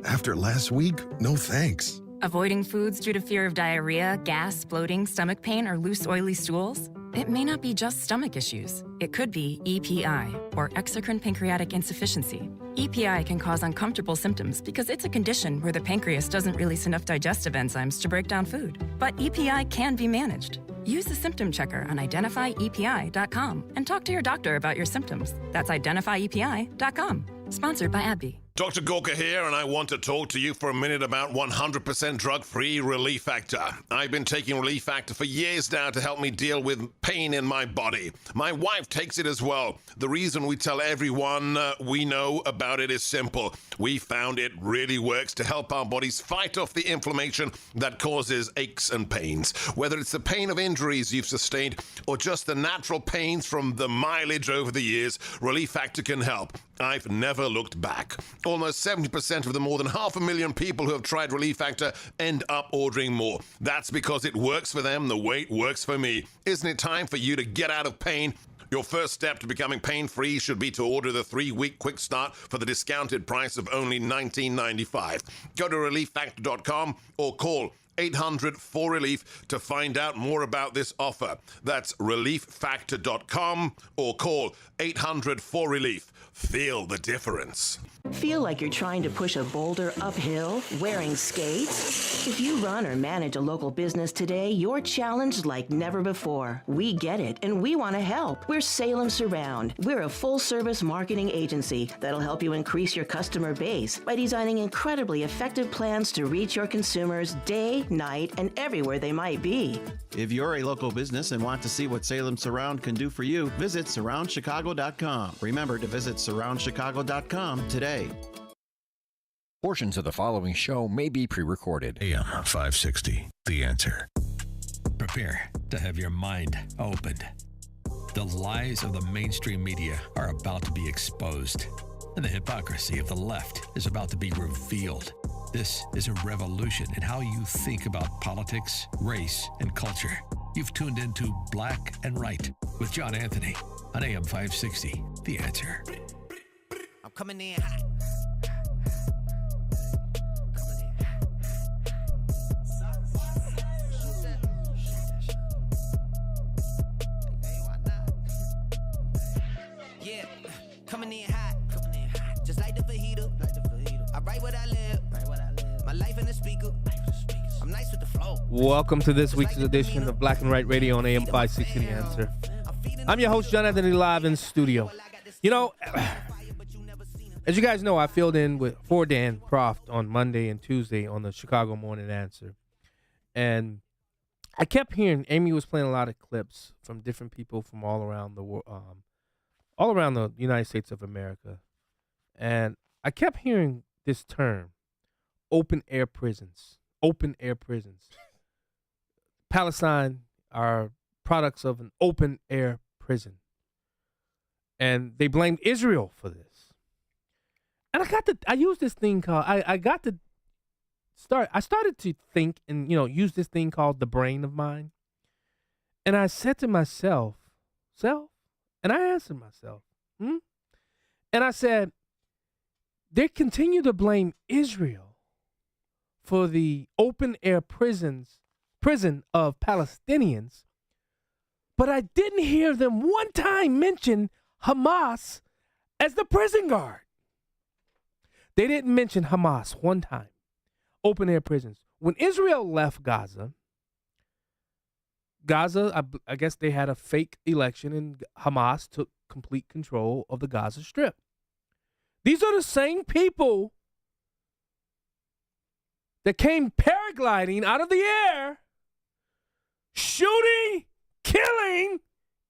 After last week, no thanks. Avoiding foods due to fear of diarrhea, gas, bloating, stomach pain, or loose, oily stools? It may not be just stomach issues. It could be EPI, or exocrine pancreatic insufficiency. EPI can cause uncomfortable symptoms because it's a condition where the pancreas doesn't release enough digestive enzymes to break down food. But EPI can be managed. Use the symptom checker on identifyepi.com and talk to your doctor about your symptoms. That's identifyepi.com. Sponsored by AbbVie. Dr. Gorka here, and I want to talk to you for a minute about 100% drug-free Relief Factor. I've been taking Relief Factor for years now to help me deal with pain in my body. My wife takes it as well. The reason we tell everyone we know about it is simple. We found it really works to help our bodies fight off the inflammation that causes aches and pains. Whether it's the pain of injuries you've sustained or just the natural pains from the mileage over the years, Relief Factor can help. I've never looked back. Almost 70% of the more than 500,000 people who have tried Relief Factor end up ordering more. That's because it works for them the way it works for me. Isn't it time for you to get out of pain? Your first step to becoming pain-free should be to order the 3-week quick start for the discounted price of only $19.95. Go to relieffactor.com or call 800-4RELIEF to find out more about this offer. That's relieffactor.com or call 800-4RELIEF. Feel the difference. Feel like you're trying to push a boulder uphill wearing skates? If you run or manage a local business today, you're challenged like never before. We get it, and we want to help. We're Salem Surround. We're a full-service marketing agency that'll help you increase your customer base by designing incredibly effective plans to reach your consumers day, night, and everywhere they might be. If you're a local business and want to see what Salem Surround can do for you, visit surroundchicago.com. Remember to visit surroundchicago.com today. Portions of the following show may be pre-recorded. AM 560, The Answer. Prepare to have your mind opened. The lies of the mainstream media are about to be exposed, and the hypocrisy of the left is about to be revealed. This is a revolution in how you think about politics, race, and culture. You've tuned into Black and Right with John Anthony on AM 560, The Answer. I'm coming in hot. Yeah, coming in hot. Just like the fajita. I write what I live. My life in the speaker. I'm nice with the flow. Welcome to this week's edition of Black and Right Radio on AM 560 The Answer. I'm your host, John Anthony, live in the studio. You know, as you guys know, I filled in for Dan Proft on Monday and Tuesday on the Chicago Morning Answer. And I kept hearing, Amy was playing a lot of clips from different people from all around the world, all around the United States of America. And I kept hearing this term, open air prisons. Open air prisons. Palestine are products of an open air prison. And they blamed Israel for this. And I used this thing called, I started to think and, use this thing called the brain of mine. And I said to myself, and I answered myself, And I said, they continue to blame Israel for the open air prison of Palestinians, but I didn't hear them one time mention Hamas as the prison guard. They didn't mention Hamas one time. Open air prisons. When Israel left Gaza, I guess they had a fake election and Hamas took complete control of the Gaza Strip. These are the same people that came paragliding out of the air, shooting, killing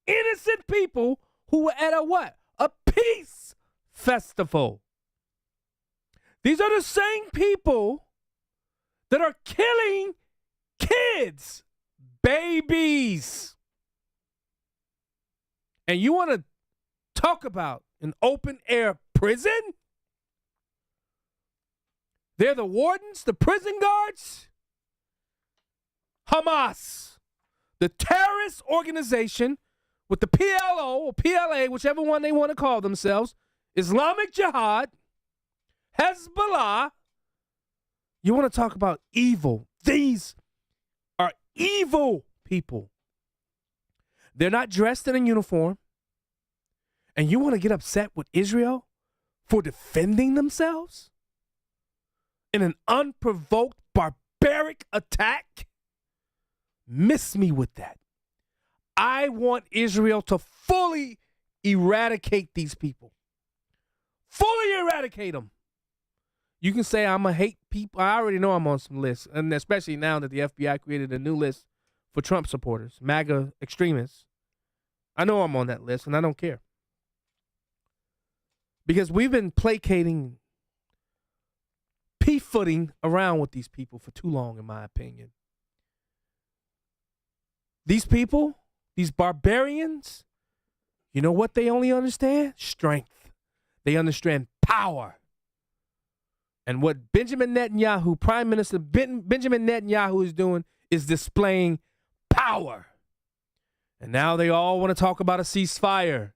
innocent people who were at a peace festival. These are the same people that are killing kids, babies. And you want to talk about an open air prison? They're the wardens, the prison guards. Hamas, the terrorist organization with the PLO or PLA, whichever one they want to call themselves, Islamic Jihad, Hezbollah, You want to talk about evil? These are evil people. They're not dressed in a uniform. And you want to get upset with Israel for defending themselves in an unprovoked, barbaric attack? Miss me with that. I want Israel to fully eradicate these people. Fully eradicate them. You can say I'm a hate people. I already know I'm on some lists, and especially now that the FBI created a new list for Trump supporters, MAGA extremists. I know I'm on that list, and I don't care. Because we've been placating, pea-footing around with these people for too long, in my opinion. These people, these barbarians, you know what they only understand? Strength. They understand power. And what Benjamin Netanyahu, Prime Minister Benjamin Netanyahu is doing is displaying power. And now they all want to talk about a ceasefire.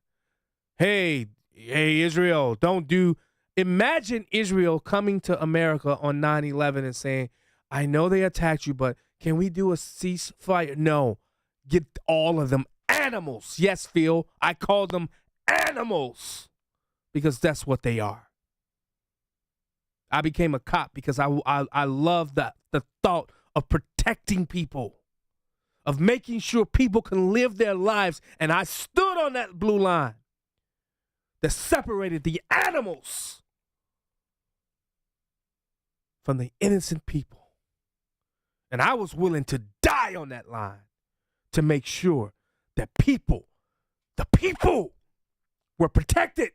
Hey, Israel, don't do. Imagine Israel coming to America on 9/11 and saying, I know they attacked you, but can we do a ceasefire? No. Get all of them animals. Yes, Phil, I call them animals because that's what they are. I became a cop because I love the thought of protecting people, of making sure people can live their lives. And I stood on that blue line that separated the animals from the innocent people. And I was willing to die on that line to make sure that the people were protected.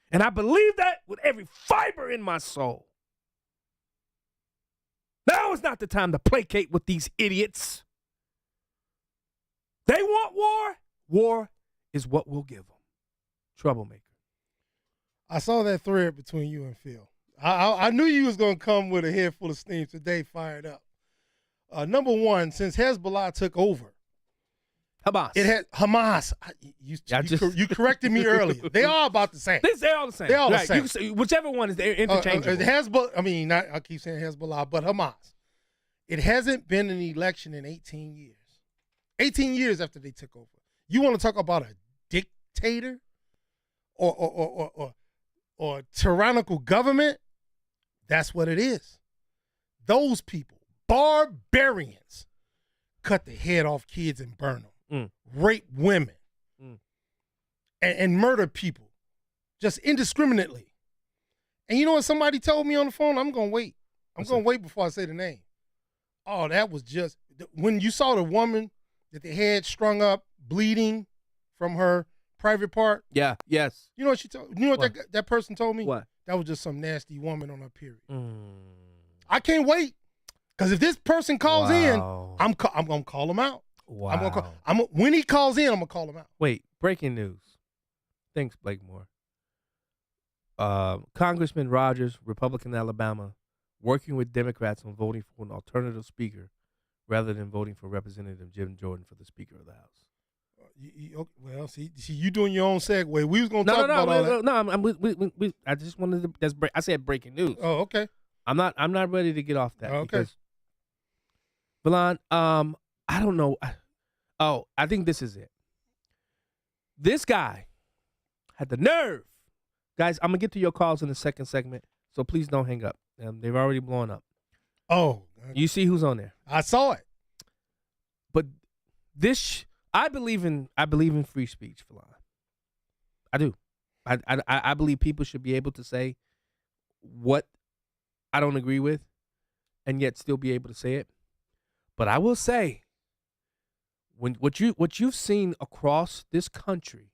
And I believe that with every fiber in my soul. Now is not the time to placate with these idiots. They want war. War is what we'll give them. Troublemaker. I saw that thread between you and Phil. I knew you was going to come with a head full of steam today, fired up. Number one, since Hezbollah took over, Hamas. It had Hamas. You corrected me earlier. They are about the same. They're all the same. They're all the right. same. Say, whichever one is interchangeable. Hezbollah. I keep saying Hezbollah, but Hamas. It hasn't been an election in 18 years. 18 years after they took over. You want to talk about a dictator or tyrannical government? That's what it is. Those people, barbarians, cut the head off kids and burn them, rape women, and murder people just indiscriminately. And you know what somebody told me on the phone? I'm going to wait. I'm going to wait before I say the name. Oh, that was just – when you saw the woman that the head strung up, bleeding from her private part. Yeah, yes. You know what she told? You know what that person told me? What? That was just some nasty woman on her period. I can't wait. Because if this person calls in, I'm going to call him out. Wow. When he calls in, I'm going to call him out. Wait, breaking news. Thanks, Blakemore. Congressman Rogers, Republican Alabama, working with Democrats on voting for an alternative speaker rather than voting for Representative Jim Jordan for the Speaker of the House. Well, see, you doing your own segue. We was going to talk about all that. No, I just wanted to. I said breaking news. Oh, okay. I'm not ready to get off that. Okay. Because, Villan, I don't know. I think this is it. This guy had the nerve. Guys, I'm going to get to your calls in the second segment, so please don't hang up. They've already blown up. Oh. You see who's on there. I saw it. But this, I believe in free speech, Villan. I do. I believe people should be able to say what I don't agree with and yet still be able to say it. But I will say, what you've seen across this country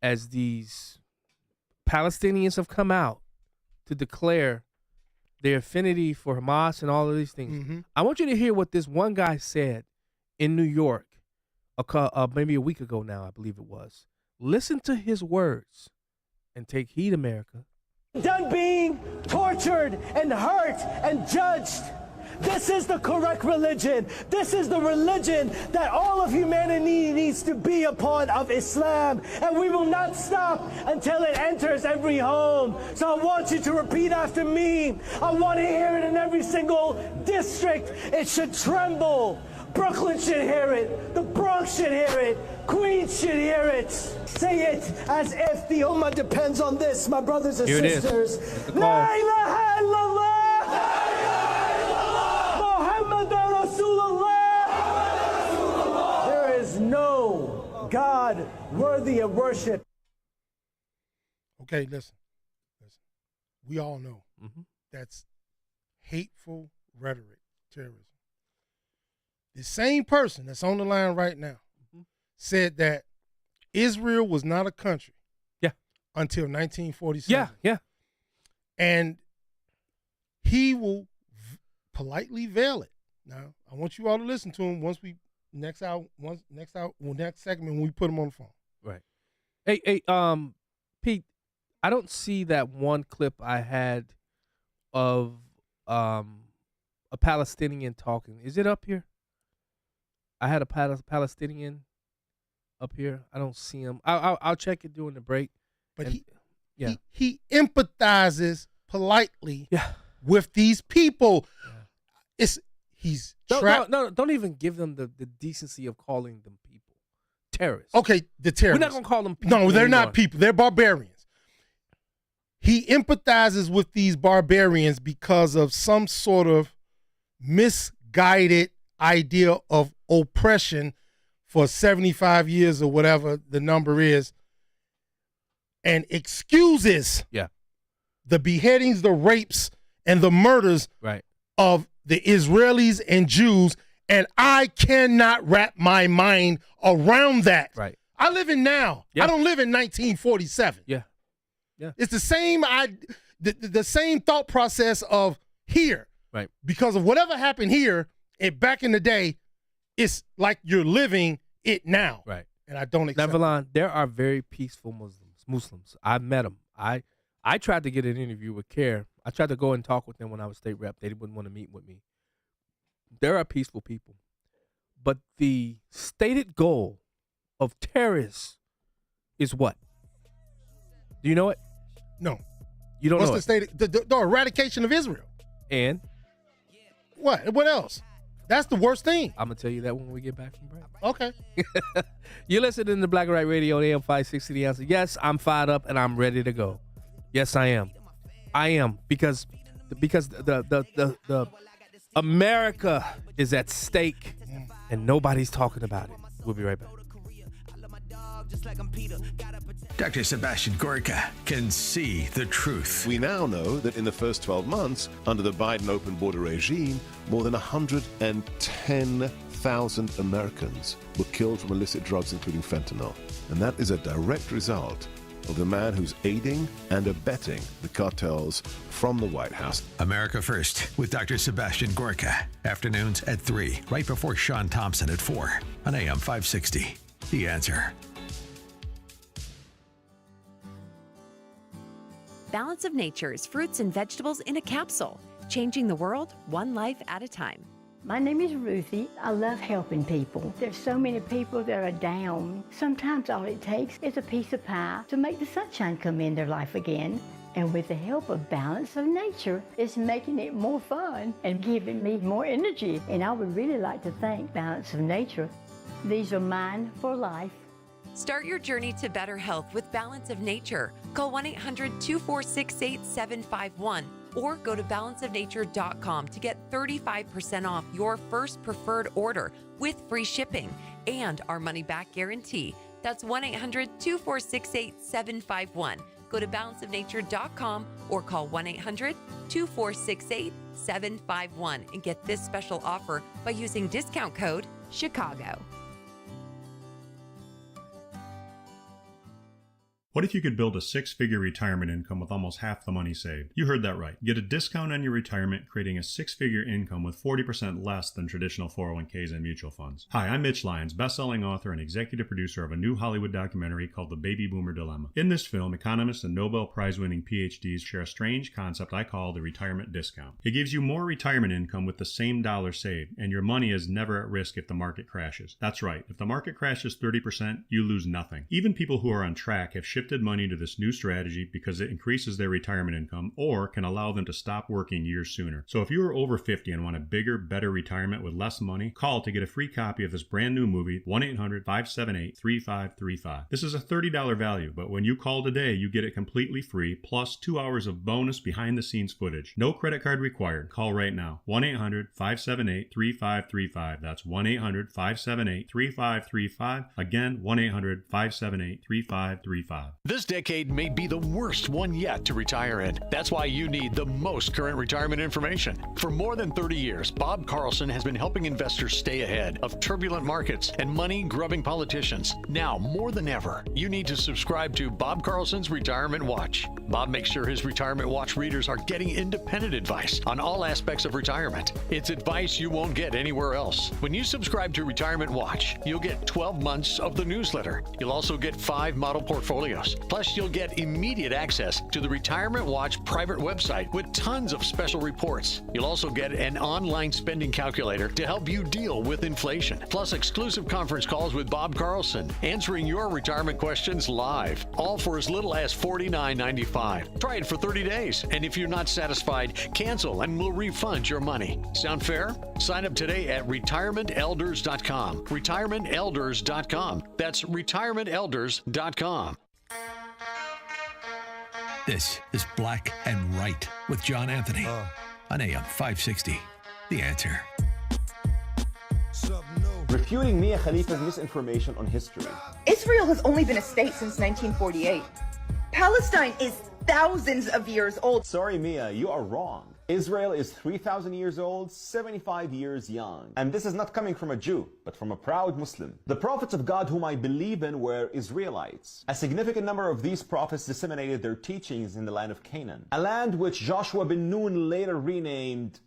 as these Palestinians have come out to declare their affinity for Hamas and all of these things. I want you to hear what this one guy said in New York maybe a week ago now, I believe it was. Listen to his words and take heed, America. Done being tortured and hurt and judged. This is the correct religion. This is the religion that all of humanity needs to be a part of, Islam. And we will not stop until it enters every home. So I want you to repeat after me. I want to hear it in every single district. It should tremble. Brooklyn should hear it. The Bronx should hear it. Queens should hear it. Say it as if the Ummah depends on this, my brothers and sisters. La ilaha illallah. Muhammadan Rasulullah. There is no God worthy of worship. Okay, listen. We all know that's hateful rhetoric, terrorism. The same person that's on the line right now said that Israel was not a country until 1947. Yeah. And he will politely veil it. Now, I want you all to listen to him once we next segment when we put him on the phone. Right. Hey, Pete, I don't see that one clip I had of a Palestinian talking. Is it up here? I had a Palestinian up here. I don't see him. I'll check it during the break. But he empathizes politely with these people. Yeah. Don't even give them the decency of calling them people. Terrorists. Okay, the terrorists. We're not gonna call them people. No, they're anymore. not people. They're barbarians. He empathizes with these barbarians because of some sort of misguided idea of oppression for 75 years or whatever the number is, and excuses the beheadings, the rapes, and the murders of the Israelis and Jews, and I cannot wrap my mind around that. Right. I live in now. I don't live in 1947. Yeah. It's the same the same thought process of here. Right. Because of whatever happened here and back in the day, it's like you're living it now. Right. And I don't accept Now, Valon, there are very peaceful Muslims. I've met them. I tried to get an interview with CARE. I tried to go and talk with them when I was state rep. They wouldn't want to meet with me. There are peaceful people. But the stated goal of terrorists is what? Do you know it? No. You don't know What's the eradication of Israel. And? What else? That's the worst thing. I'm going to tell you that when we get back from break. Okay. You're listening to Black and White Radio on AM 560 The Answer. Yes, I'm fired up and I'm ready to go. Yes, I am. I am because the America is at stake and nobody's talking about it. We'll be right back. Dr. Sebastian Gorka can see the truth. We now know that in the first 12 months, under the Biden open border regime, more than 110,000 Americans were killed from illicit drugs, including fentanyl. And that is a direct result of the man who's aiding and abetting the cartels from the White House. America First with Dr. Sebastian Gorka. Afternoons at 3, right before Sean Thompson at 4 on AM 560. The Answer. Balance of Nature's fruits and vegetables in a capsule, changing the world one life at a time. My name is Ruthie. I love helping people. There's so many people that are down. Sometimes all it takes is a piece of pie to make the sunshine come in their life again. And with the help of Balance of Nature, it's making it more fun and giving me more energy. And I would really like to thank Balance of Nature. These are mine for life. Start your journey to better health with Balance of Nature. Call 1-800-246-8751 or go to balanceofnature.com to get 35% off your first preferred order with free shipping and our money-back guarantee. That's 1-800-246-8751. Go to balanceofnature.com or call 1-800-246-8751 and get this special offer by using discount code CHICAGO. What if you could build a six-figure retirement income with almost half the money saved? You heard that right. Get a discount on your retirement, creating a six-figure income with 40% less than traditional 401ks and mutual funds. Hi, I'm Mitch Lyons, best-selling author and executive producer of a new Hollywood documentary called The Baby Boomer Dilemma. In this film, economists and Nobel Prize-winning PhDs share a strange concept I call the retirement discount. It gives you more retirement income with the same dollar saved, and your money is never at risk if the market crashes. That's right. If the market crashes 30%, you lose nothing. Even people who are on track have shifted money to this new strategy because it increases their retirement income or can allow them to stop working years sooner. So if you are over 50 and want a bigger, better retirement with less money, call to get a free copy of this brand new movie, 1-800-578-3535. This is a $30 value, but when you call today, you get it completely free, plus 2 hours of bonus behind-the-scenes footage. No credit card required. Call right now. 1-800-578-3535. That's 1-800-578-3535. Again, 1-800-578-3535. This decade may be the worst one yet to retire in. That's why you need the most current retirement information. For more than 30 years, Bob Carlson has been helping investors stay ahead of turbulent markets and money-grubbing politicians. Now, more than ever, you need to subscribe to Bob Carlson's Retirement Watch. Bob makes sure his Retirement Watch readers are getting independent advice on all aspects of retirement. It's advice you won't get anywhere else. When you subscribe to Retirement Watch, you'll get 12 months of the newsletter. You'll also get 5 model portfolios. Plus, you'll get immediate access to the Retirement Watch private website with tons of special reports. You'll also get an online spending calculator to help you deal with inflation. Plus, exclusive conference calls with Bob Carlson, answering your retirement questions live. All for as little as $49.95. Try it for 30 days. And if you're not satisfied, cancel and we'll refund your money. Sound fair? Sign up today at retirementelders.com. Retirementelders.com. That's retirementelders.com. This is Black and Right with John Anthony on AM 560. The Answer. Refuting Mia Khalifa's misinformation on history. Israel has only been a state since 1948. Palestine is thousands of years old. Sorry, Mia, you are wrong. Israel is 3,000 years old, 75 years young. And this is not coming from a Jew, but from a proud Muslim. The prophets of God whom I believe in were Israelites. A significant number of these prophets disseminated their teachings in the land of Canaan, a land which Joshua bin Nun later renamed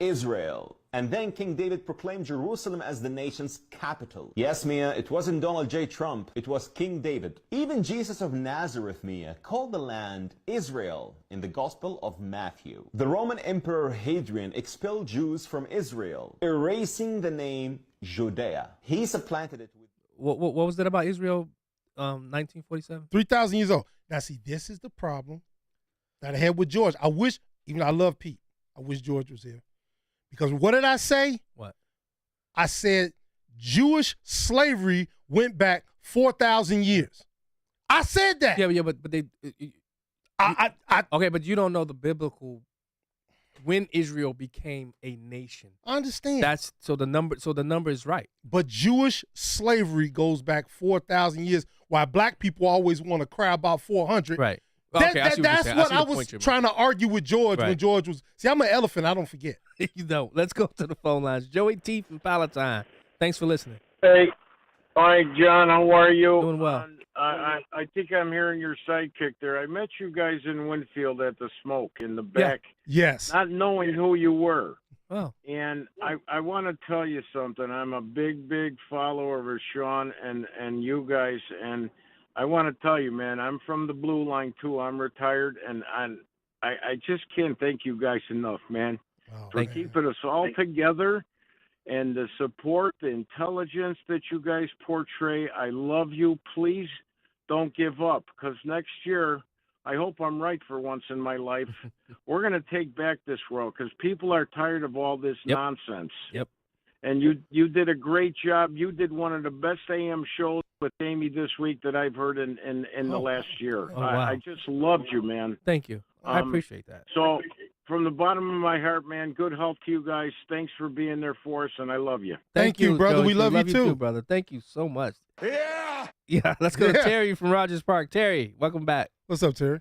Israel. And then King David proclaimed Jerusalem as the nation's capital. Yes, Mia, it wasn't Donald J. Trump, it was King David. Even Jesus of Nazareth, Mia, called the land Israel in the Gospel of Matthew. The Roman Emperor Hadrian expelled Jews from Israel, erasing the name Judea. He supplanted it with... What was that about Israel, 1947? 3,000 years old. Now, see, this is the problem that I had with George. I wish, even though I love Pete, I wish George was here. Because what did I say? What? I said Jewish slavery went back 4,000 years. I said that. Yeah, but they. Okay, but you don't know the biblical when Israel became a nation. I understand. So the number is right. But Jewish slavery goes back 4,000 years, while black people always want to cry about 400. Right. That's what I was trying to argue with George when George was. See, I'm an elephant. I don't forget. You know. Let's go to the phone lines. Joey T from Palatine. Thanks for listening. Hey. Hi, John. How are you? Doing well. I think I'm hearing your sidekick there. I met you guys in Winfield at the Smoke in the back. Yeah. Yes. Not knowing who you were. Oh. And I want to tell you something. I'm a big follower of Sean and you guys. And I want to tell you, man, I'm from the Blue Line, too. I'm retired. And I just can't thank you guys enough, man, for keeping us all together. And the support, the intelligence that you guys portray, I love you. Please don't give up, because next year, I hope I'm right for once in my life, we're going to take back this world, because people are tired of all this nonsense. Yep. And you did a great job. You did one of the best AM shows with Amy this week that I've heard in the last year. Oh, wow. I just loved you, man. Thank you. I appreciate that. So from the bottom of my heart, man, good health to you guys. Thanks for being there for us, and I love you. Thank you, brother. Joey. We love you too, brother. Thank you so much. Yeah. Yeah. Let's go to Terry from Rogers Park. Terry, welcome back. What's up, Terry?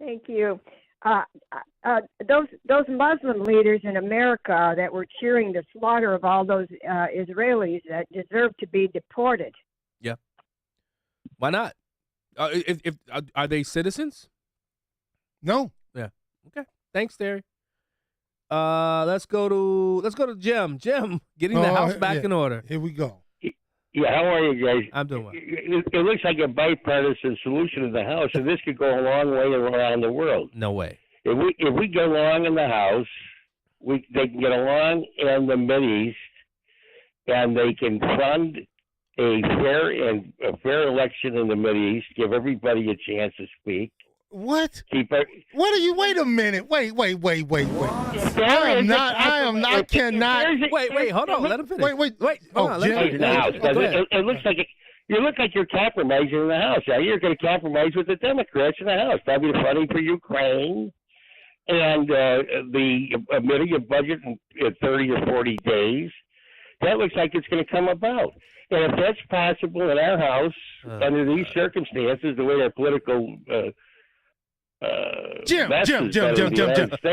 Thank you. Those Muslim leaders in America that were cheering the slaughter of all those Israelis that deserve to be deported. Yeah. Why not? Are they citizens? No. Yeah. Okay. Thanks, Terry. Let's go to Jim. Jim, getting the house back in order. Here we go. Yeah, how are you guys? I'm doing well. It looks like a bipartisan solution in the House, and this could go a long way around the world. No way. If we get along in the House, they can get along in the Mideast, and they can fund a fair election in the Mideast, give everybody a chance to speak. What? What are you? Wait a minute. Wait. I cannot. Wait, hold on. Let him finish. Wait. Hold on. It looks like you look like you're compromising in the House. Now you're going to compromise with the Democrats in the House. Probably the funding for Ukraine and admitting a budget in 30 or 40 days. That looks like it's going to come about. And if that's possible in our House under these circumstances, the way our political Jim.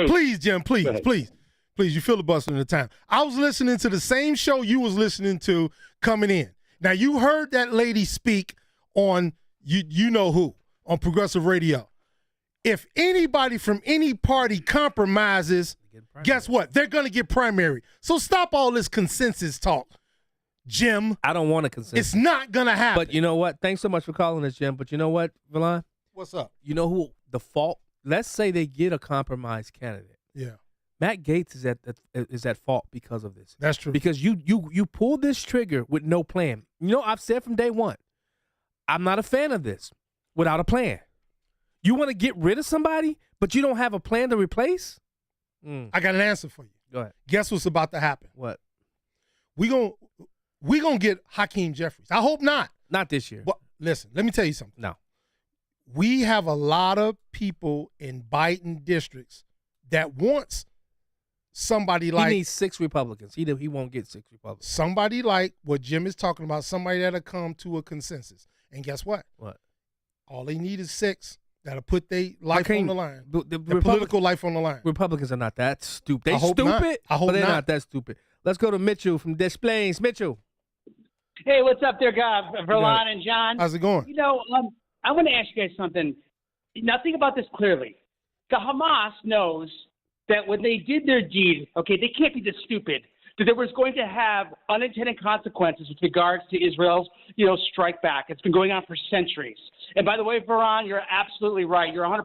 Please, Jim, please. You filibustering the time. I was listening to the same show you was listening to coming in. Now, you heard that lady speak on you know who, on Progressive Radio. If anybody from any party compromises, guess what? They're going to get primary. So stop all this consensus talk, Jim. I don't want a consensus. It's not going to happen. But you know what? Thanks so much for calling us, Jim. But you know what, Villan? What's up? You know who the fault? Let's say they get a compromised candidate. Yeah. Matt Gaetz is at fault because of this. That's true. Because you pulled this trigger with no plan. You know, I've said from day one, I'm not a fan of this without a plan. You want to get rid of somebody, but you don't have a plan to replace? I got an answer for you. Go ahead. Guess what's about to happen? What? We gonna get Hakeem Jeffries. I hope not. Not this year. But listen, let me tell you something. No. We have a lot of people in Biden districts that wants somebody like... He needs 6 Republicans. He won't get 6 Republicans. Somebody like what Jim is talking about, somebody that'll come to a consensus. And guess what? What? All they need is 6 that'll put their life on the line. The political life on the line. Republicans are not that stupid. They I hope not. stupid, I hope but they're not. not that stupid. Let's go to Mitchell from Des Plaines. Mitchell. Hey, what's up there, guys? Verlon and John. How's it going? You know, I want to ask you guys something. Now, think about this clearly. The Hamas knows that when they did their deed, okay, they can't be this stupid, that there was going to have unintended consequences with regards to Israel's, strike back. It's been going on for centuries. And by the way, Verlon, you're absolutely right. You're 100%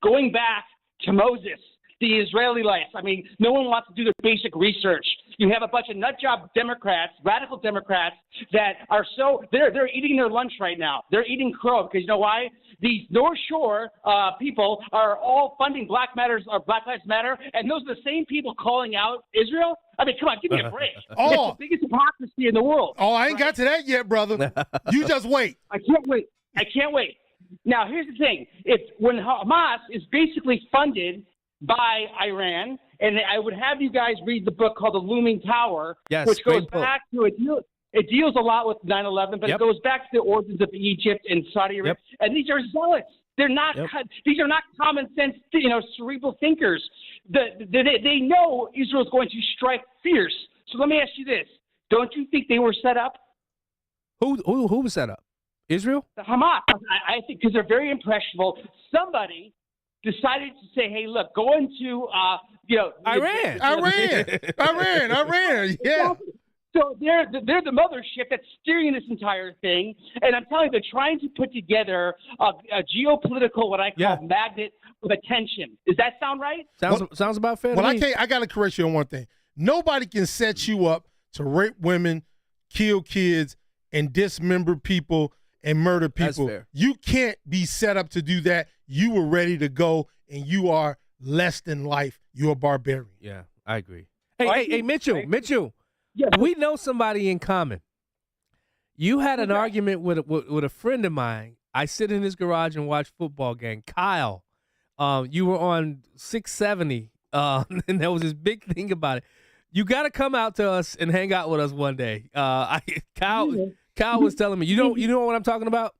going back to Moses, the Israeli life. I mean, no one wants to do the basic research. You have a bunch of nutjob Democrats, radical Democrats, that are they're eating their lunch right now. They're eating crow because you know why? These North Shore people are all funding Black Lives Matter, and those are the same people calling out Israel. I mean, come on, give me a break. It's the biggest hypocrisy in the world. Oh, I ain't got to that yet, brother. You just wait. I can't wait. Now, here's the thing. When Hamas is basically funded by Iran, and I would have you guys read the book called The Looming Tower, yes, which goes back to it deals a lot with 9/11, but it goes back to the origins of Egypt and Saudi Arabia. And these are zealots. They're not. These are not common sense, cerebral thinkers. They know Israel's going to strike fierce. So let me ask you this: don't you think they were set up? Who was set up? Israel? The Hamas. I think because they're very impressionable. Somebody decided to say, "Hey, look, go into Iran. Yeah." So they're the mothership that's steering this entire thing, and I'm telling you, they're trying to put together a geopolitical, what I call magnet of attention. Does that sound right? Sounds about fair. Well, to me. I got to correct you on one thing. Nobody can set you up to rape women, kill kids, and dismember people and murder people. That's fair. You can't be set up to do that. You were ready to go, and you are less than life. You're a barbarian. Yeah, I agree. Hey, Mitchell. Yeah. We know somebody in common. You had an argument with a friend of mine. I sit in his garage and watch football game. Kyle, you were on 670, and there was this big thing about it. You got to come out to us and hang out with us one day. Kyle was telling me. You know what I'm talking about?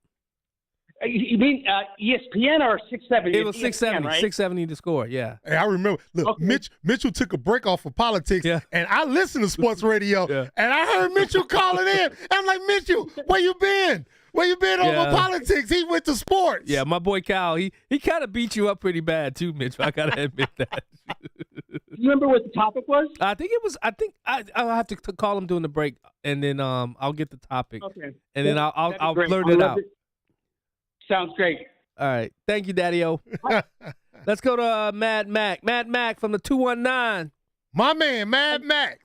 You mean ESPN or 670? It was 670, right? 670 to score, yeah. Hey, I remember. Look, Mitchell took a break off of politics, and I listened to sports radio, and I heard Mitchell calling in. I'm like, Mitchell, where you been? Where you been over politics? He went to sports. Yeah, my boy Kyle, he kind of beat you up pretty bad too, Mitch. I gotta admit that. You remember what the topic was? I think I'll have to call him during the break, and then I'll get the topic. Okay. And then I'll great. blurt it out. Sounds great. All right. Thank you, Daddy-O. Let's go to Mad Mac. Mad Mac from the 219. My man, Mad Max.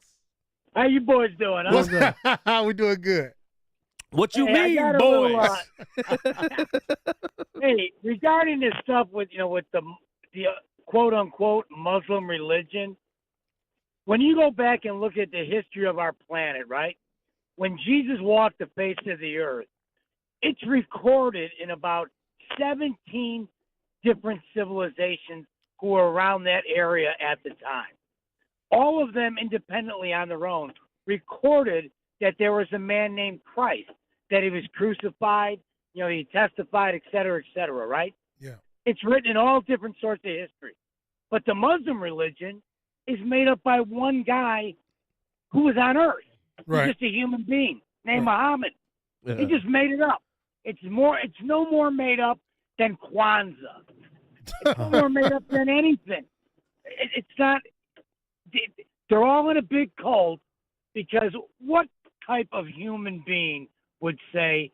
How you boys doing? Huh? What's up? We doing good. What you Hey, mean, boys? Hey, regarding this stuff with the quote unquote Muslim religion, when you go back and look at the history of our planet, right? When Jesus walked the face of the earth, it's recorded in about 17 different civilizations who were around that area at the time. All of them independently on their own recorded that there was a man named Christ, that he was crucified, he testified, et cetera, right? Yeah. It's written in all different sorts of history. But the Muslim religion is made up by one guy who was on earth. Right. He's just a human being named Muhammad. Yeah. He just made it up. It's no more made up than Kwanzaa. It's no more made up than anything. It's not. They're all in a big cult, because what type of human being would say,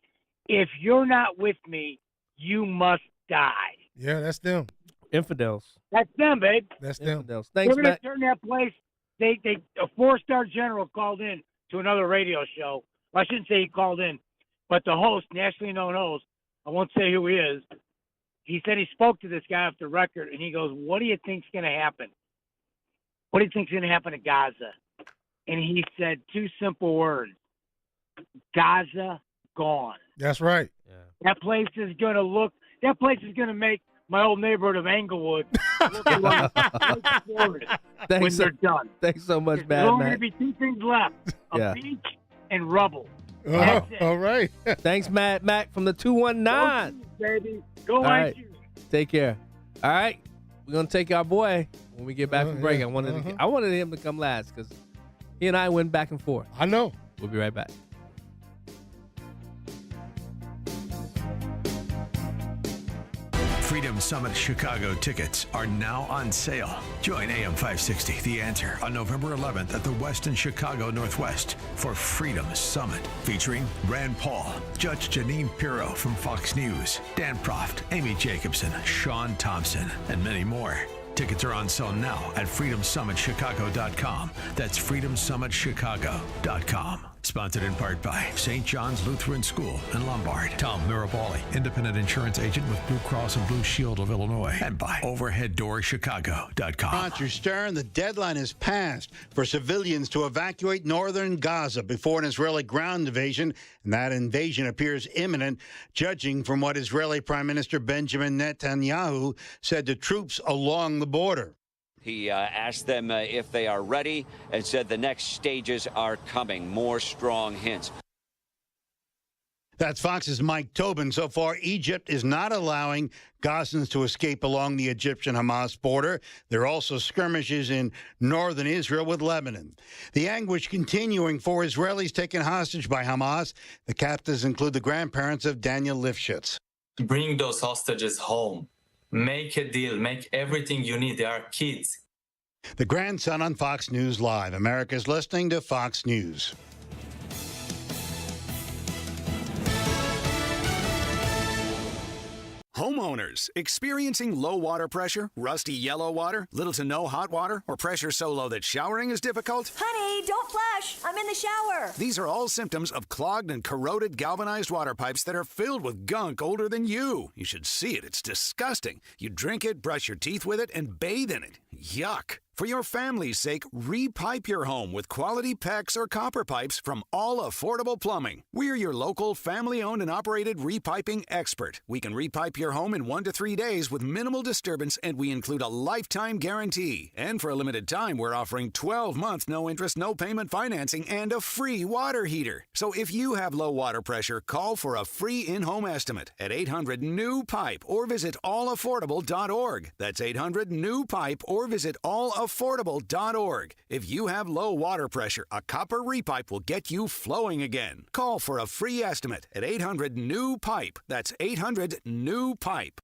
if you're not with me, you must die? Yeah, that's them. Infidels. That's them, babe. That's them. Infidels. They're Thanks, going to Mac. turn that place. A 4-star general called in to another radio show. Well, I shouldn't say he called in, but the host, nationally known host, I won't say who he is, he said he spoke to this guy off the record, and he goes, what do you think's going to happen? What do you think's going to happen to Gaza? And he said 2 simple words: Gaza gone. That's right. That place is going to make my old neighborhood of Englewood look like Florida when they're done. Thanks so much, There's Mad only Mac. going to be 2 things left: a Yeah. beach and rubble. That's it. All right. Thanks, Mad Mac from the 219. Go, baby. Go All right. Hoosiers. Take care. All right. We're going to take our boy when we get back from break. Yeah. I wanted him to come last because he and I went back and forth. I know. We'll be right back. Freedom Summit Chicago tickets are now on sale. Join AM 560, The Answer, on November 11th at the Westin Chicago Northwest for Freedom Summit, featuring Rand Paul, Judge Janine Pirro from Fox News, Dan Proft, Amy Jacobson, Sean Thompson, and many more. Tickets are on sale now at freedomsummitchicago.com. That's freedomsummitchicago.com. Sponsored in part by St. John's Lutheran School in Lombard, Tom Mirabali, independent insurance agent with Blue Cross and Blue Shield of Illinois, and by OverheadDoorChicago.com. Roger Stern, the deadline has passed for civilians to evacuate northern Gaza before an Israeli ground invasion, and that invasion appears imminent, judging from what Israeli Prime Minister Benjamin Netanyahu said to troops along the border. He asked them if they are ready and said the next stages are coming. More strong hints. That's Fox's Mike Tobin. So far, Egypt is not allowing Gazans to escape along the Egyptian-Hamas border. There are also skirmishes in northern Israel with Lebanon. The anguish continuing for Israelis taken hostage by Hamas. The captives include the grandparents of Daniel Lifshitz. Bring those hostages home. Make a deal. Make everything you need. They are kids. The grandson on Fox News Live. America's listening to Fox News. Homeowners experiencing low water pressure, rusty yellow water, little to no hot water, or pressure so low that showering is difficult? Honey, don't flash. I'm in the shower. These are all symptoms of clogged and corroded galvanized water pipes that are filled with gunk older than you. You should see it. It's disgusting. You drink it, brush your teeth with it, and bathe in it. Yuck. For your family's sake, repipe your home with quality PEX or copper pipes from All Affordable Plumbing. We're your local, family-owned and operated repiping expert. We can repipe your home in 1 to 3 days with minimal disturbance, and we include a lifetime guarantee. And for a limited time, we're offering 12-month no-interest, no-payment financing and a free water heater. So if you have low water pressure, call for a free in-home estimate at 800-NEW-PIPE or visit allaffordable.org. That's 800-NEW-PIPE or visit allaffordable.org. affordable.org. If you have low water pressure, a copper repipe will get you flowing again. Call for a free estimate at 800-NEW-PIPE. That's 800-NEW-PIPE.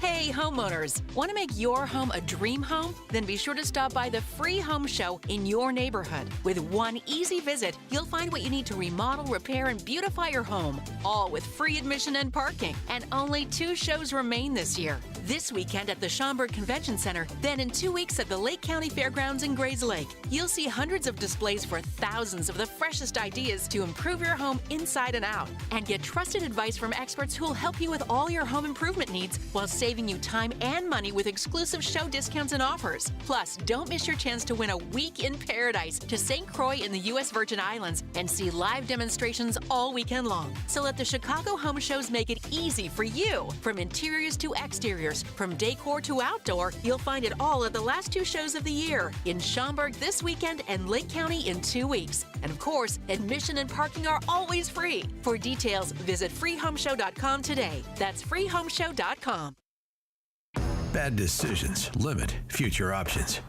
Hey, homeowners, want to make your home a dream home? Then be sure to stop by the free home show in your neighborhood. With one easy visit, you'll find what you need to remodel, repair, and beautify your home, all with free admission and parking. And only 2 shows remain this year. This weekend at the Schaumburg Convention Center, then in 2 weeks at the Lake County Fairgrounds in Grays Lake. You'll see hundreds of displays for thousands of the freshest ideas to improve your home inside and out. And get trusted advice from experts who'll help you with all your home improvement needs while saving you time and money with exclusive show discounts and offers. Plus, don't miss your chance to win a week in paradise to St. Croix in the U.S. Virgin Islands and see live demonstrations all weekend long. So let the Chicago Home Shows make it easy for you. From interiors to exteriors, from decor to outdoor, you'll find it all at the last 2 shows of the year in Schaumburg this weekend and Lake County in 2 weeks. And of course, admission and parking are always free. For details, visit freehomeshow.com today. That's freehomeshow.com. Bad decisions limit future options.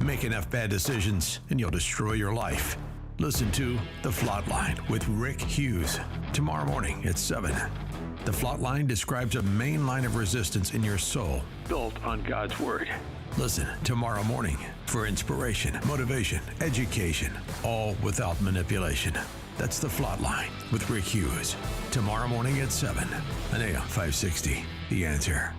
Make enough bad decisions and you'll destroy your life. Listen to The Flot Line with Rick Hughes tomorrow morning at 7. The Flot Line describes a main line of resistance in your soul built on God's Word. Listen tomorrow morning for inspiration, motivation, education, all without manipulation. That's The Flot Line with Rick Hughes tomorrow morning at 7 on AM 560. The Answer.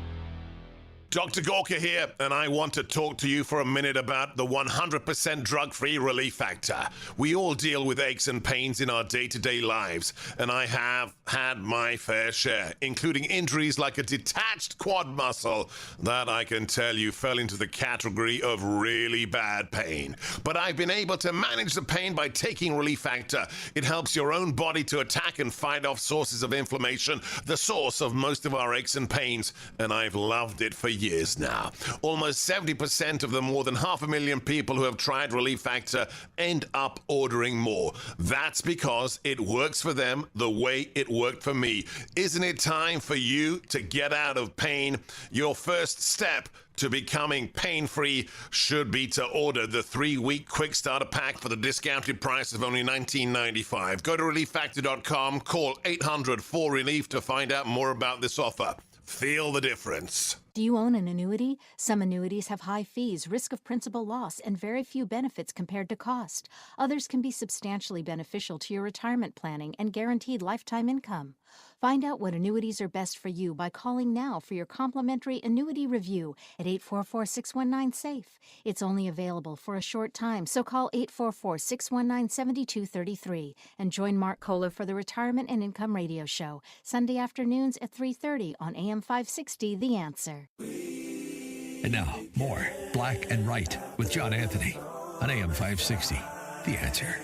Dr. Gorka here, and I want to talk to you for a minute about the 100% drug-free relief factor. We all deal with aches and pains in our day-to-day lives, and I have had my fair share, including injuries like a detached quad muscle that I can tell you fell into the category of really bad pain. But I've been able to manage the pain by taking Relief Factor. It helps your own body to attack and fight off sources of inflammation, the source of most of our aches and pains, and I've loved it for years now. Almost 70% of the more than 500,000 people who have tried Relief Factor end up ordering more. That's because it works for them the way it worked for me. Isn't it time for you to get out of pain? Your first step to becoming pain-free should be to order the 3-week quick starter pack for the discounted price of only $19.95. Go to relieffactor.com, call 800-4RELIEF to find out more about this offer. Feel the difference. Do you own an annuity? Some annuities have high fees, risk of principal loss, and very few benefits compared to cost. Others can be substantially beneficial to your retirement planning and guaranteed lifetime income. Find out what annuities are best for you by calling now for your complimentary annuity review at 844-619-SAFE. It's only available for a short time, so call 844-619-7233 and join Mark Kohler for the Retirement and Income Radio Show, Sunday afternoons at 3:30 on AM 560, The Answer. And now, more Black and Right with John Anthony on AM 560, The Answer.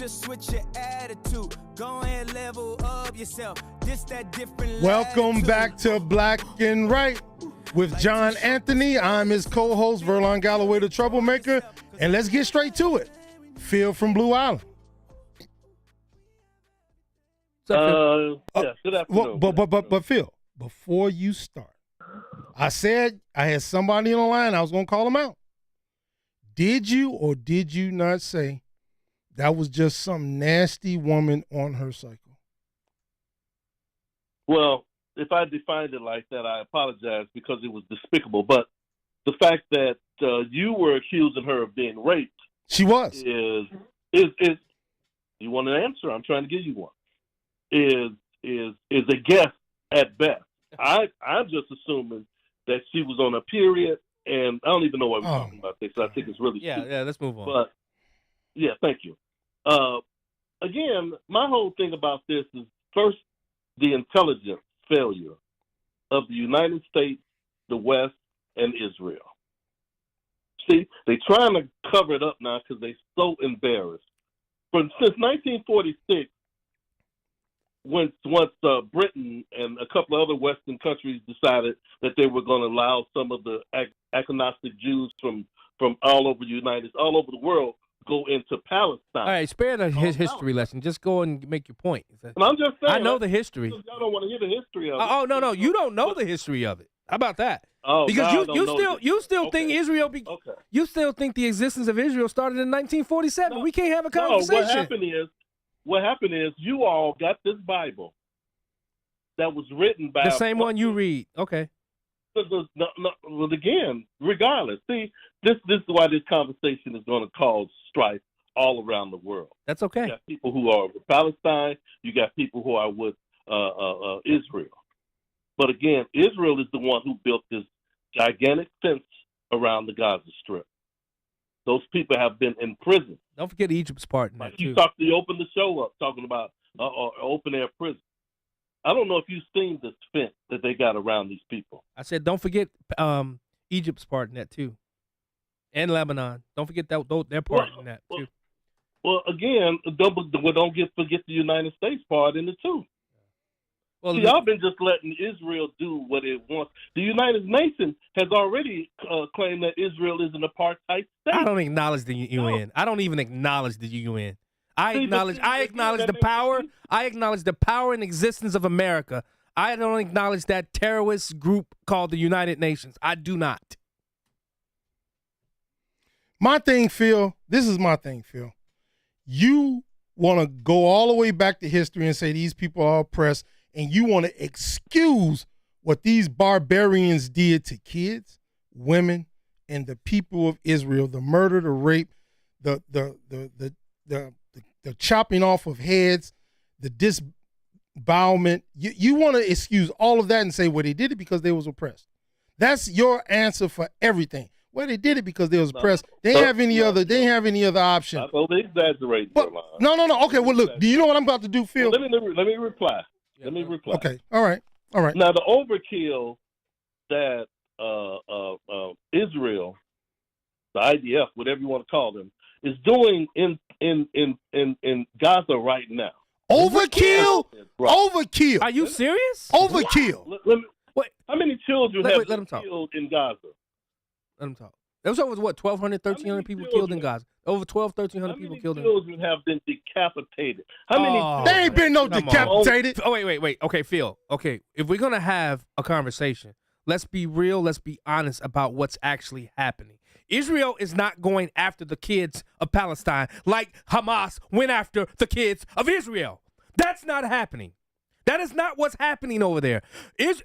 Switch your attitude. Go ahead, level up yourself. This that different. Welcome back to Black and Right with John Anthony. I'm his co-host, Verlon Galloway, the Troublemaker. And let's get straight to it. Phil from Blue Island. Good afternoon. But Phil, before you start, I said I had somebody on the line. I was going to call him out. Did you or did you not say that was just some nasty woman on her cycle? Well, if I defined it like that, I apologize because it was despicable. But the fact that you were accusing her of being raped, she was, is you want an answer? I'm trying to give you one. Is a guess at best. I'm just assuming that she was on a period, and I don't even know why we're talking about this. I think it's really stupid. Yeah. Let's move on. But yeah, thank you. Again, my whole thing about this is first the intelligence failure of the United States, the West, and Israel. See, they're trying to cover it up now because they're so embarrassed. Since 1946, once Britain and a couple of other Western countries decided that they were going to allow some of the agnostic Jews from all over the world go into Palestine. All right, spare his history lesson. Just go and make your point. And I'm just saying. I know the history. Y'all don't want to hear the history of it. Oh no, you don't know the history of it. How about that? Oh, because you still okay. think Israel. You still think the existence of Israel started in 1947. We can't have a conversation. No, what happened is you all got this Bible that was written by the same one you read. Okay. Well, again, regardless, see, this is why this conversation is going to cause strife all around the world. That's okay. You got people who are with Palestine. You got people who are with Israel. But again, Israel is the one who built this gigantic fence around the Gaza Strip. Those people have been in prison. Don't forget Egypt's part in that, too. You opened the show up talking about open air prison. I don't know if you've seen this fence that they got around these people. I said, don't forget Egypt's part in that too, and Lebanon. Don't forget their part in that too. Well, again, don't forget the United States part in it too. Well, y'all been just letting Israel do what it wants. The United Nations has already claimed that Israel is an apartheid state. I don't acknowledge the UN. No. I don't even acknowledge the UN. I acknowledge the power. I acknowledge the power and existence of America. I don't acknowledge that terrorist group called the United Nations. I do not. My thing, Phil, this is my thing, Phil. You want to go all the way back to history and say these people are oppressed, and you want to excuse what these barbarians did to kids, women, and the people of Israel, the murder, the rape, the chopping off of heads, the disembowelment. You want to excuse all of that and say, well, they did it because they was oppressed. That's your answer for everything. Well, they did it because they was oppressed. They didn't have any other option. Well, they exaggerate. No. Okay, well, look, do you know what I'm about to do, Phil? Well, let me reply. Okay, all right. Now, the overkill that Israel, the IDF, whatever you want to call them, is doing in Gaza right now. Overkill? Overkill. Are you serious? Overkill. How many children have been killed in Gaza? Let him talk. There was over, 1,200, 1,300 people killed in Gaza. Over 1,200 people killed in Gaza. How many children have been decapitated? How many? There ain't been no decapitated. Oh, wait. Okay, Phil. Okay, if we're going to have a conversation, let's be real. Let's be honest about what's actually happening. Israel is not going after the kids of Palestine like Hamas went after the kids of Israel. That's not happening. That is not what's happening over there.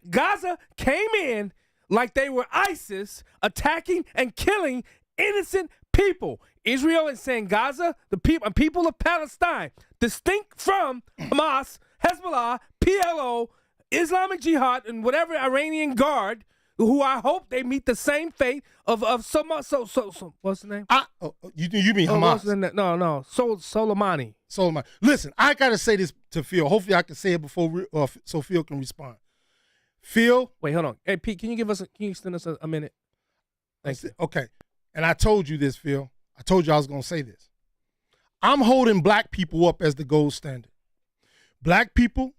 Gaza came in like they were ISIS, attacking and killing innocent people. Israel is saying Gaza, the people of Palestine, distinct from Hamas, Hezbollah, PLO, Islamic Jihad, and whatever Iranian Guard, who I hope they meet the same fate of some what's the name? You mean Hamas? No. Soleimani. Listen, I gotta say this to Phil. Hopefully, I can say it before so Phil can respond. Phil, wait, hold on. Hey, Pete, can you extend us a minute? Thank you. Okay, and I told you this, Phil. I told you I was gonna say this. I'm holding black people up as the gold standard. Black people,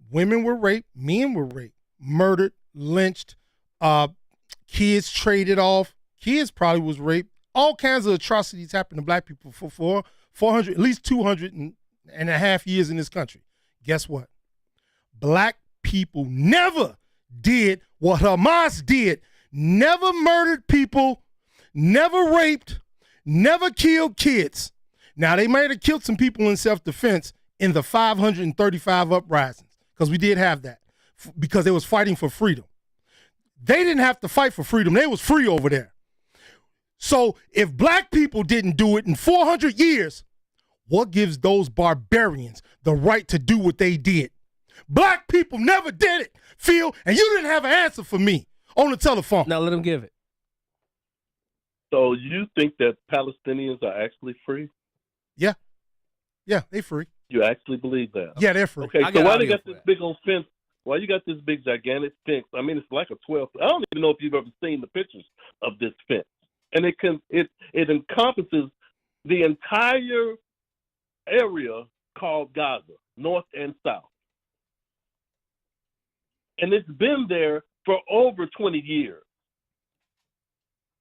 women were raped, men were raped, murdered, lynched. Kids traded off. Kids probably was raped. All kinds of atrocities happened to black people for 400, at least 200 and a half years in this country. Guess what? Black people never did what Hamas did. Never murdered people, never raped, never killed kids. Now, they might have killed some people in self-defense in the 535 uprisings, because we did have that, because they was fighting for freedom. They didn't have to fight for freedom. They was free over there. So if black people didn't do it in 400 years, what gives those barbarians the right to do what they did? Black people never did it, Phil, and you didn't have an answer for me on the telephone. Now let him give it. So you think that Palestinians are actually free? Yeah, they free. You actually believe that? Yeah, they're free. Okay, so why they got this big old fence? Why you got this big gigantic fence? I mean, it's like a 12. I don't even know if you've ever seen the pictures of this fence, and it encompasses the entire area called Gaza, north and south, and it's been there for over 20 years.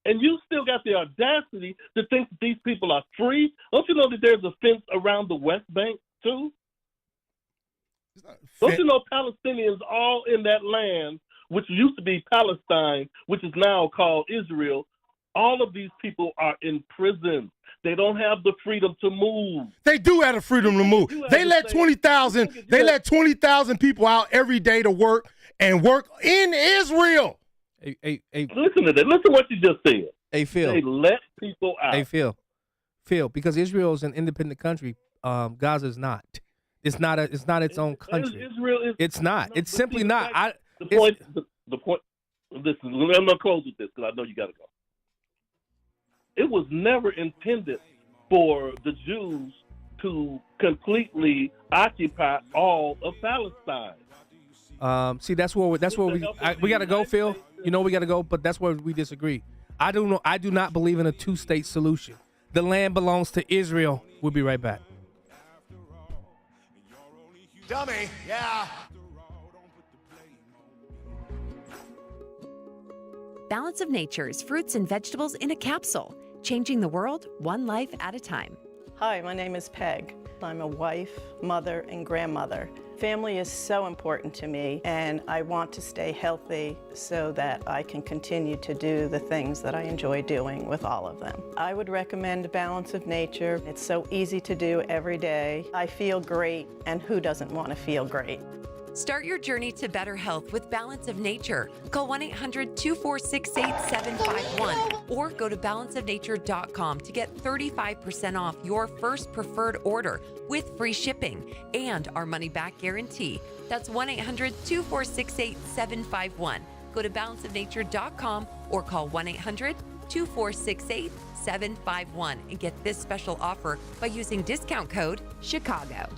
and you still got the audacity to think that these people are free. Don't you know that there's a fence around the West Bank too? Don't you know Palestinians all in that land, which used to be Palestine, which is now called Israel, all of these people are in prison. They don't have the freedom to move. They do have the freedom to move. They let 20,000. They let 20,000 people out every day to work and work in Israel. Listen to that. Listen to what you just said. Hey, Phil. They let people out. Hey, Phil, because Israel is an independent country, Gaza is not. It's not its own country. Israel is. It's not. It's simply not. The point. Listen, I'm gonna close with this because I know you got to go. It was never intended for the Jews to completely occupy all of Palestine. See, that's where we got to go, Phil. You know we got to go, but that's where we disagree. I do not believe in a two-state solution. The land belongs to Israel. We'll be right back. Dummy, yeah. Balance of Nature's fruits and vegetables in a capsule, changing the world one life at a time. Hi, my name is Peg. I'm a wife, mother, and grandmother. Family is so important to me, and I want to stay healthy so that I can continue to do the things that I enjoy doing with all of them. I would recommend Balance of Nature. It's so easy to do every day. I feel great, and who doesn't want to feel great? Start your journey to better health with Balance of Nature. Call 1-800-246-8751 or go to balanceofnature.com to get 35% off your first preferred order with free shipping and our money-back guarantee. That's 1-800-246-8751. Go to balanceofnature.com or call 1-800-246-8751 and get this special offer by using discount code CHICAGO.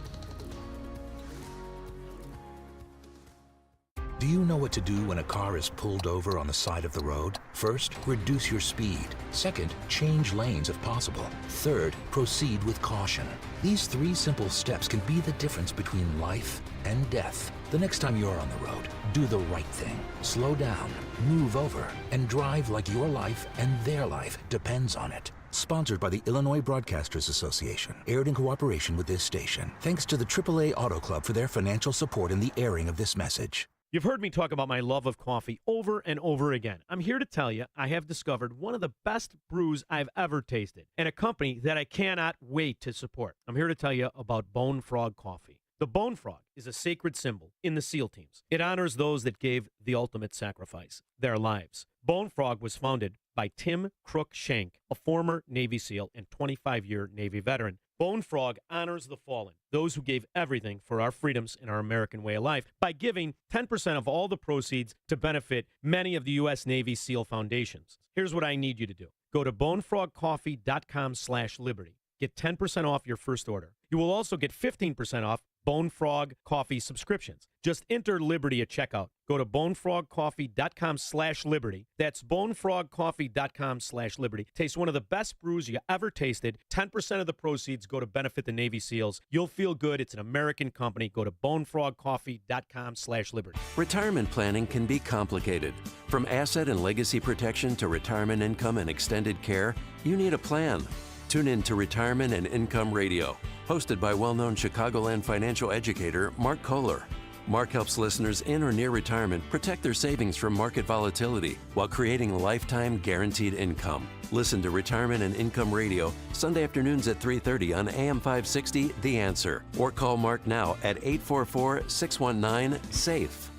Do you know what to do when a car is pulled over on the side of the road? First, reduce your speed. Second, change lanes if possible. Third, proceed with caution. These 3 simple steps can be the difference between life and death. The next time you're on the road, do the right thing. Slow down, move over, and drive like your life and their life depends on it. Sponsored by the Illinois Broadcasters Association. Aired in cooperation with this station. Thanks to the AAA Auto Club for their financial support in the airing of this message. You've heard me talk about my love of coffee over and over again. I'm here to tell you I have discovered one of the best brews I've ever tasted and a company that I cannot wait to support. I'm here to tell you about Bone Frog Coffee. The Bone Frog is a sacred symbol in the SEAL teams. It honors those that gave the ultimate sacrifice, their lives. Bone Frog was founded by Tim Crook Shank, a former Navy SEAL and 25-year Navy veteran. Bone Frog honors the fallen, those who gave everything for our freedoms and our American way of life, by giving 10% of all the proceeds to benefit many of the U.S. Navy SEAL foundations. Here's what I need you to do. Go to bonefrogcoffee.com/liberty. Get 10% off your first order. You will also get 15% off Bone Frog Coffee subscriptions. Just enter Liberty at checkout. Go to bonefrogcoffee.com/liberty. That's bonefrogcoffee.com/liberty. Taste one of the best brews you ever tasted. 10% of the proceeds go to benefit the Navy SEALs. You'll feel good. It's an American company. Go to bonefrogcoffee.com/liberty. Retirement planning can be complicated. From asset and legacy protection to retirement income and extended care, you need a plan. Tune in to Retirement and Income Radio, hosted by well-known Chicagoland financial educator Mark Kohler. Mark helps listeners in or near retirement protect their savings from market volatility while creating lifetime guaranteed income. Listen to Retirement and Income Radio Sunday afternoons at 3:30 on AM 560 The Answer, or call Mark now at 844-619-SAFE.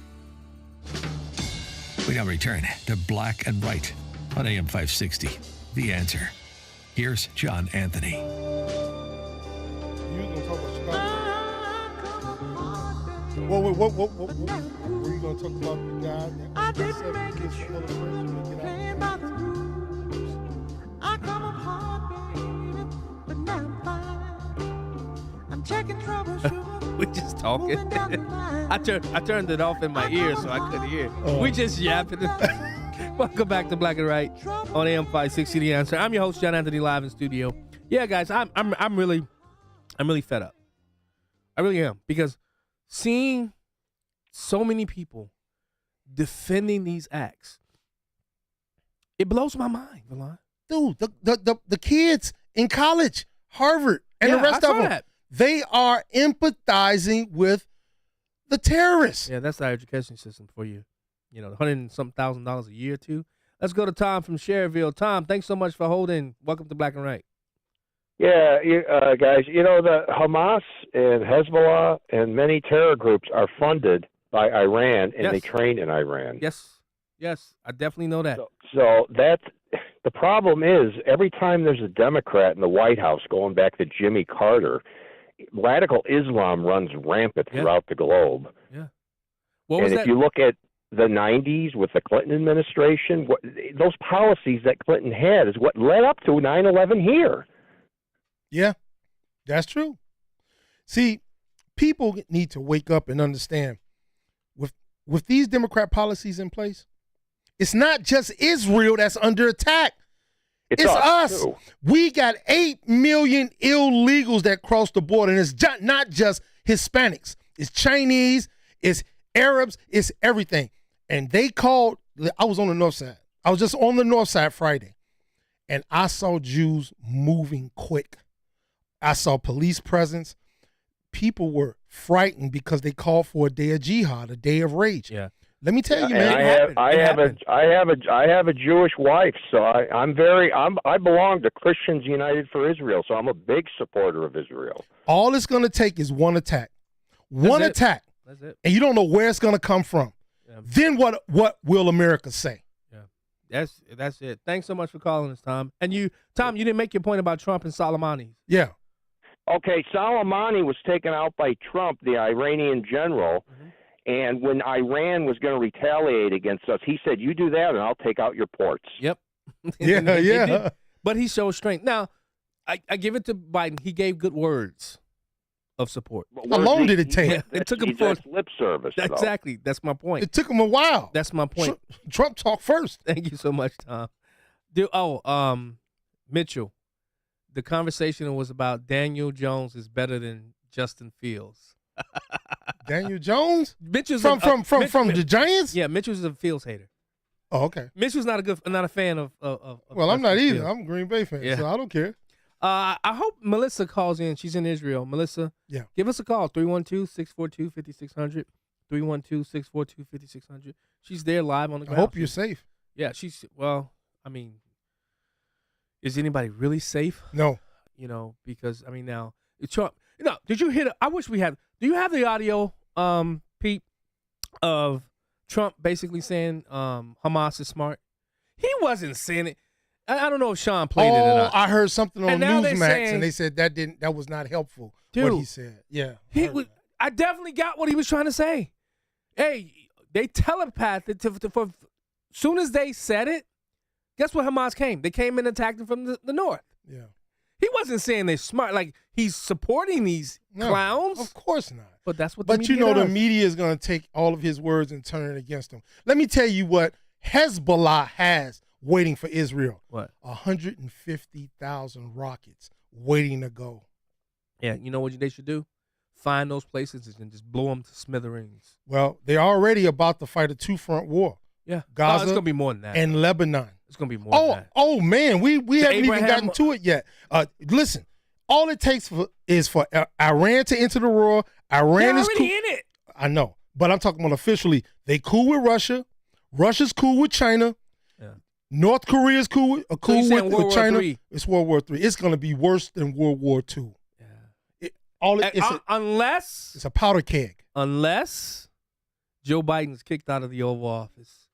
We now return to Black and White on AM 560 The Answer. Here's John Anthony. You gonna talk about Chicago? What were you gonna talk about the guy that gets full of pressure to get out? I come up hard, baby, but now I'm fine. I'm checking trouble, sugar. We just talking. I turned it off in my ear so I couldn't hear. We just yapping. Welcome back to Black and White on AM 560 The Answer. I'm your host, John Anthony, live in studio. Yeah, guys, I'm really fed up. I really am, because seeing so many people defending these acts It blows my mind, Valon. Dude, the kids in college, Harvard, and the rest of them, they are empathizing with the terrorists. Yeah, that's our education system for you. You know, $100,000 a year too. Let's go to Tom from Cherryville. Tom, thanks so much for holding. Welcome to Black and Right. Yeah, guys, you know, the Hamas and Hezbollah and many terror groups are funded by Iran, and they train in Iran. Yes, I definitely know that. So that's the problem is every time there's a Democrat in the White House, going back to Jimmy Carter, radical Islam runs rampant throughout the globe. Yeah. And if you look at the 90s with the Clinton administration, those policies that Clinton had is what led up to 9/11 here. Yeah, that's true. See, people need to wake up and understand with these Democrat policies in place, it's not just Israel that's under attack. It's us. Too. We got 8 million illegals that cross the border, and it's not just Hispanics. It's Chinese, it's Arabs, it's everything. And they called, I was on the north side. I was just on the north side Friday, and I saw Jews moving quick. I saw police presence. People were frightened because they called for a day of jihad, a day of rage. Yeah. Let me tell you, And man. I have a Jewish wife, so I belong to Christians United for Israel, so I'm a big supporter of Israel. All it's going to take is one attack. One attack. That's it. And you don't know where it's going to come from. Yeah. Then what will America say? Yeah. That's it. Thanks so much for calling us, Tom. And Tom, you didn't make your point about Trump and Soleimani. Yeah. Okay, Soleimani was taken out by Trump, the Iranian general, and when Iran was going to retaliate against us, he said, "You do that, and I'll take out your ports." Yep. Yeah. But he showed strength. Now, I give it to Biden. He gave good words of support. How long did it take? It took him for lip service. Exactly. That's my point. It took him a while. That's my point. Trump talked first. Thank you so much, Tom. Mitchell. The conversation was about Daniel Jones is better than Justin Fields. Daniel Jones? Mitchell's from the Giants? Yeah, Mitchell's a Fields hater. Oh, okay. Mitchell's not a fan of well, I'm not Justin either. Fields. I'm a Green Bay fan, so I don't care. I hope Melissa calls in. She's in Israel. Melissa, give us a call, 312-642-5600, 312-642-5600. She's there live on the ground. I hope you're safe. Yeah, is anybody really safe? No. Because, now, Trump, did you hear do you have the audio, Pete, of Trump basically saying Hamas is smart? He wasn't saying it. I don't know if Sean played it or not. I heard something on Newsmax, and they said that was not helpful, what he said. Yeah. I definitely got what he was trying to say. Hey, they telepathed it for soon as they said it, guess what Hamas came? They came and attacked him from the north. Yeah. He wasn't saying they're smart. Like, he's supporting these clowns. Of course not. But that's what the media the does. media is going to take all of his words and turn it against him. Let me tell you what Hezbollah has waiting for Israel. What? 150,000 rockets waiting to go. Yeah, you know what they should do? Find those places and just blow them to smithereens. Well, they're already about to fight a two-front war. Yeah. Gaza it's going to be more than that. And Lebanon. It's going to be more than that. Oh, man, we haven't even gotten to it yet. Listen, all it takes is for Iran to enter the war. Iran is cool. in it. I know, but I'm talking about officially. They cool with Russia. Russia's cool with China. Yeah. North Korea's cool with World China. War III. It's World War III. It's going to be worse than World War II. Unless it's a powder keg. Unless Joe Biden's kicked out of the Oval Office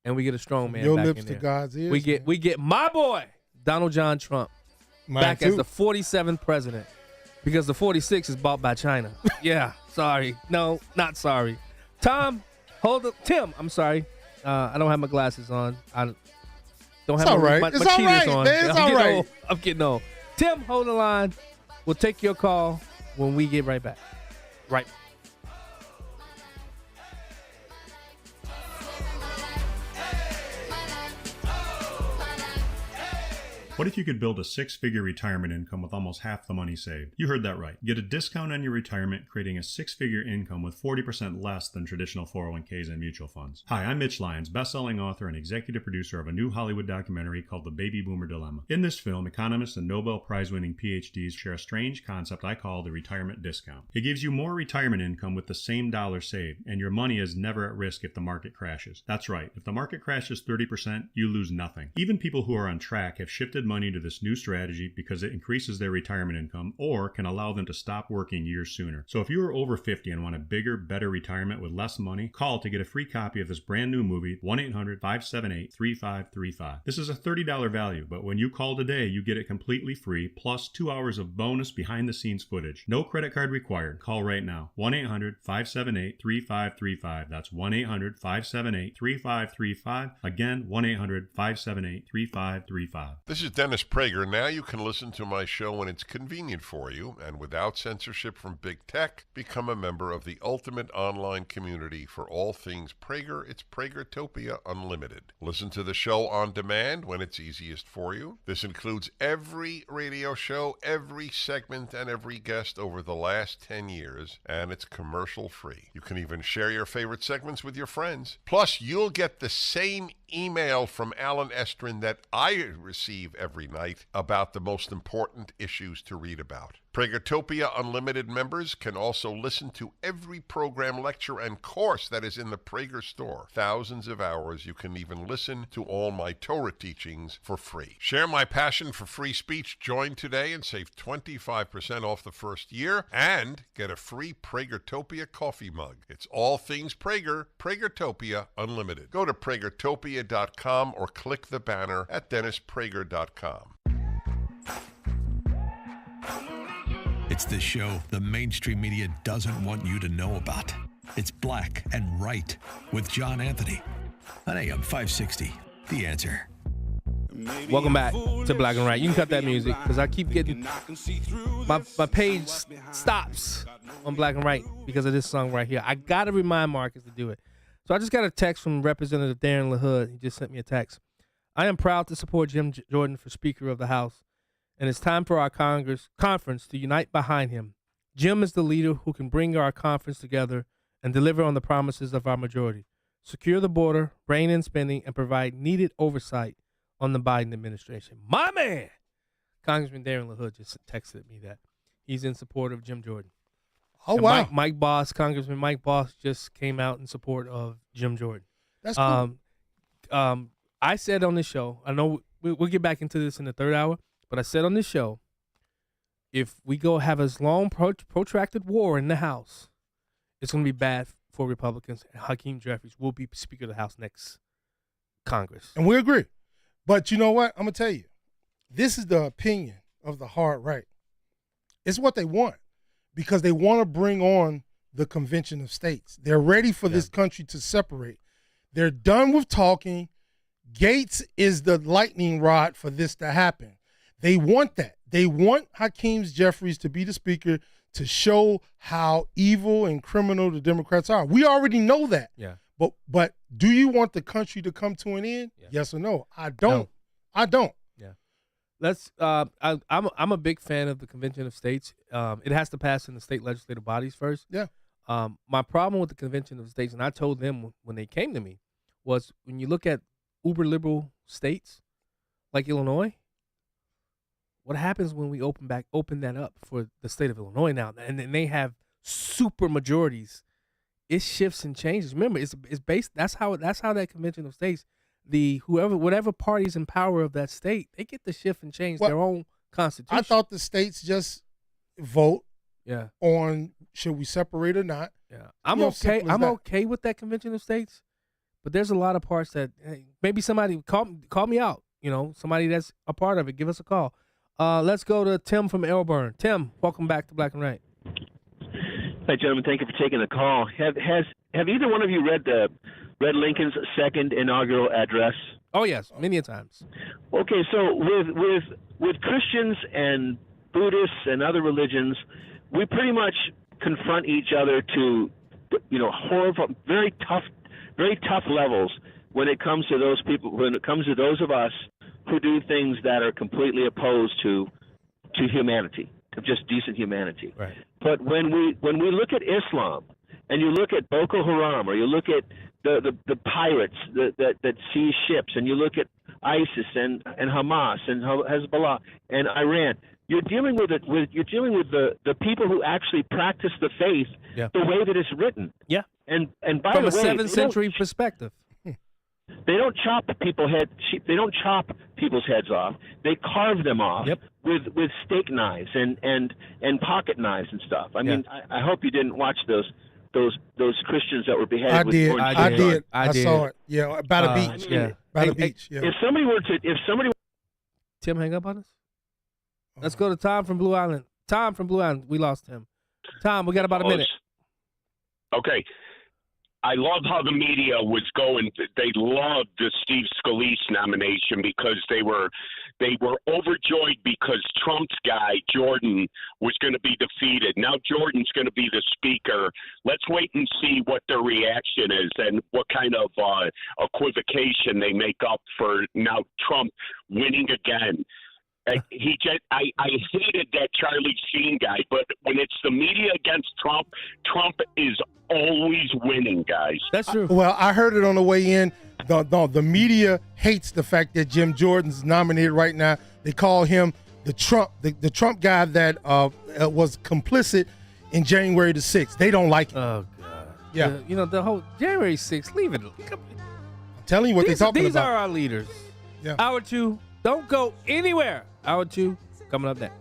and we get a strong man Your back lips in to there. God's ears. We get my boy Donald John Trump back as the 47th president because the 46 is bought by China. Yeah, sorry. No, not sorry. Tim, I'm sorry. I don't have my glasses on. I don't have my cheaters on. Man. It's all right. I'm getting old. Tim, hold the line. We'll take your call when we get right back. Right. What if you could build a 6-figure retirement income with almost half the money saved? You heard that right. Get a discount on your retirement, creating a 6-figure income with 40% less than traditional 401ks and mutual funds. Hi, I'm Mitch Lyons, best-selling author and executive producer of a new Hollywood documentary called The Baby Boomer Dilemma. In this film, economists and Nobel Prize-winning PhDs share a strange concept I call the retirement discount. It gives you more retirement income with the same dollar saved, and your money is never at risk if the market crashes. That's right. If the market crashes 30%, you lose nothing. Even people who are on track have shifted money to this new strategy because it increases their retirement income or can allow them to stop working years sooner. So if you are over 50 and want a bigger, better retirement with less money, call to get a free copy of this brand new movie, 1-800-578-3535. This is a $30 value, but when you call today, you get it completely free, plus 2 hours of bonus behind-the-scenes footage. No credit card required. Call right now. 1-800-578-3535. That's 1-800-578-3535. Again, 1-800-578-3535. This is Dennis Prager. Now you can listen to my show when it's convenient for you and without censorship from big tech. Become a member of the ultimate online community for all things Prager. It's Pragertopia Unlimited. Listen to the show on demand when it's easiest for you. This includes every radio show, every segment, and every guest over the last 10 years, and it's commercial free. You can even share your favorite segments with your friends. Plus, you'll get the same email from Alan Estrin that I receive every night about the most important issues to read about. Pragertopia Unlimited members can also listen to every program, lecture, and course that is in the Prager store. Thousands of hours. You can even listen to all my Torah teachings for free. Share my passion for free speech. Join today and save 25% off the first year and get a free Pragertopia coffee mug. It's all things Prager. Pragertopia Unlimited. Go to Pragertopia.com or click the banner at DennisPrager.com. It's the show the mainstream media doesn't want you to know about. It's Black and Right with John Anthony on AM 560. The Answer. Welcome back to Black and Right. You can cut that music because I keep getting my page stops on Black and Right because of this song right here. I gotta remind Marcus to do it. So I just got a text from Representative Darren LaHood. He just sent me a text. I am proud to support Jim Jordan for Speaker of the House, and it's time for our conference to unite behind him. Jim is the leader who can bring our conference together and deliver on the promises of our majority, secure the border, rein in spending, and provide needed oversight on the Biden administration. My man! Congressman Darren LaHood just texted me that. He's in support of Jim Jordan. Oh, and wow. Mike Boss, Congressman Mike Boss just came out in support of Jim Jordan. That's cool. I said on this show, I know we'll get back into this in the third hour, but I said on this show, if we go have a long, protracted war in the House, it's going to be bad for Republicans. And Hakeem Jeffries will be Speaker of the House next Congress. And we agree. But you know what? I'm going to tell you. This is the opinion of the hard right. It's what they want because they want to bring on the Convention of States. They're ready for this country to separate. They're done with talking. Gates is the lightning rod for this to happen. They want that. They want Hakeem Jeffries to be the speaker to show how evil and criminal the Democrats are. We already know that. Yeah. But do you want the country to come to an end? Yeah. Yes or no? I don't. No. I don't. Yeah. Let's. I'm a big fan of the Convention of States. It has to pass in the state legislative bodies first. Yeah. My problem with the Convention of States, and I told them when they came to me, was when you look at uber liberal states like Illinois, what happens when we open that up for the state of Illinois now, and then they have super majorities? It shifts and changes. Remember, it's based. That's how that Convention of States, whatever party's in power of that state, they get to shift and change their own constitution. I thought the states just vote. Yeah. On should we separate or not? Yeah. I'm okay. I'm okay with that Convention of States, but there's a lot of parts that maybe somebody call me out. Somebody that's a part of it. Give us a call. Let's go to Tim from Elburn. Tim, welcome back to Black and Right. Hi, gentlemen. Thank you for taking the call. Have either one of you read Lincoln's second inaugural address? Oh yes, many a times. Okay, so with Christians and Buddhists and other religions, we pretty much confront each other to, horrible, very tough levels when it comes to those people. When it comes to those of us who do things that are completely opposed to humanity, to just decent humanity. Right. But when we look at Islam, and you look at Boko Haram, or you look at the pirates that seize ships, and you look at ISIS and Hamas and Hezbollah and Iran, you're dealing with the people who actually practice the faith the way that it's written. Yeah. And by From the a way, 7th century perspective. they don't chop They don't chop people's heads off. They carve them off with steak knives and pocket knives and stuff. I mean, I hope you didn't watch those Christians that were beheaded. I with did. orange I juice. did. I saw it. Yeah, by the beach. By the beach. Yeah. If somebody Tim, hang up on us. Let's go to Tom from Blue Island. Tom from Blue Island. We lost him. Tom, we got about a minute. Okay. I love how the media was going. They loved the Steve Scalise nomination because they were overjoyed because Trump's guy, Jordan, was going to be defeated. Now Jordan's going to be the speaker. Let's wait and see what their reaction is and what kind of equivocation they make up for now Trump winning again. I hated that Charlie Sheen guy, but when it's the media against Trump, Trump is always winning, guys. That's true. Well, I heard it on the way in. The media hates the fact that Jim Jordan's nominated right now. They call him the Trump guy that was complicit in January the 6th. They don't like him. Oh, God. Yeah. The whole January 6th, leave it. I'm telling you what they're talking These about. are our leaders. Yeah. Hour 2, don't go anywhere. Hour 2, coming up next.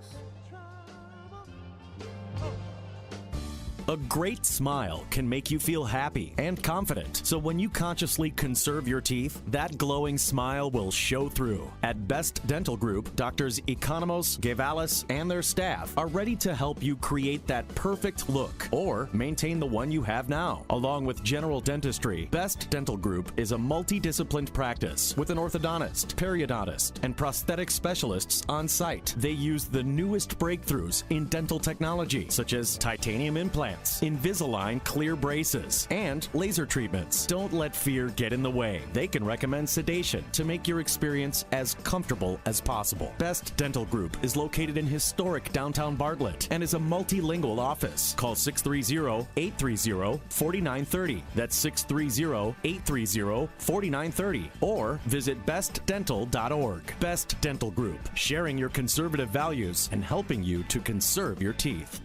A great smile can make you feel happy and confident. So when you consciously conserve your teeth, that glowing smile will show through. At Best Dental Group, Doctors Economos, Gavalis, and their staff are ready to help you create that perfect look or maintain the one you have now. Along with general dentistry, Best Dental Group is a multidisciplined practice with an orthodontist, periodontist, and prosthetic specialists on site. They use the newest breakthroughs in dental technology, such as titanium implants, Invisalign clear braces, and laser treatments. Don't let fear get in the way. They can recommend sedation to make your experience as comfortable as possible. Best Dental Group is located in historic downtown Bartlett and is a multilingual office. Call 630-830-4930. That's 630-830-4930. Or visit bestdental.org. Best Dental Group, sharing your conservative values and helping you to conserve your teeth.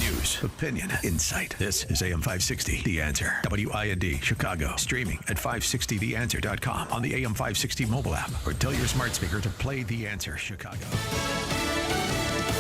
News, opinion, insight. This is AM 560, The Answer. WIND, Chicago. Streaming at 560theanswer.com on the AM 560 mobile app. Or tell your smart speaker to play The Answer Chicago.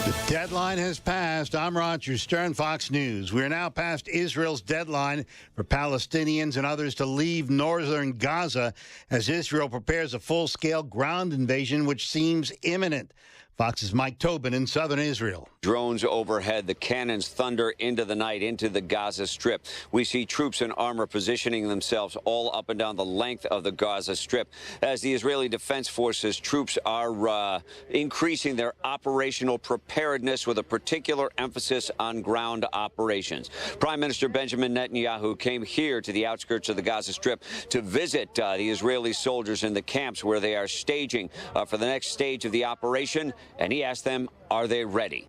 The deadline has passed. I'm Roger Stern, Fox News. We are now past Israel's deadline for Palestinians and others to leave northern Gaza as Israel prepares a full-scale ground invasion which seems imminent. Fox's Mike Tobin in southern Israel. Drones overhead, the cannons thunder into the night, into the Gaza Strip. We see troops in armor positioning themselves all up and down the length of the Gaza Strip. As the Israeli Defense Forces troops are increasing their operational preparedness with a particular emphasis on ground operations. Prime Minister Benjamin Netanyahu came here to the outskirts of the Gaza Strip to visit the Israeli soldiers in the camps where they are staging for the next stage of the operation. And he asked them, are they ready?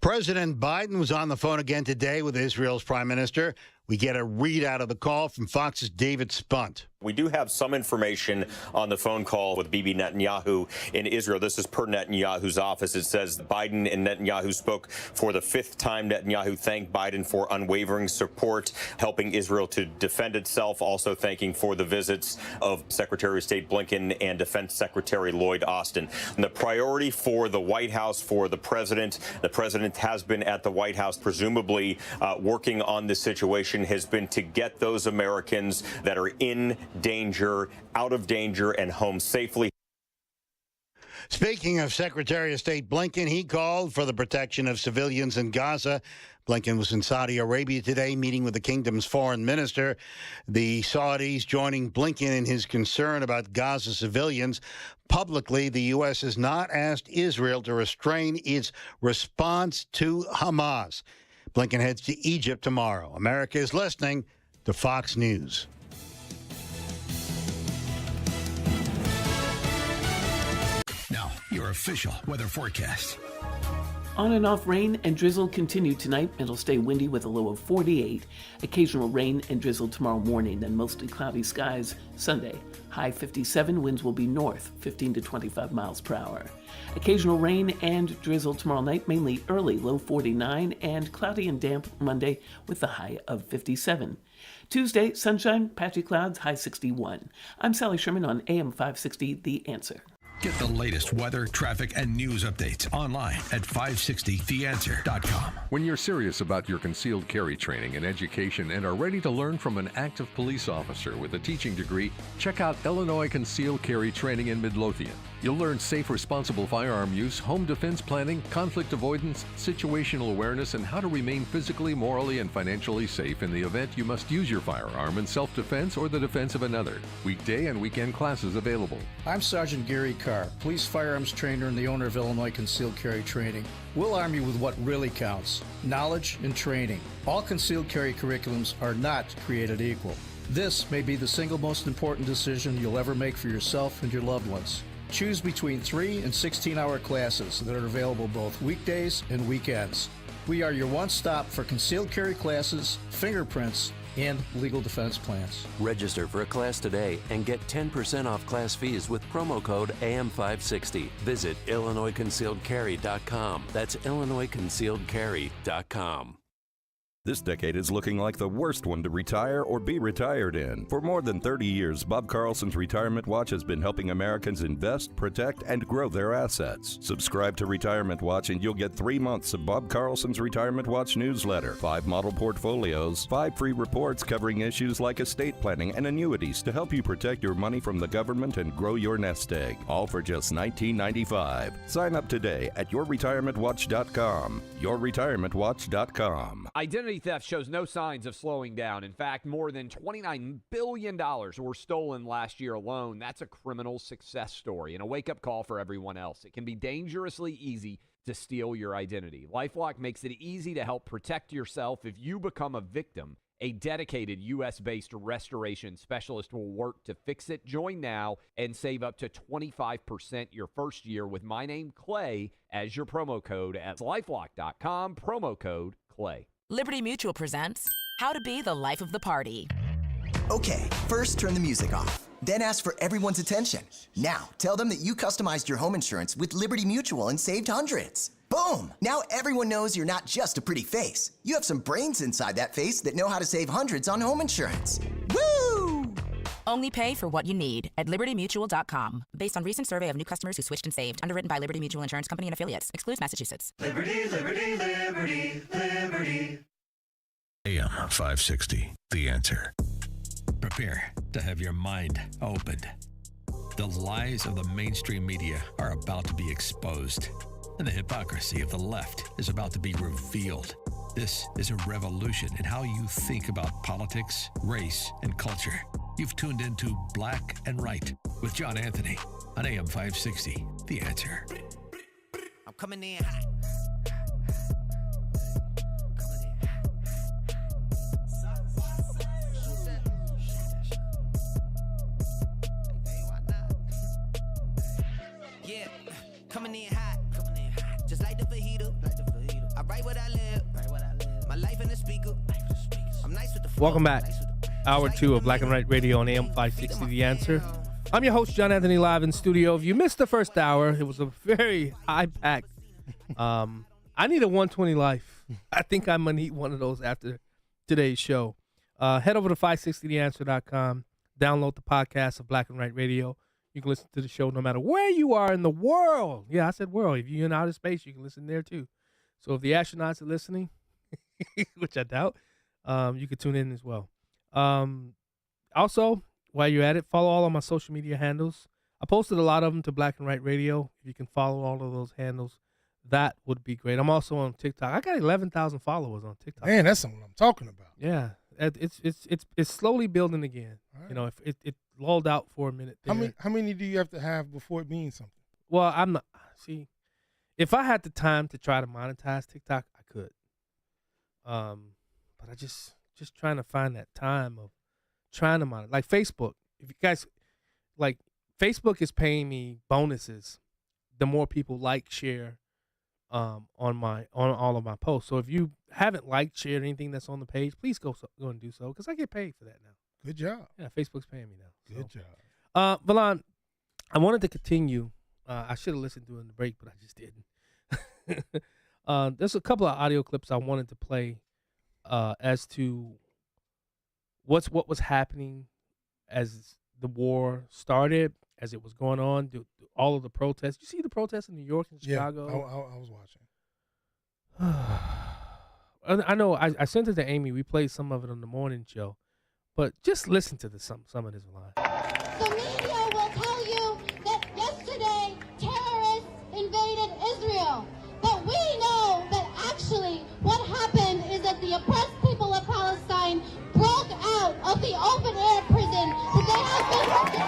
President Biden was on the phone again today with Israel's prime minister. We get a readout of the call from Fox's David Spunt. We do have some information on the phone call with Bibi Netanyahu in Israel. This is per Netanyahu's office. It says Biden and Netanyahu spoke for the 5th time. Netanyahu thanked Biden for unwavering support, helping Israel to defend itself, also thanking for the visits of Secretary of State Blinken and Defense Secretary Lloyd Austin. And the priority for the White House, for the president has been at the White House, presumably working on this situation, has been to get those Americans that are in danger, out of danger, and home safely. Speaking of Secretary of State Blinken, he called for the protection of civilians in Gaza. Blinken was in Saudi Arabia today, meeting with the kingdom's foreign minister. The Saudis joining Blinken in his concern about Gaza civilians. Publicly, the U.S. has not asked Israel to restrain its response to Hamas. Blinken heads to Egypt tomorrow. America is listening to Fox News. your official weather forecast. On and off rain and drizzle continue tonight. It'll stay windy with a low of 48. Occasional rain and drizzle tomorrow morning, then mostly cloudy skies Sunday. High 57, winds will be north, 15 to 25 miles per hour. Occasional rain and drizzle tomorrow night, mainly early, low 49, and cloudy and damp Monday with a high of 57. Tuesday, sunshine, patchy clouds, high 61. I'm Sally Sherman on AM 560, The Answer. Get the latest weather, traffic, and news updates online at 560theanswer.com. When you're serious about your concealed carry training and education and are ready to learn from an active police officer with a teaching degree, check out Illinois Concealed Carry Training in Midlothian. You'll learn safe, responsible firearm use, home defense planning, conflict avoidance, situational awareness, and how to remain physically, morally, and financially safe in the event you must use your firearm in self-defense or the defense of another. Weekday and weekend classes available. I'm Sergeant Gary Carr, police firearms trainer and the owner of Illinois Concealed Carry Training. We'll arm you with what really counts, knowledge and training. All concealed carry curriculums are not created equal. This may be the single most important decision you'll ever make for yourself and your loved ones. Choose between 3 and 16-hour classes that are available both weekdays and weekends. We are your one-stop for concealed carry classes, fingerprints, and legal defense plans. Register for a class today and get 10% off class fees with promo code AM560. Visit IllinoisConcealedCarry.com. That's IllinoisConcealedCarry.com. This decade is looking like the worst one to retire or be retired in. For more than 30 years, Bob Carlson's Retirement Watch has been helping Americans invest, protect, and grow their assets. Subscribe to Retirement Watch and you'll get 3 months of Bob Carlson's Retirement Watch newsletter, 5 model portfolios, 5 free reports covering issues like estate planning and annuities to help you protect your money from the government and grow your nest egg. All for just $19.95. Sign up today at yourretirementwatch.com. yourretirementwatch.com. Identity theft shows no signs of slowing down. In fact, more than $29 billion were stolen last year alone. That's a criminal success story and a wake-up call for everyone else. It can be dangerously easy to steal your identity. LifeLock makes it easy to help protect yourself if you become a victim. A dedicated U.S.-based restoration specialist will work to fix it. Join now and save up to 25% your first year with my name, Clay, as your promo code at LifeLock.com, promo code Clay. Liberty Mutual presents How to Be the Life of the Party. Okay, first turn the music off. Then ask for everyone's attention. Now, tell them that you customized your home insurance with Liberty Mutual and saved hundreds. Boom! Now everyone knows you're not just a pretty face. You have some brains inside that face that know how to save hundreds on home insurance. Woo! Only pay for what you need at LibertyMutual.com. Based on recent survey of new customers who switched and saved. Underwritten by Liberty Mutual Insurance Company and Affiliates. Excludes Massachusetts. Liberty, liberty, liberty, liberty. AM 560, The Answer. Prepare to have your mind opened. The lies of the mainstream media are about to be exposed, and the hypocrisy of the left is about to be revealed. This is a revolution in how you think about politics, race, and culture. You've tuned into Black and Right with John Anthony on AM 560, The Answer. I'm coming in hot. Yeah, coming in hot. Just like the fajita. I write what I live. My life in the speaker. I'm nice with the flow. Welcome back. Hour 2 of Black and Right Radio on AM 560, The Answer. I'm your host, John Anthony, live in studio. If you missed the first hour, it was a very high-packed. I need a 120 life. I think I'm going to need one of those after today's show. Head over to 560theanswer.com. Download the podcast of Black and Right Radio. You can listen to the show no matter where you are in the world. Yeah, I said world. If you're in outer space, you can listen there too. So if the astronauts are listening, which I doubt, you can tune in as well. Also, while you're at it, follow all of my social media handles. I posted a lot of them to Black and Right Radio. If you can follow all of those handles, that would be great. I'm also on TikTok. I got 11,000 followers on TikTok. Man, that's what I'm talking about. Yeah, it's slowly building again. Right. You know, if it lulled out for a minute there. How many do you have to have before it means something? Well, I'm not. See, if I had the time to try to monetize TikTok, I could. But I just trying to find that time of trying to monetize. Like Facebook, if you guys like, Facebook is paying me bonuses the more people like, share on all of my posts. So if you haven't liked, shared anything that's on the page, please go and do so, because I get paid for that now. Good job. Yeah, Facebook's paying me now. Good job. Valon, I wanted to continue. I should have listened during the break, but I just didn't. There's a couple of audio clips I wanted to play as to what was happening as the war started, as it was going on, all of the protests. You see the protests in New York and Chicago? Yeah, I was watching. I know. I sent it to Amy. We played some of it on the morning show, but just listen to some of this line. The media will tell you that yesterday terrorists invaded Israel, but we know that actually what happened is that the oppressed people of Palestine broke out of the open air prison that they have been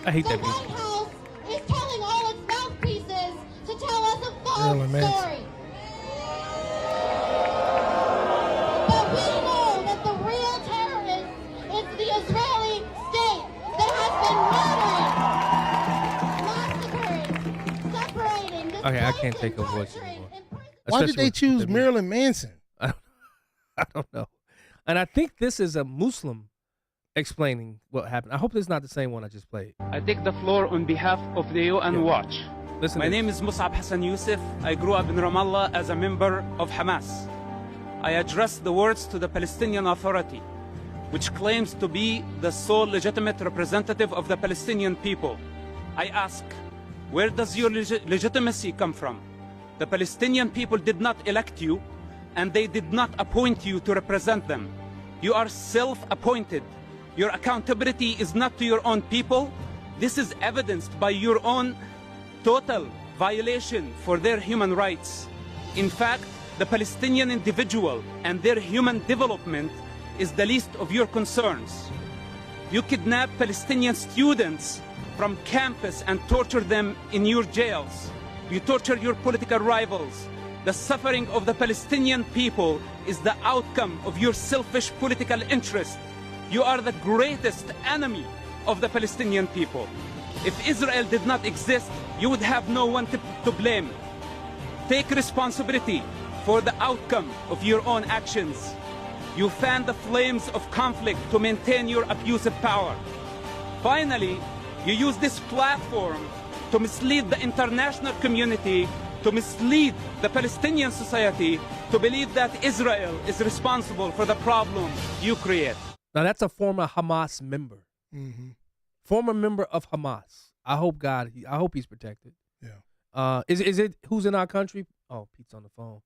I hate the that White music. House is telling all its mouthpieces to tell us a false story. But we know that the real terrorist is the Israeli state that has been murdering, massacring, separating. Okay, I can't take a voice anymore. Why did they choose Marilyn Manson? I don't know. And I think this is a Muslim explaining what happened. I hope this is not the same one I just played. I take the floor on behalf of the UN Watch. Listen, my name is Mus'ab Hassan Youssef. I grew up in Ramallah as a member of Hamas. I address the words to the Palestinian Authority, which claims to be the sole legitimate representative of the Palestinian people. I ask, where does your legitimacy come from? The Palestinian people did not elect you, and they did not appoint you to represent them. You are self-appointed. Your accountability is not to your own people. This is evidenced by your own total violation for their human rights. In fact, the Palestinian individual and their human development is the least of your concerns. You kidnap Palestinian students from campus and torture them in your jails. You torture your political rivals. The suffering of the Palestinian people is the outcome of your selfish political interest. You are the greatest enemy of the Palestinian people. If Israel did not exist, you would have no one to blame. Take responsibility for the outcome of your own actions. You fan the flames of conflict to maintain your abusive power. Finally, you use this platform to mislead the international community, to mislead the Palestinian society, to believe that Israel is responsible for the problem you create. Now, that's a former Hamas member. Mm-hmm. Former member of Hamas. I hope he's protected. Yeah. Is it who's in our country? Oh, Pete's on the phone.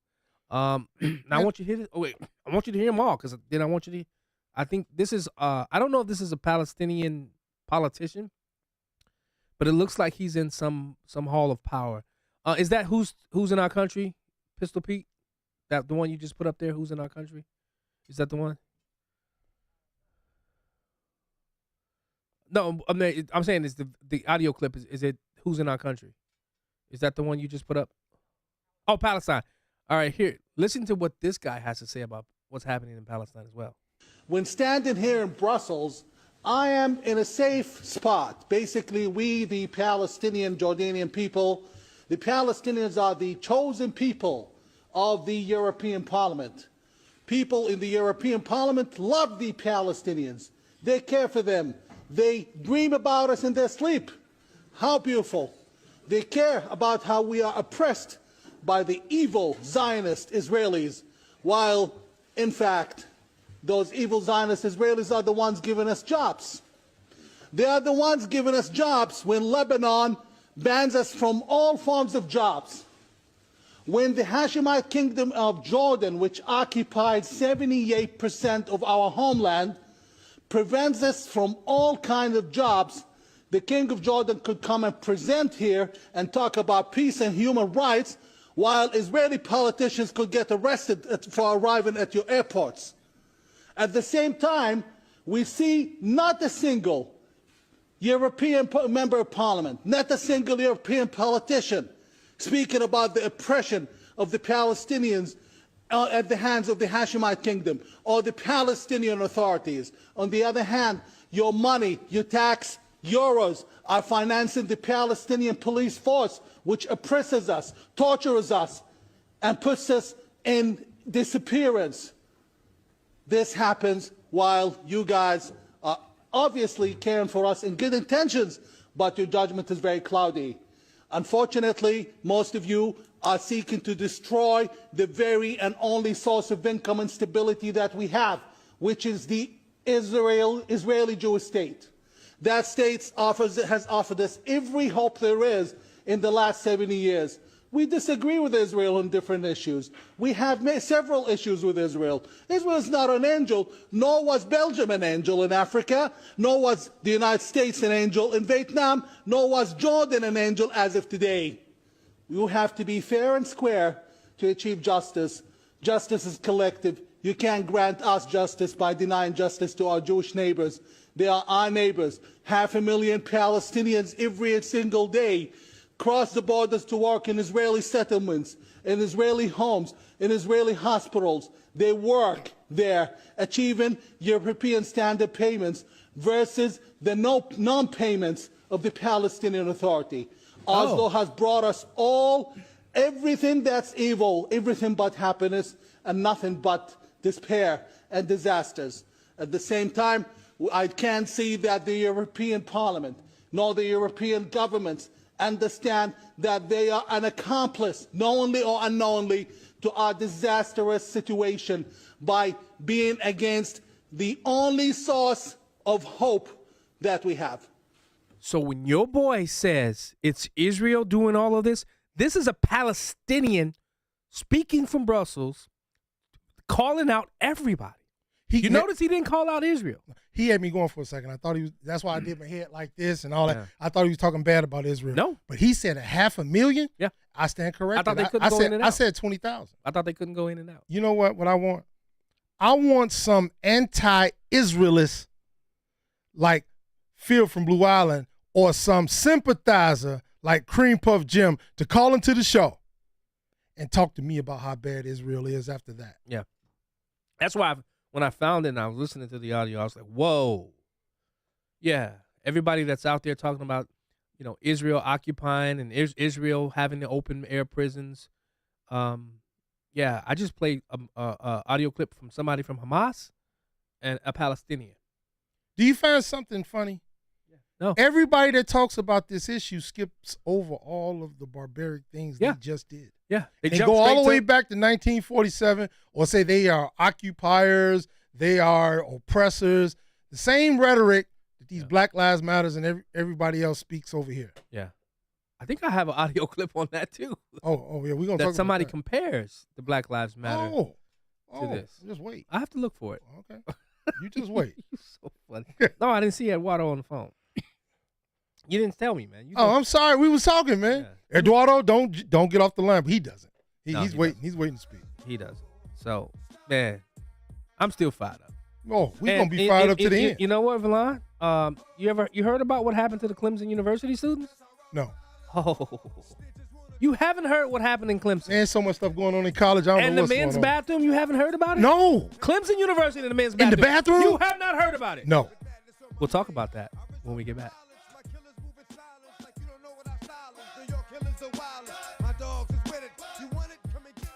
Now I want you to hear this. Oh wait, I want you to hear them all, because then I want you to. I think this is. I don't know if this is a Palestinian politician, but it looks like he's in some hall of power. Is that who's in our country? Pistol Pete, that the one you just put up there? Who's in our country? Is that the one? No, I'm saying is the audio clip is it who's in our country? Is that the one you just put up? Oh, Palestine. All right, here. Listen to what this guy has to say about what's happening in Palestine as well. When standing here in Brussels, I am in a safe spot. Basically, we, the Palestinian Jordanian people, the Palestinians are the chosen people of the European Parliament. People in the European Parliament love the Palestinians. They care for them. They dream about us in their sleep. How beautiful. They care about how we are oppressed by the evil Zionist Israelis, while, in fact, those evil Zionist Israelis are the ones giving us jobs. They are the ones giving us jobs when Lebanon bans us from all forms of jobs. When the Hashemite Kingdom of Jordan, which occupied 78% of our homeland, prevents us from all kinds of jobs, the King of Jordan could come and present here and talk about peace and human rights, while Israeli politicians could get arrested for arriving at your airports. At the same time, we see not a single European member of parliament, not a single European politician speaking about the oppression of the Palestinians at the hands of the Hashemite kingdom or the Palestinian authorities. On the other hand, your money, your tax euros are financing the Palestinian police force, which oppresses us, tortures us, and puts us in disappearance. This happens while you guys are obviously caring for us in good intentions, but your judgment is very cloudy. Unfortunately, most of you are seeking to destroy the very and only source of income and stability that we have, which is the Israeli Jewish state. That state has offered us every hope there is in the last 70 years. We disagree with Israel on different issues. We have several issues with Israel. Israel is not an angel, nor was Belgium an angel in Africa, nor was the United States an angel in Vietnam, nor was Jordan an angel as of today. You have to be fair and square to achieve justice. Justice is collective. You can't grant us justice by denying justice to our Jewish neighbors. They are our neighbors. 500,000 Palestinians every single day cross the borders to work in Israeli settlements, in Israeli homes, in Israeli hospitals. They work there, achieving European standard payments versus the non-payments of the Palestinian Authority. Oslo has brought us all, everything that's evil, everything but happiness, and nothing but despair and disasters. At the same time, I can't see that the European Parliament nor the European governments understand that they are an accomplice, knowingly or unknowingly, to our disastrous situation by being against the only source of hope that we have. So when your boy says it's Israel doing all of this, this is a Palestinian speaking from Brussels, calling out everybody. You notice he didn't call out Israel. He had me going for a second. I thought he was. That's why I did my head like this and all that. I thought he was talking bad about Israel. No, but he said 500,000. Yeah, I stand corrected. I thought they couldn't go in and out. I said 20,000. I thought they couldn't go in and out. You know what? What I want? I want some anti-Israelists like Phil from Blue Island or some sympathizer like Cream Puff Jim to call into the show and talk to me about how bad Israel is after that. Yeah, that's why when I found it and I was listening to the audio, I was like, whoa. Yeah, everybody that's out there talking about, Israel occupying and Israel having the open air prisons. Yeah, I just played a audio clip from somebody from Hamas and a Palestinian. Do you find something funny? Yeah. No. Everybody that talks about this issue skips over all of the barbaric things they just did. Yeah. They go all the way back to 1947 or say they are occupiers, they are oppressors. The same rhetoric that these Black Lives Matters and everybody else speaks over here. Yeah. I think I have an audio clip on that too. Oh yeah, we're going to talk about somebody that. compares the Black Lives Matter to this. Just wait. I have to look for it. Okay. You just wait. You're so funny. No, I didn't see Eduardo on the phone. You didn't tell me, man. I'm sorry. We was talking, man. Yeah. Eduardo, don't get off the line. But he doesn't. He's waiting. Doesn't. He's waiting to speak. He doesn't. So, man, I'm still fired up. Oh, we're going to be fired up to the end. You know what, Valon? You heard about what happened to the Clemson University students? No. Oh. You haven't heard what happened in Clemson? There's so much stuff going on in college. I don't and know what's the men's going on. bathroom, you haven't heard about it? No. Clemson University and the men's bathroom. In the bathroom? You have not heard about it? No. We'll talk about that when we get back.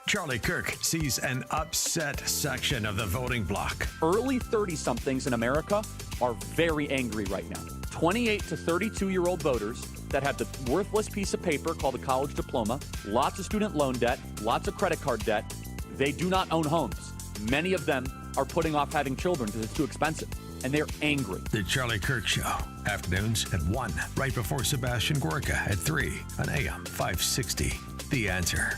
Charlie Kirk sees an upset section of the voting bloc. Early 30-somethings in America are very angry right now. 28 to 32-year-old voters that have the worthless piece of paper called a college diploma, lots of student loan debt, lots of credit card debt. They do not own homes. Many of them are putting off having children because it's too expensive, and they're angry. The Charlie Kirk Show, afternoons at 1, right before Sebastian Gorka at 3 on AM 560. The Answer.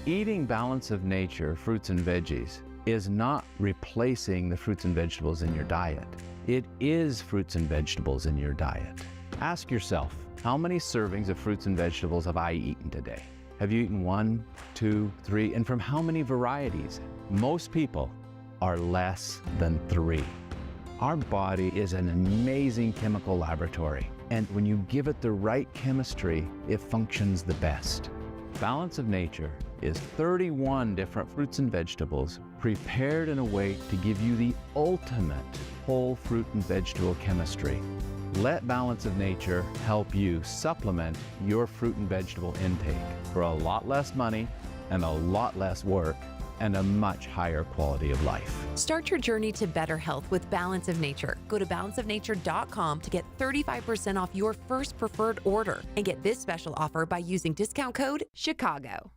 Eating balance of nature, fruits and veggies, is not replacing the fruits and vegetables in your diet. It is fruits and vegetables in your diet. Ask yourself, how many servings of fruits and vegetables have I eaten today? Have you eaten 1, 2, 3, and from how many varieties? Most people are less than 3. Our body is an amazing chemical laboratory, and when you give it the right chemistry, it functions the best. Balance of Nature is 31 different fruits and vegetables prepared in a way to give you the ultimate whole fruit and vegetable chemistry. Let Balance of Nature help you supplement your fruit and vegetable intake for a lot less money and a lot less work and a much higher quality of life. Start your journey to better health with Balance of Nature. Go to balanceofnature.com to get 35% off your first preferred order and get this special offer by using discount code CHICAGO.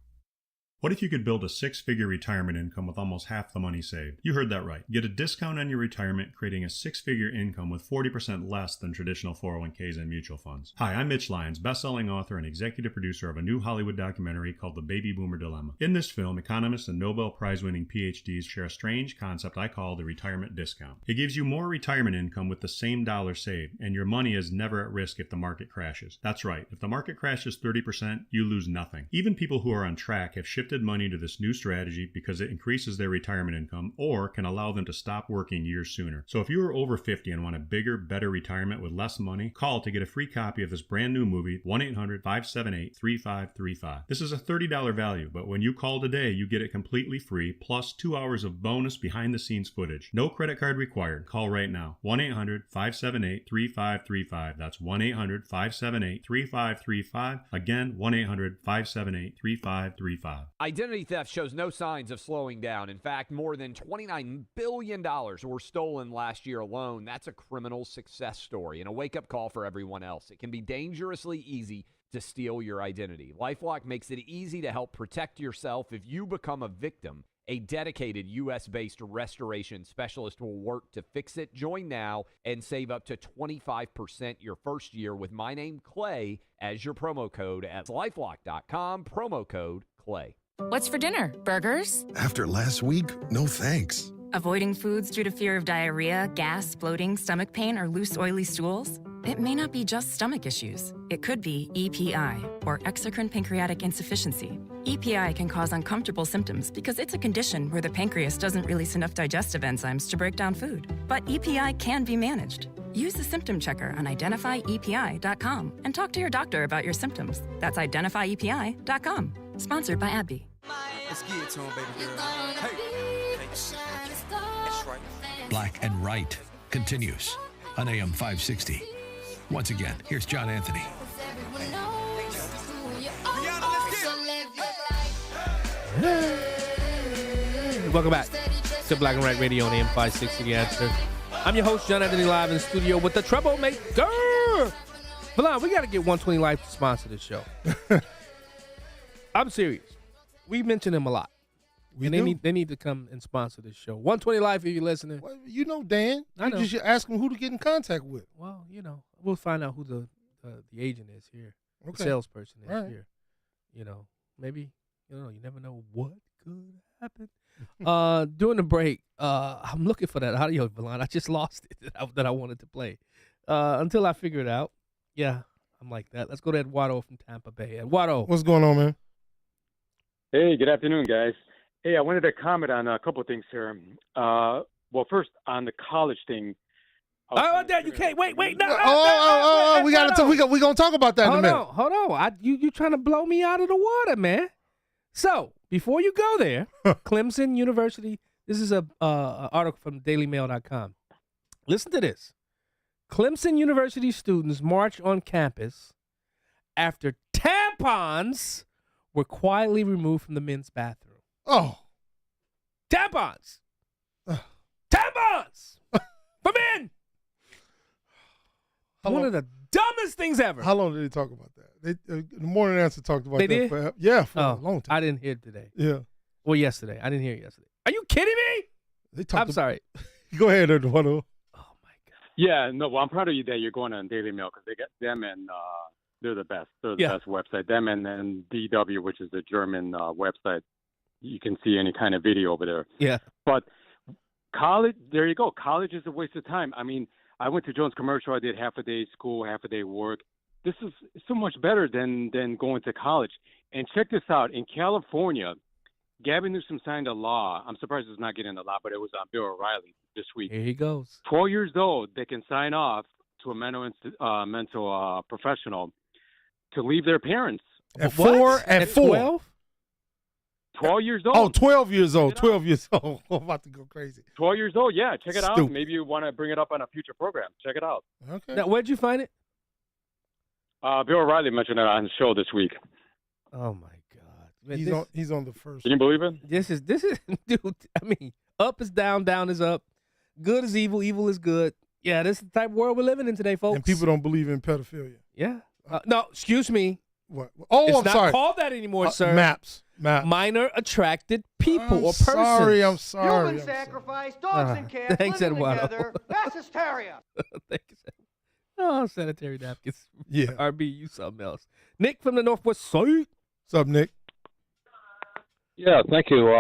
What if you could build a six-figure retirement income with almost half the money saved? You heard that right. Get a discount on your retirement, creating a six-figure income with 40% less than traditional 401ks and mutual funds. Hi, I'm Mitch Lyons, best-selling author and executive producer of a new Hollywood documentary called The Baby Boomer Dilemma. In this film, economists and Nobel Prize-winning PhDs share a strange concept I call the retirement discount. It gives you more retirement income with the same dollar saved, and your money is never at risk if the market crashes. That's right. If the market crashes 30%, you lose nothing. Even people who are on track have shifted money to this new strategy because it increases their retirement income or can allow them to stop working years sooner. So if you are over 50 and want a bigger, better retirement with less money, call to get a free copy of this brand new movie, 1-800-578-3535. This is a $30 value, but when you call today, you get it completely free, plus 2 hours of bonus behind-the-scenes footage. No credit card required. Call right now. 1-800-578-3535. That's 1-800-578-3535. Again, 1-800-578-3535. Identity theft shows no signs of slowing down. In fact, more than $29 billion were stolen last year alone. That's a criminal success story and a wake-up call for everyone else. It can be dangerously easy to steal your identity. LifeLock makes it easy to help protect yourself if you become a victim. A dedicated U.S.-based restoration specialist will work to fix it. Join now and save up to 25% your first year with my name, Clay, as your promo code at LifeLock.com, promo code Clay. What's for dinner? Burgers? After last week, no thanks. Avoiding foods due to fear of diarrhea, gas, bloating, stomach pain, or loose, oily stools? It may not be just stomach issues. It could be EPI, or exocrine pancreatic insufficiency. EPI can cause uncomfortable symptoms because it's a condition where the pancreas doesn't release enough digestive enzymes to break down food. But EPI can be managed. Use the symptom checker on identifyepi.com and talk to your doctor about your symptoms. That's identifyepi.com. Sponsored by AbbVie. Let's get it to him, baby girl. Hey. That's right. Black and Right continues on AM 560. Once again, here's John Anthony. Welcome back to Black and Right Radio on AM 560 The Answer. I'm your host, John Anthony, live in the studio with the troublemaker. Valon, we got to get 120 Life to sponsor this show. I'm serious. We mention them a lot. They need to come and sponsor this show. 120 Life, if you're listening. Well, you know, Dan. I know. You just ask them who to get in contact with. Well, you know, we'll find out who the agent is here. Okay. The salesperson is All right. here. You know, maybe, you never know what could happen. During the break, I'm looking for that audio, Valon. I just lost it that I wanted to play. Until I figure it out. Yeah, I'm like that. Let's go to Eduardo from Tampa Bay. Eduardo. What's going on, man? Hey, good afternoon, guys. Hey, I wanted to comment on a couple of things here. Well, first on the college thing. Dad, you can't wait. No. We gonna talk about that in a minute. Hold on. You trying to blow me out of the water, man? So before you go there, Clemson University. This is a article from DailyMail.com. Listen to this. Clemson University students march on campus after tampons were quietly removed from the men's bathroom. Oh. Tampons! Tampons! For men! One of the dumbest things ever. How long did they talk about that? The Morning Answer talked about They that did? for a long time. I didn't hear it today. Yeah. Well, yesterday. I didn't hear it yesterday. Are you kidding me? I'm sorry. Go ahead, Eduardo. Yeah, no, well, I'm proud of you that you're going on Daily Mail because they got them and they're the best. They're the best website. Them and DW, which is the German website. You can see any kind of video over there. Yeah. But college, there you go. College is a waste of time. I mean, I went to Jones Commercial. I did half a day school, half a day work. This is so much better than going to college. And check this out. In California, Gavin Newsom signed a law. I'm surprised it's not getting a law, but it was on Bill O'Reilly this week. Here he goes. 12 years old, they can sign off to a mental professional to leave their parents At What? 4? At 4. 12? 12 years old. Oh, 12 years old. 12 years old. I'm about to go crazy. 12 years old. Yeah, check it out. Stupid. Maybe you want to bring it up on a future program. Check it out. Okay. Now, where'd you find it? Bill O'Reilly mentioned it on his show this week. Oh my God! Man, He's on the first. Can you believe it? This is dude. I mean, up is down, down is up, good is evil, evil is good. Yeah, this is the type of world we're living in today, folks. And people don't believe in pedophilia. Yeah. No, excuse me. What? Oh, it's I'm not sorry. called that anymore, sir. Maps. Minor attracted people or persons. Sorry, I'm sorry. Human sacrifice, dogs and cats Thanks, living Eduardo. together, mass hysteria. Thanks. Oh, sanitary napkins. Yeah. RB, you something else. Nick from the Northwest Side. What's up, Nick? Yeah, thank you.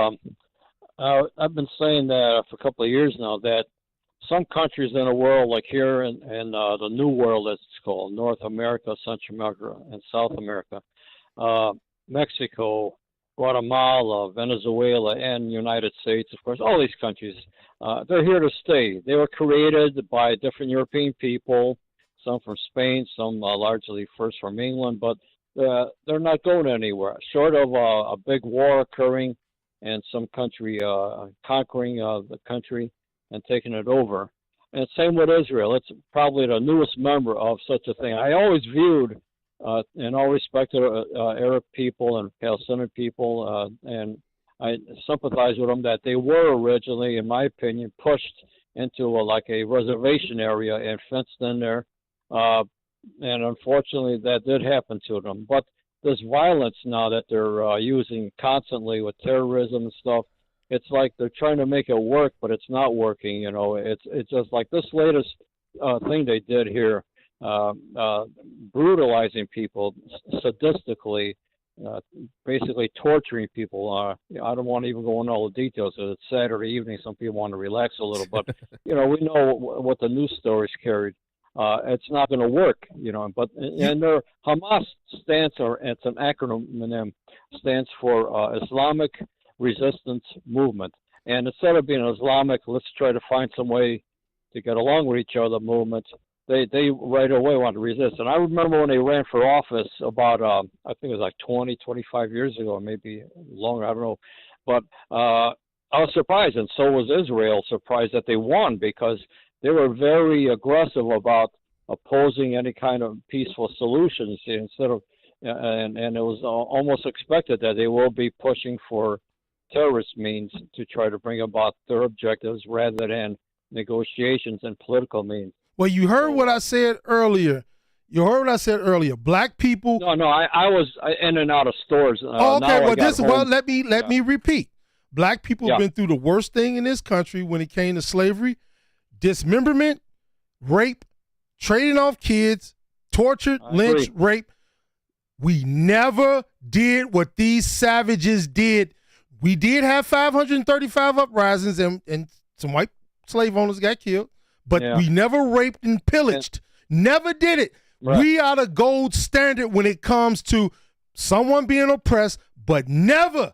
I've been saying that for a couple of years now that some countries in the world, like here in the New World, as it's called, North America, Central America, and South America, Mexico, Guatemala, Venezuela, and United States, of course, all these countries, they're here to stay. They were created by different European people, some from Spain, some largely first from England, but they're not going anywhere. Short of a big war occurring and some country conquering the country and taking it over. And same with Israel. It's probably the newest member of such a thing. I always viewed and all respected Arab people and Palestinian people, and I sympathize with them that they were originally, in my opinion, pushed into like a reservation area and fenced in there. And unfortunately, that did happen to them. But this violence now that they're using constantly with terrorism and stuff, it's like they're trying to make it work, but it's not working. You know, it's just like this latest thing they did here, brutalizing people sadistically, basically torturing people. I don't want to even go into all the details. It's Saturday evening. Some people want to relax a little, but you know, we know what the news stories carried. It's not going to work, you know. But and their Hamas stands for, it's an acronym, stands for Islamic Resistance Movement. And instead of being Islamic, let's try to find some way to get along with each other movement. They right away want to resist. And I remember when they ran for office about, I think it was like 20, 25 years ago, maybe longer, I don't know. But I was surprised, and so was Israel, surprised that they won, because they were very aggressive about opposing any kind of peaceful solutions instead of, and it was almost expected that they will be pushing for terrorist means to try to bring about their objectives rather than negotiations and political means. Well, you heard what I said earlier. Black people. No, I was in and out of stores. Okay, well, let me repeat. Black people have been through the worst thing in this country when it came to slavery, dismemberment, rape, trading off kids, tortured, lynched, rape. We never did what these savages did. We did have 535 uprisings and some white slave owners got killed, but we never raped and pillaged. Never did it. Right. We are the gold standard when it comes to someone being oppressed, but never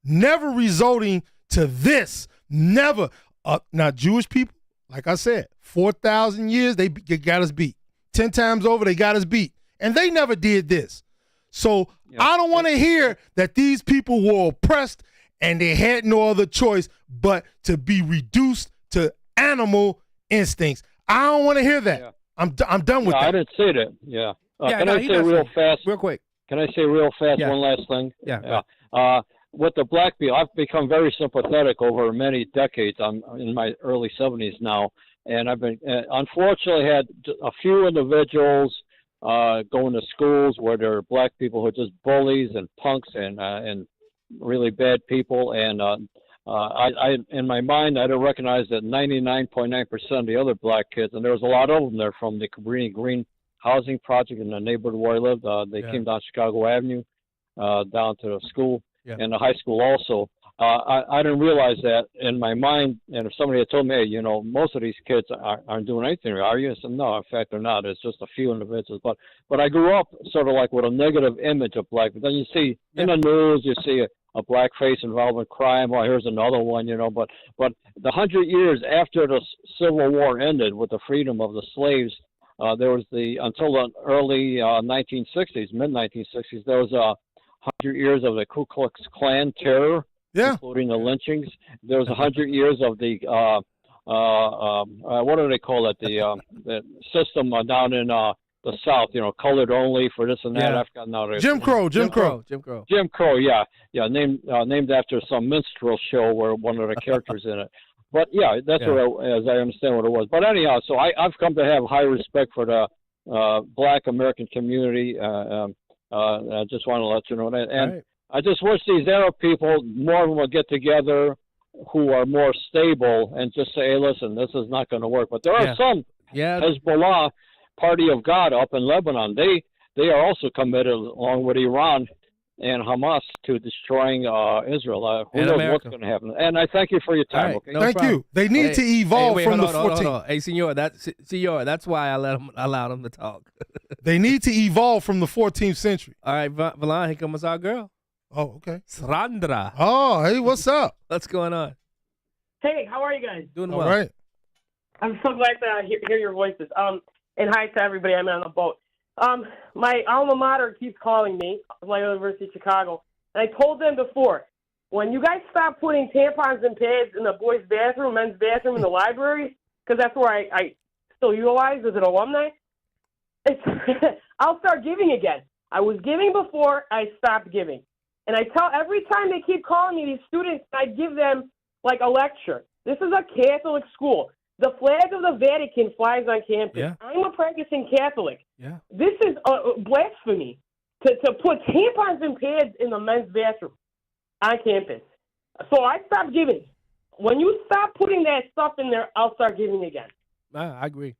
resulting to this. Never. Now, Jewish people, like I said, 4,000 years, they got us beat. 10 times over, they got us beat. And they never did this. So I don't want to hear that these people were oppressed and they had no other choice but to be reduced to animal instincts. I don't want to hear that. Yeah. I'm done with that. I didn't say that. Yeah. Can I say real fast? Real quick. Can I say real fast one last thing? Yeah. With the black people, I've become very sympathetic over many decades. I'm in my early 70s now, and I've been unfortunately had a few individuals going to schools where there are black people who are just bullies and punks and really bad people. And I in my mind, I don't recognize that 99.9% of the other black kids, and there was a lot of them there from the Cabrini Green housing project in the neighborhood where I lived. They came down Chicago Avenue down to the school. And the high school also. I didn't realize that in my mind, and if somebody had told me, hey, you know, most of these kids aren't doing anything, are you? I said, no, in fact, they're not. It's just a few individuals. But I grew up sort of like with a negative image of black. But then you see in the news, you see a black face involved in crime. Well, here's another one, you know. But the 100 years after the Civil War ended with the freedom of the slaves, there was until the early 1960s, mid 1960s, there was 100 years of the Ku Klux Klan terror, including the lynchings. There was 100 years of the what do they call it? The system down in the South, colored only for this and that. Yeah. I've got now. Jim Crow. Jim Crow. Yeah, named after some minstrel show where one of the characters in it. But yeah, that's what as I understand what it was. But anyhow, so I've come to have high respect for the Black American community. I just want to let you know that, and I just wish these Arab people, more of them, would get together who are more stable and just say, hey, listen, this is not going to work. But there are some Hezbollah, Party of God up in Lebanon. They are also committed, along with Iran and Hamas, to destroying Israel. Who knows what's going to happen? And I thank you for your time. Okay? Thank you. They need to evolve from the 14. Hold on. Hey, Senor, that's why I allowed them to talk. They need to evolve from the 14th century. All right, Valon, here comes our girl. Oh, okay. Sandra. Oh, hey, what's up? What's going on? Hey, how are you guys? Doing well. All right. I'm so glad to hear your voices. And hi to everybody. I'm on the boat. My alma mater keeps calling me, Loyola University of Chicago, and I told them before, when you guys stop putting tampons and pads in the boys' bathroom, men's bathroom, in the library, because that's where I still utilize as an alumni, I'll start giving again. I was giving before, I stopped giving. And I tell every time they keep calling me, these students, I give them like a lecture. This is a Catholic school. The flag of the Vatican flies on campus. Yeah. I'm a practicing Catholic. Yeah. This is blasphemy to put tampons and pads in the men's bathroom on campus. So I stopped giving. When you stop putting that stuff in there, I'll start giving again. I agree.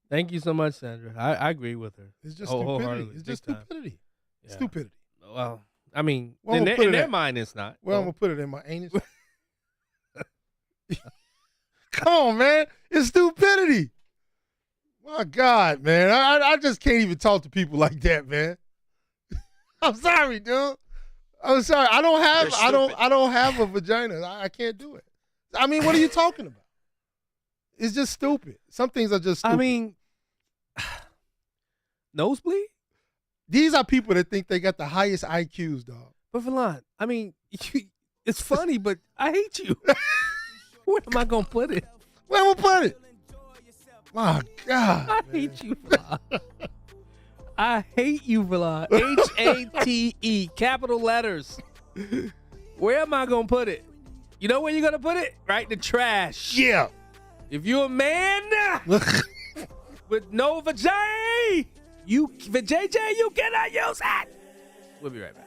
Thank you so much, Sandra. I agree with her. It's just stupidity. It's just big time. stupidity. Yeah. Stupidity. Well, I mean, Well, in we'll put their, it in their at- mind, it's not. Well, I'm going to put it in my anus. Come on, man. It's stupidity. My God, man. I just can't even talk to people like that, man. I'm sorry, dude. I'm sorry. I don't have a vagina. I can't do it. I mean, what are you talking about? It's just stupid. Some things are just stupid. I mean, nosebleed? These are people that think they got the highest IQs, dog. But Valon, I mean, it's funny, but I hate you. Where am I going to put it? Where am I going to put it? My God. I hate you, Valon. I hate you, Valon. H-A-T-E, capital letters. Where am I going to put it? You know where you're going to put it? Right in the trash. Yeah. If you're a man with no vagina, JJ, you cannot use it. We'll be right back.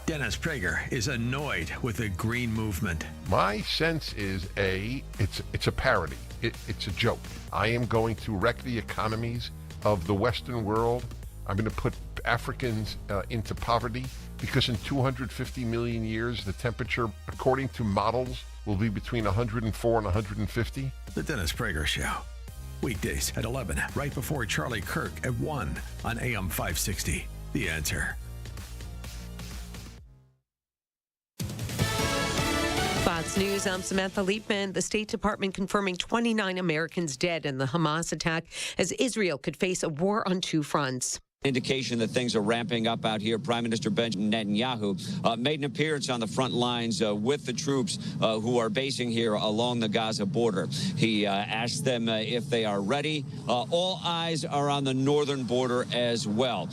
Dennis Prager is annoyed with the green movement. My sense is it's a parody. It's a joke. I am going to wreck the economies of the Western world. I'm going to put Africans into poverty because in 250 million years, the temperature, according to models, will be between 104 and 150. The Dennis Prager Show. Weekdays at 11, right before Charlie Kirk at 1 on AM 560. The Answer. Fox News, I'm Samantha Liebman. The State Department confirming 29 Americans dead in the Hamas attack as Israel could face a war on two fronts. Indication that things are ramping up out here. Prime Minister Benjamin Netanyahu made an appearance on the front lines with the troops who are basing here along the Gaza border. He asked them if they are ready. All eyes are on the northern border as well.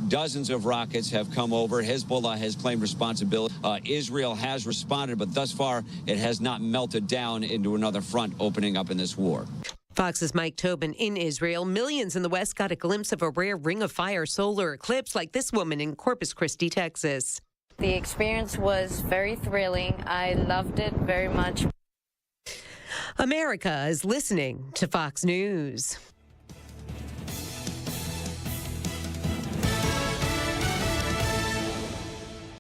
Dozens of rockets have come over. Hezbollah has claimed responsibility. Israel has responded, but thus far it has not melted down into another front opening up in this war. Fox's Mike Tobin in Israel. Millions in the West got a glimpse of a rare ring of fire solar eclipse like this woman in Corpus Christi, Texas. The experience was very thrilling. I loved it very much. America is listening to Fox News.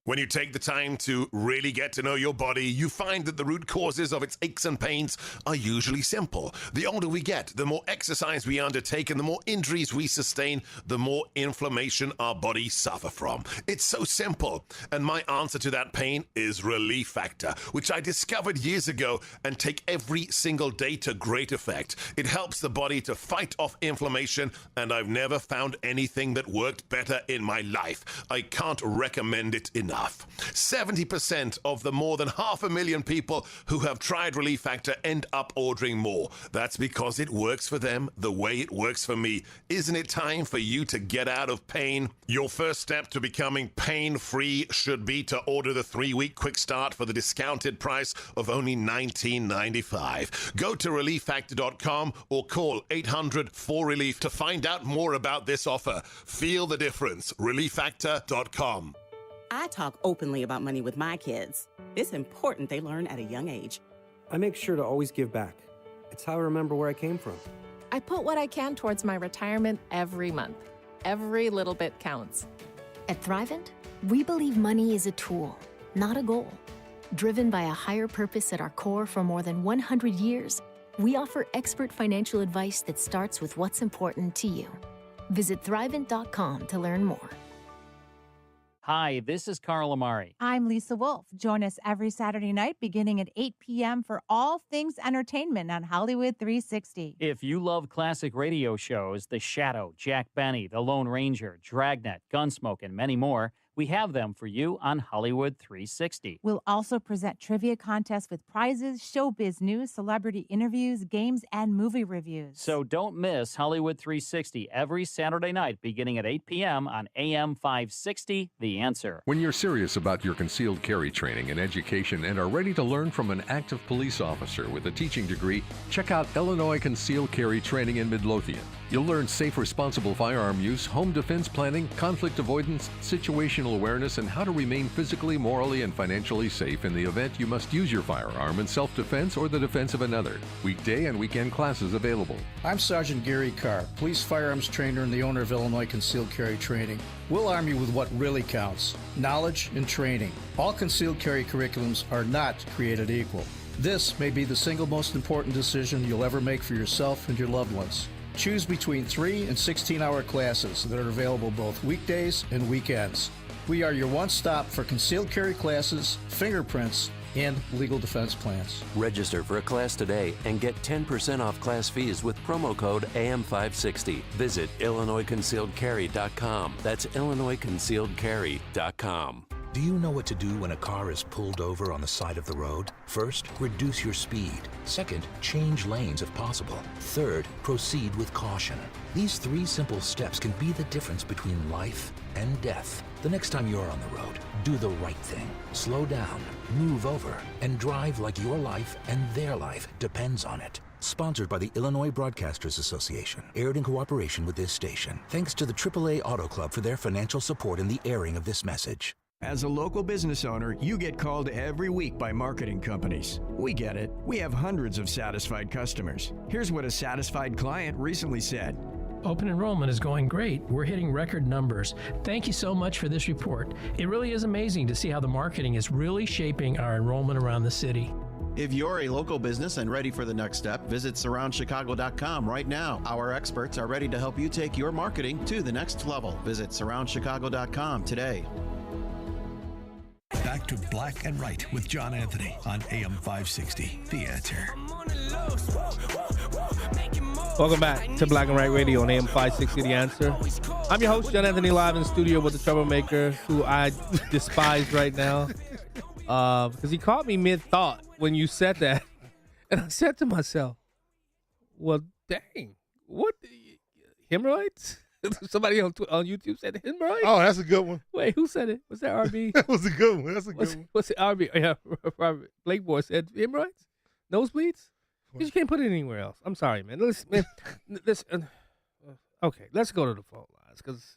When you take the time to really get to know your body, you find that the root causes of its aches and pains are usually simple. The older we get, the more exercise we undertake, and the more injuries we sustain, the more inflammation our bodies suffer from. It's so simple. And my answer to that pain is Relief Factor, which I discovered years ago and take every single day to great effect. It helps the body to fight off inflammation, and I've never found anything that worked better in my life. I can't recommend it enough. 70% of the more than 500,000 people who have tried Relief Factor end up ordering more. That's because it works for them the way it works for me. Isn't it time for you to get out of pain? Your first step to becoming pain-free should be to order the 3-week quick start for the discounted price of only $19.95. Go to relieffactor.com or call 800-4RELIEF to find out more about this offer. Feel the difference. relieffactor.com. I talk openly about money with my kids. It's important they learn at a young age. I make sure to always give back. It's how I remember where I came from. I put what I can towards my retirement every month. Every little bit counts. At Thrivent, we believe money is a tool, not a goal. Driven by a higher purpose at our core for more than 100 years, we offer expert financial advice that starts with what's important to you. Visit Thrivent.com to learn more. Hi, this is Carl Amari. I'm Lisa Wolf. Join us every Saturday night beginning at 8 p.m. for all things entertainment on Hollywood 360. If you love classic radio shows, The Shadow, Jack Benny, The Lone Ranger, Dragnet, Gunsmoke, and many more, we have them for you on Hollywood 360. We'll also present trivia contests with prizes, showbiz news, celebrity interviews, games, and movie reviews. So don't miss Hollywood 360 every Saturday night beginning at 8 p.m. on AM 560, The Answer. When you're serious about your concealed carry training and education and are ready to learn from an active police officer with a teaching degree, check out Illinois Concealed Carry Training in Midlothian. You'll learn safe, responsible firearm use, home defense planning, conflict avoidance, situational awareness, and how to remain physically, morally, and financially safe in the event you must use your firearm in self-defense or the defense of another. Weekday and weekend classes available. I'm Sergeant Gary Carr, police firearms trainer and the owner of Illinois Concealed Carry Training. We'll arm you with what really counts, knowledge and training. All concealed carry curriculums are not created equal. This may be the single most important decision you'll ever make for yourself and your loved ones. Choose between 3 and 16-hour classes that are available both weekdays and weekends. We are your one-stop for concealed carry classes, fingerprints, and legal defense plans. Register for a class today and get 10% off class fees with promo code AM560. Visit IllinoisConcealedCarry.com. That's IllinoisConcealedCarry.com. Do you know what to do when a car is pulled over on the side of the road? First, reduce your speed. Second, change lanes if possible. Third, proceed with caution. These 3 simple steps can be the difference between life and death. The next time you're on the road, do the right thing. Slow down, move over, and drive like your life and their life depends on it. Sponsored by the Illinois Broadcasters Association. Aired in cooperation with this station. Thanks to the AAA Auto Club for their financial support in the airing of this message. As a local business owner, you get called every week by marketing companies. We get it. We have hundreds of satisfied customers. Here's what a satisfied client recently said. Open enrollment is going great. We're hitting record numbers. Thank you so much for this report. It really is amazing to see how the marketing is really shaping our enrollment around the city. If you're a local business and ready for the next step, visit surroundchicago.com right now. Our experts are ready to help you take your marketing to the next level. Visit surroundchicago.com today. Back to Black and Right with John Anthony on AM 560. The Answer. Welcome back to Black and Right Radio on AM 560, The Answer. I'm your host, John Anthony, live in the studio with the troublemaker, who I despise right now, because he caught me mid-thought when you said that. And I said to myself, well, dang, what, hemorrhoids? Somebody on YouTube said hemorrhoids? Oh, that's a good one. Wait, who said it? Was that RB? That was a good one. That's a good one. What's it? RB? Yeah, Robert Blake Boy said hemorrhoids? Nosebleeds? Because you can't put it anywhere else. I'm sorry, man. Okay, let's go to the phone lines, because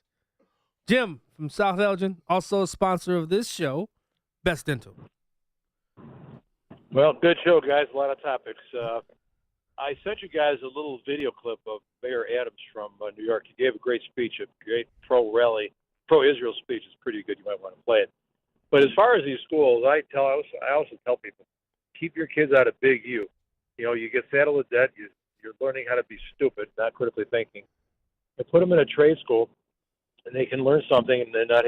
Jim from South Elgin, also a sponsor of this show, Best Dental. Well, good show, guys. A lot of topics. I sent you guys a little video clip of Mayor Adams from New York. He gave a great speech, a great pro-Israel speech. It's pretty good. You might want to play it. But as far as these schools, I also tell people, keep your kids out of Big U. You know, you get saddled with debt. You're learning how to be stupid, not critically thinking. And put them in a trade school, and they can learn something and then not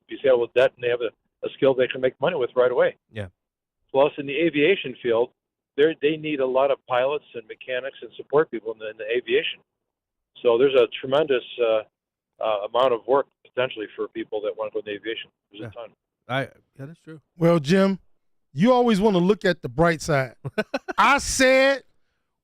be saddled with debt, and they have a skill they can make money with right away. Yeah. Plus, in the aviation field, they need a lot of pilots and mechanics and support people in the aviation. So there's a tremendous amount of work potentially for people that want to go in aviation. There's a ton. Yeah, that's true. Well, Jim, you always want to look at the bright side. I said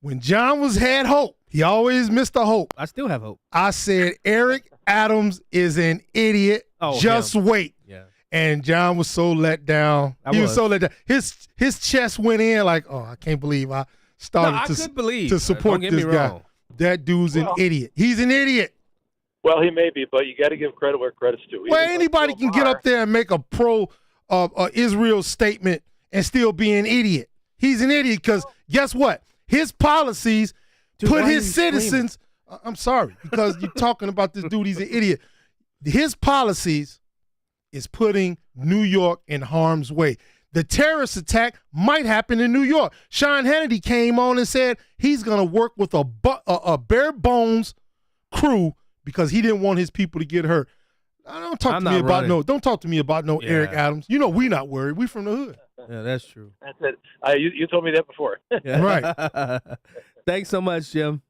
when John had hope, he always missed the hope. I still have hope. I said Eric Adams is an idiot. Just wait. Yeah. And John was so let down. He was so let down. His chest went in like, oh, I can't believe I started to support this guy. Wrong. That dude's an idiot. He's an idiot. Well, he may be, but you got to give credit where credit's due. Well, anybody can get up there and make a pro-Israel statement and still be an idiot. He's an idiot because guess what? His policies put his citizens – I'm sorry, because you're talking about this dude. He's an idiot. His policies is putting New York in harm's way. The terrorist attack might happen in New York. Sean Hannity came on and said he's going to work with a bare bones crew because he didn't want his people to get hurt. Don't talk to me about no Eric Adams. You know we not worried. We from the hood. Yeah, that's true. That's it. You told me that before. Right. Thanks so much, Jim.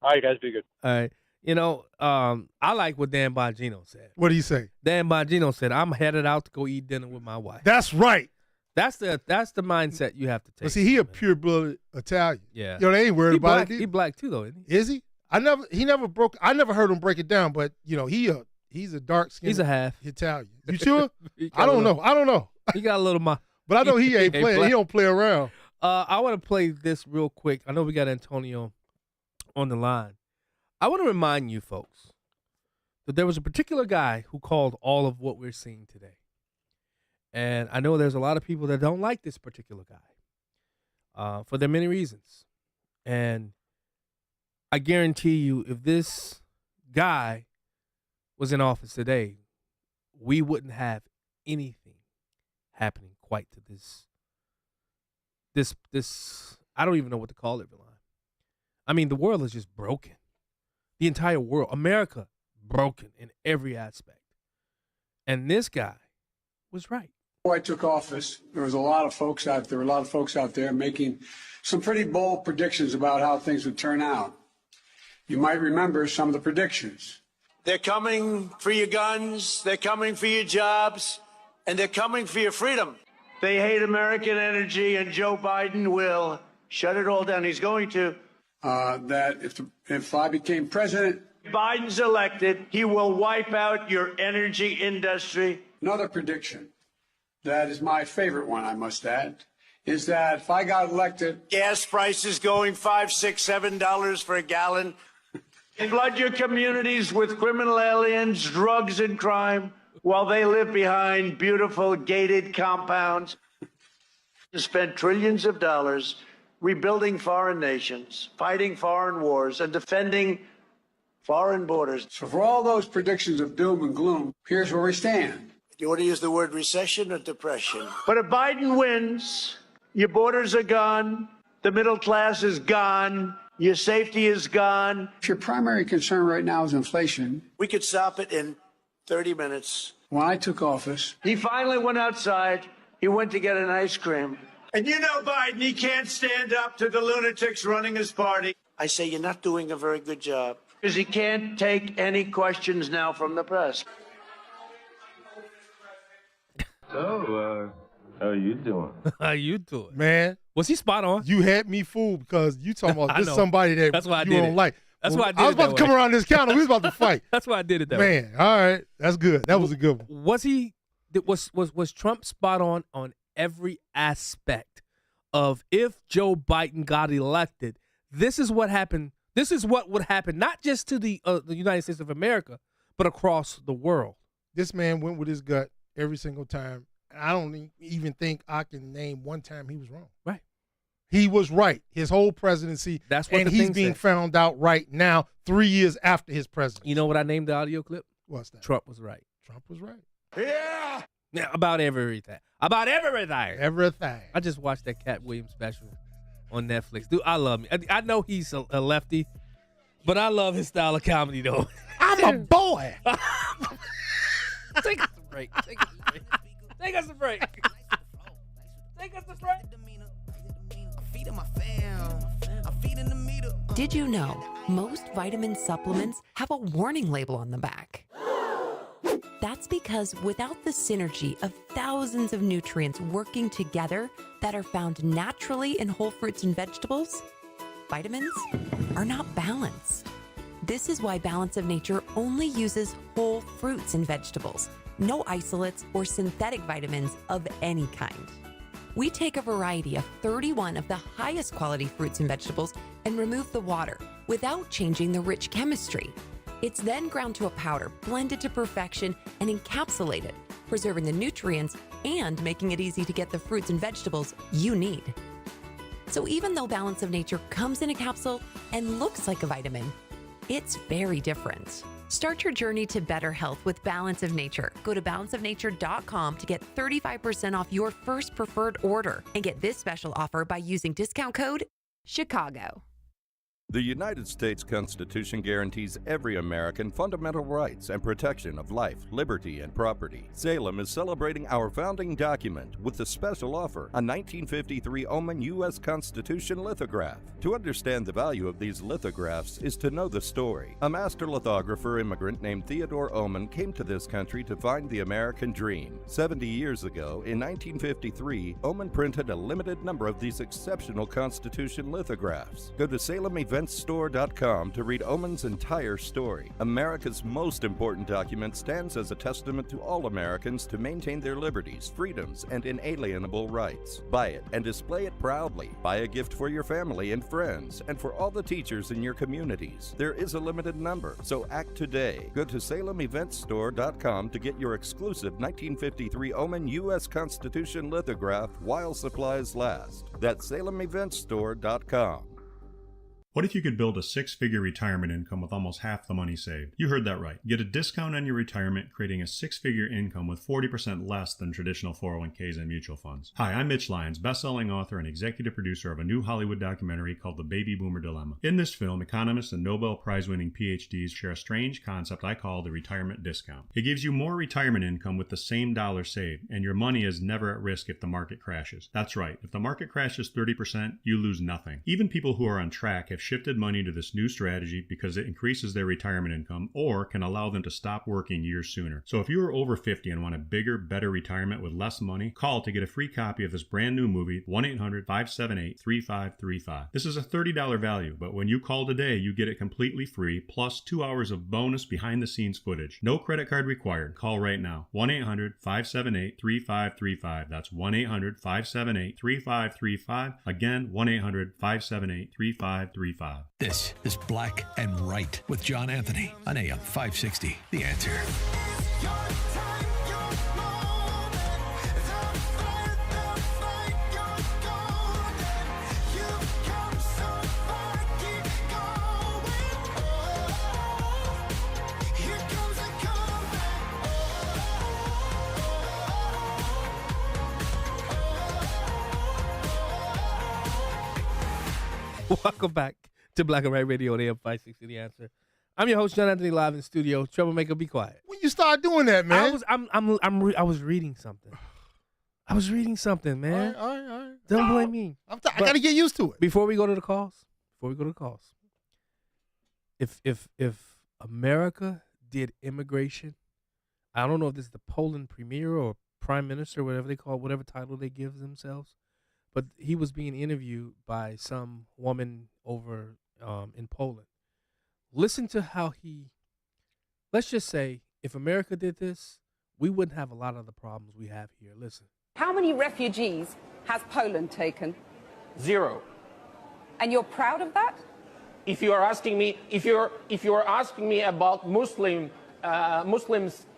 All right, guys, be good. All right. You know, I like what Dan Bongino said. What did he say? Dan Bongino said, "I'm headed out to go eat dinner with my wife." That's right. That's the mindset you have to take. But see, he a pure-blooded Italian. Yeah. They ain't worried about it. He black too, though, isn't he? Is he? I never heard him break it down, but he's a dark skinned. He's a half Italian. You sure? I don't know. He got a little but I know he ain't playing. He don't play around. I want to play this real quick. I know we got Antonio on the line. I want to remind you folks that there was a particular guy who called all of what we're seeing today. And I know there's a lot of people that don't like this particular guy for their many reasons. And I guarantee you, if this guy was in office today, we wouldn't have anything happening quite to this. I don't even know what to call it, Villan. I mean, the world is just broken. The entire world, America, broken in every aspect. And this guy was right. Before I took office, there were a lot of folks out there making some pretty bold predictions about how things would turn out. You might remember some of the predictions. They're coming for your guns, they're coming for your jobs, and they're coming for your freedom. They hate American energy, and Joe Biden will shut it all down. He's going to. That if I became president, Biden's elected, he will wipe out your energy industry. Another prediction that is my favorite one, I must add, is that if I got elected, gas prices going $5, $6, $7 for a gallon. Flood your communities with criminal aliens, drugs, and crime while they live behind beautiful gated compounds. To spend trillions of dollars rebuilding foreign nations, fighting foreign wars, and defending foreign borders. So for all those predictions of doom and gloom, here's where we stand. Do you want to use the word recession or depression? But if Biden wins, your borders are gone, the middle class is gone, your safety is gone. If your primary concern right now is inflation, we could stop it in 30 minutes. When I took office, he finally went outside. He went to get an ice cream. And you know Biden, he can't stand up to the lunatics running his party. I say you're not doing a very good job. Because he can't take any questions now from the press. So, how you doing? How you doing? Man. Was he spot on? You had me fooled because you talking about this somebody that you don't like. That's why I did it. I was about to come around this counter. We was about to fight. That's why I did it that way. Man, all right. That's good. That was a good one. Was Trump spot on every aspect of if Joe Biden got elected, this is what happened. This is what would happen, not just to the United States of America, but across the world. This man went with his gut every single time. I don't even think I can name one time he was wrong. Right. He was right. His whole presidency. That's what and the he's thing being said. found out right now, 3 years after his presidency. You know what I named the audio clip? What's that? Trump was right. Trump was right. Yeah. Yeah, about everything. About everything. Everything. I just watched that Cat Williams special on Netflix. Dude, I love him. I know he's a lefty, but I love his style of comedy, though. I'm a boy. Take us a break. Take us a break. Take us a break. Take us a break. Did you know most vitamin supplements have a warning label on the back? That's because without the synergy of thousands of nutrients working together that are found naturally in whole fruits and vegetables, vitamins are not balanced. This is why Balance of Nature only uses whole fruits and vegetables, no isolates or synthetic vitamins of any kind. We take a variety of 31 of the highest quality fruits and vegetables and remove the water without changing the rich chemistry. It's then ground to a powder, blended to perfection, and encapsulated, preserving the nutrients and making it easy to get the fruits and vegetables you need. So even though Balance of Nature comes in a capsule and looks like a vitamin, it's very different. Start your journey to better health with Balance of Nature. Go to balanceofnature.com to get 35% off your first preferred order and get this special offer by using discount code CHICAGO. The United States Constitution guarantees every American fundamental rights and protection of life, liberty, and property. Salem is celebrating our founding document with the special offer, a 1953 Oman U.S. Constitution lithograph. To understand the value of these lithographs is to know the story. A master lithographer immigrant named Theodore Oman came to this country to find the American dream. 70 years ago, in 1953, Oman printed a limited number of these exceptional Constitution lithographs. Go to SalemEventsStore.com to read Oman's entire story. America's most important document stands as a testament to all Americans to maintain their liberties, freedoms, and inalienable rights. Buy it and display it proudly. Buy a gift for your family and friends, and for all the teachers in your communities. There is a limited number, so act today. Go to SalemEventsStore.com to get your exclusive 1953 Oman U.S. Constitution lithograph while supplies last. That's SalemEventsStore.com. What if you could build a six-figure retirement income with almost half the money saved? You heard that right. Get a discount on your retirement, creating a six-figure income with 40% less than traditional 401ks and mutual funds. Hi, I'm Mitch Lyons, best-selling author and executive producer of a new Hollywood documentary called The Baby Boomer Dilemma. In this film, economists and Nobel Prize-winning PhDs share a strange concept I call the retirement discount. It gives you more retirement income with the same dollar saved, and your money is never at risk if the market crashes. That's right. If the market crashes 30%, you lose nothing. Even people who are on track have shifted money to this new strategy because it increases their retirement income or can allow them to stop working years sooner. So if you are over 50 and want a bigger, better retirement with less money, call to get a free copy of this brand new movie, 1-800-578-3535. This is a $30 value, but when you call today, you get it completely free, plus 2 hours of bonus behind-the-scenes footage. No credit card required. Call right now. 1-800-578-3535. That's 1-800-578-3535. Again, 1-800-578-3535. This is Black and Right with John Anthony on AM 560. The Answer. Welcome back to Black and Right Radio on AM 560 The Answer. I'm your host, John Anthony, live in studio. Troublemaker, be quiet. When you start doing that, man? I was reading something. Man. All right. Don't blame me. I got to get used to it. Before we go to the calls, if America did immigration, I don't know if this is the Poland premier or prime minister, whatever they call it, whatever title they give themselves, but he was being interviewed by some woman over in Poland. Listen to how let's just say, if America did this, we wouldn't have a lot of the problems we have here. Listen. How many refugees has Poland taken? 0. And you're proud of that? If you are asking me, if you are asking me about Muslims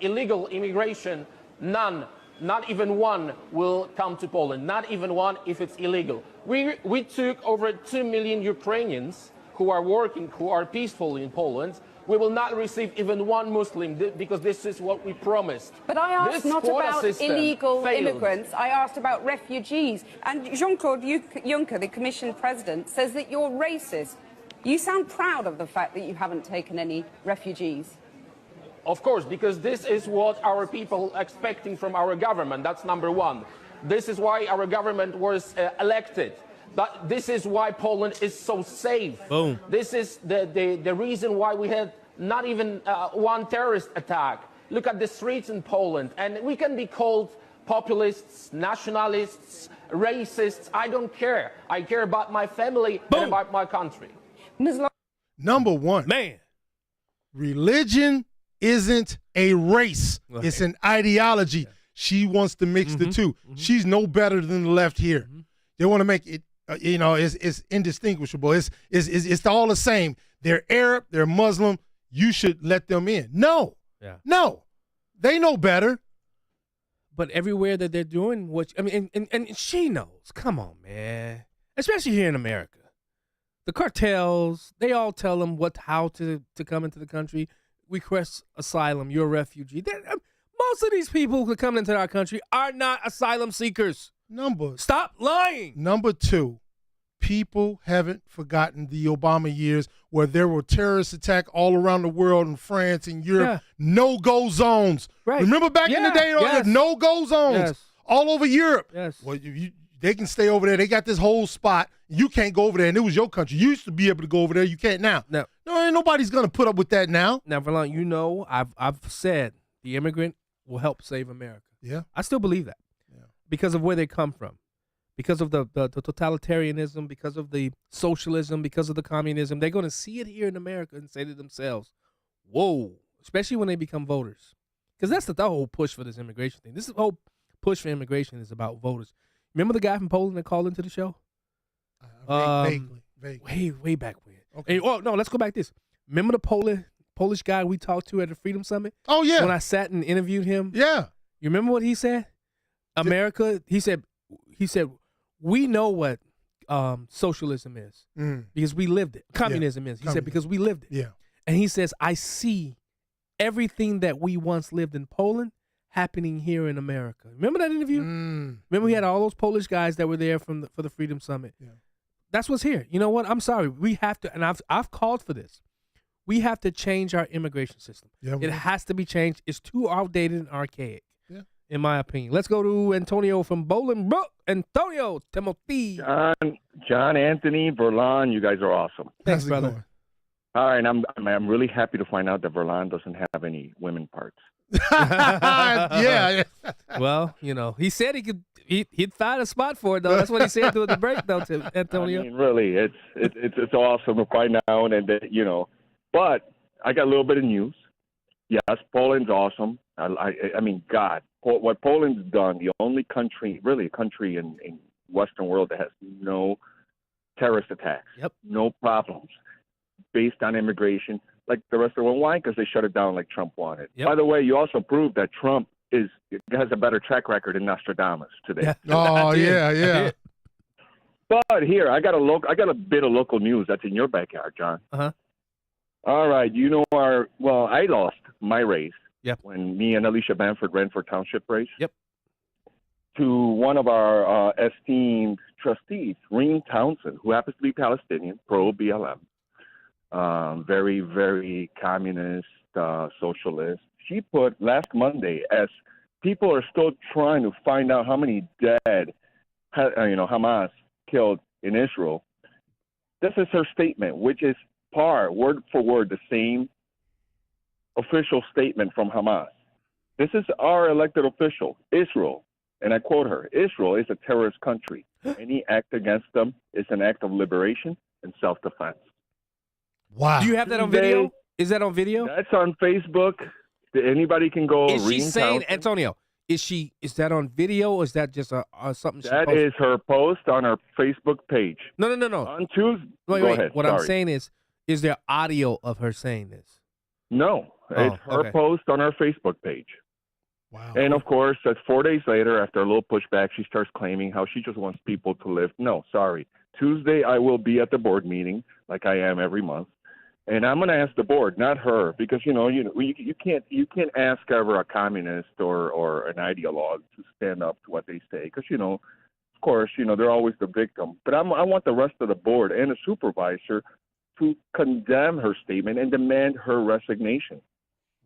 illegal immigration, none. Not even one will come to Poland. Not even one if it's illegal. We took over 2 million Ukrainians who are working, who are peaceful in Poland. we will not receive even one Muslim because this is what we promised. But I asked This not quota about system illegal failed. immigrants. I asked about refugees. And Jean-Claude Juncker, the Commission President, says that you're racist. You sound proud of the fact that you haven't taken any refugees. Of course, because this is what our people are expecting from our government. That's number one. This is why our government was elected. This is why Poland is so safe. Boom. This is the reason why we had not even one terrorist attack. Look at the streets in Poland. And we can be called populists, nationalists, racists. I don't care. I care about my family and about my country. Number one, man, religion isn't a race. Right. It's an ideology. She wants to mix the two. She's no better than the left here. They want to make it, it's indistinguishable. It's all the same. They're Arab, they're Muslim. You should let them in. No. Yeah. No. They know better. But everywhere that they're doing what, and she knows. Come on, man. Especially here in America. The cartels, they all tell them how to come into the country. Request asylum, you're a refugee. Most of these people who come into our country are not asylum seekers. Stop lying. Number two, people haven't forgotten the Obama years where there were terrorist attacks all around the world in France and Europe. No-go zones. Right. Remember back in the day, there were no-go zones all over Europe. Yes. Well, they can stay over there. They got this whole spot. You can't go over there, and it was your country. You used to be able to go over there. You can't now. No, ain't nobody's going to put up with that now. Now, Verlon, I've said the immigrant will help save America. Yeah. I still believe that. Yeah. Because of where they come from. Because of the totalitarianism, because of the socialism, because of the communism. They're going to see it here in America and say to themselves, whoa, especially when they become voters. Because that's the whole push for this immigration thing. This whole push for immigration is about voters. Remember the guy from Poland that called into the show? Vaguely. Way back when. Okay. Hey, no, let's go back this. Remember the Polish guy we talked to at the Freedom Summit? Oh, yeah. When I sat and interviewed him? Yeah. You remember what he said? America, he said, we know what socialism is because we lived it. Communism is. He said, because we lived it. Yeah. And he says, I see everything that we once lived in Poland happening here in America. Remember that interview? Remember we had all those Polish guys that were there for the Freedom Summit. Yeah. That's what's here. You know what? I'm sorry. We have to, and I've called for this. We have to change our immigration system. Yeah, it has to be changed. It's too outdated and archaic, in my opinion. Let's go to Antonio from Bolingbrook. Antonio, Timothy. John Anthony, Verlon, you guys are awesome. Thanks, brother. All right, I'm really happy to find out that Verlon doesn't have any women parts. Yeah. Well, he said he'd find a spot for it though. That's what he said during the break though, Antonio. I mean, really, it's awesome to find out, and but I got a little bit of news. Yes, Poland's awesome. I mean, God, what Poland's done, the only country, really a country in Western world that has no terrorist attacks, no problems, based on immigration, like the rest of the world. Why? Because they shut it down like Trump wanted. By the way, you also proved that Trump has a better track record than Nostradamus today. Oh, yeah. But here, I got a bit of local news that's in your backyard, John. Uh-huh. All right, I lost my race when me and Alicia Bamford ran for township race. Yep. To one of our esteemed trustees, Reem Townsend, who happens to be Palestinian, pro-BLM, very, very communist, socialist. She put last Monday, as people are still trying to find out how many dead, Hamas killed in Israel. This is her statement, which is word for word, the same official statement from Hamas. This is our elected official, Israel, and I quote her, Israel is a terrorist country. Any act against them is an act of liberation and self-defense. Wow. Do you have that on video? Is that on video? That's on Facebook. Anybody can go. Is she saying, Antonio, is that on video or is that just something she That posted? is her post on her Facebook page. No. On Tuesday. Wait. Go ahead. What Sorry. I'm saying is there audio of her saying this? No. It's her post on her Facebook page. Wow. And, of course, that's 4 days later, after a little pushback, she starts claiming how she just wants people to live. No, sorry. Tuesday, I will be at the board meeting, like I am every month. And I'm going to ask the board, not her, because you can't ask ever a communist or an ideologue to stand up to what they say, because of course they're always the victim. But I want the rest of the board and the supervisor to condemn her statement and demand her resignation.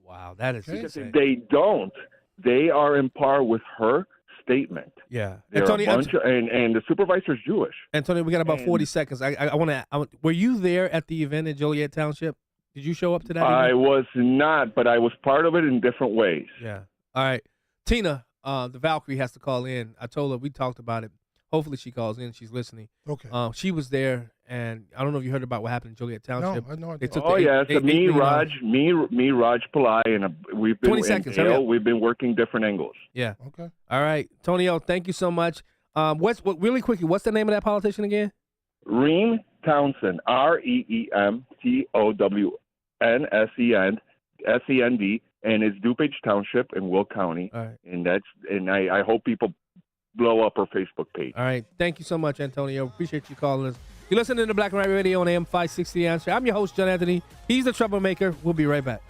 Wow, that is because insane. if they don't, they are in par with her statement. Yeah, They're Antonio, a bunch and the supervisor's Jewish. Antonio, we got about 40 seconds. I want to. Were you there at the event in Joliet Township? Did you show up to that I event? was not, but I was part of it in different ways. Yeah. All right, Tina, the Valkyrie has to call in. I told her we talked about it. Hopefully she calls in. She's listening. Okay. She was there, and I don't know if you heard about what happened in Joliet Township. No, I know. They took Oh the yeah, eight million Raj Pillai, and we've been 20 seconds, in hurry jail. up. We've been working different angles. Yeah. Okay. All right, Tonio, thank you so much. Really quickly, what's the name of that politician again? Reem Townsend, REEMTOWNSEND, and it's DuPage Township in Will County. All right. And I hope people blow up her Facebook page. All right. Thank you so much, Antonio. Appreciate you calling us. You're listening to Black and White Radio on AM 560 The Answer. I'm your host, John Anthony. He's the troublemaker. We'll be right back.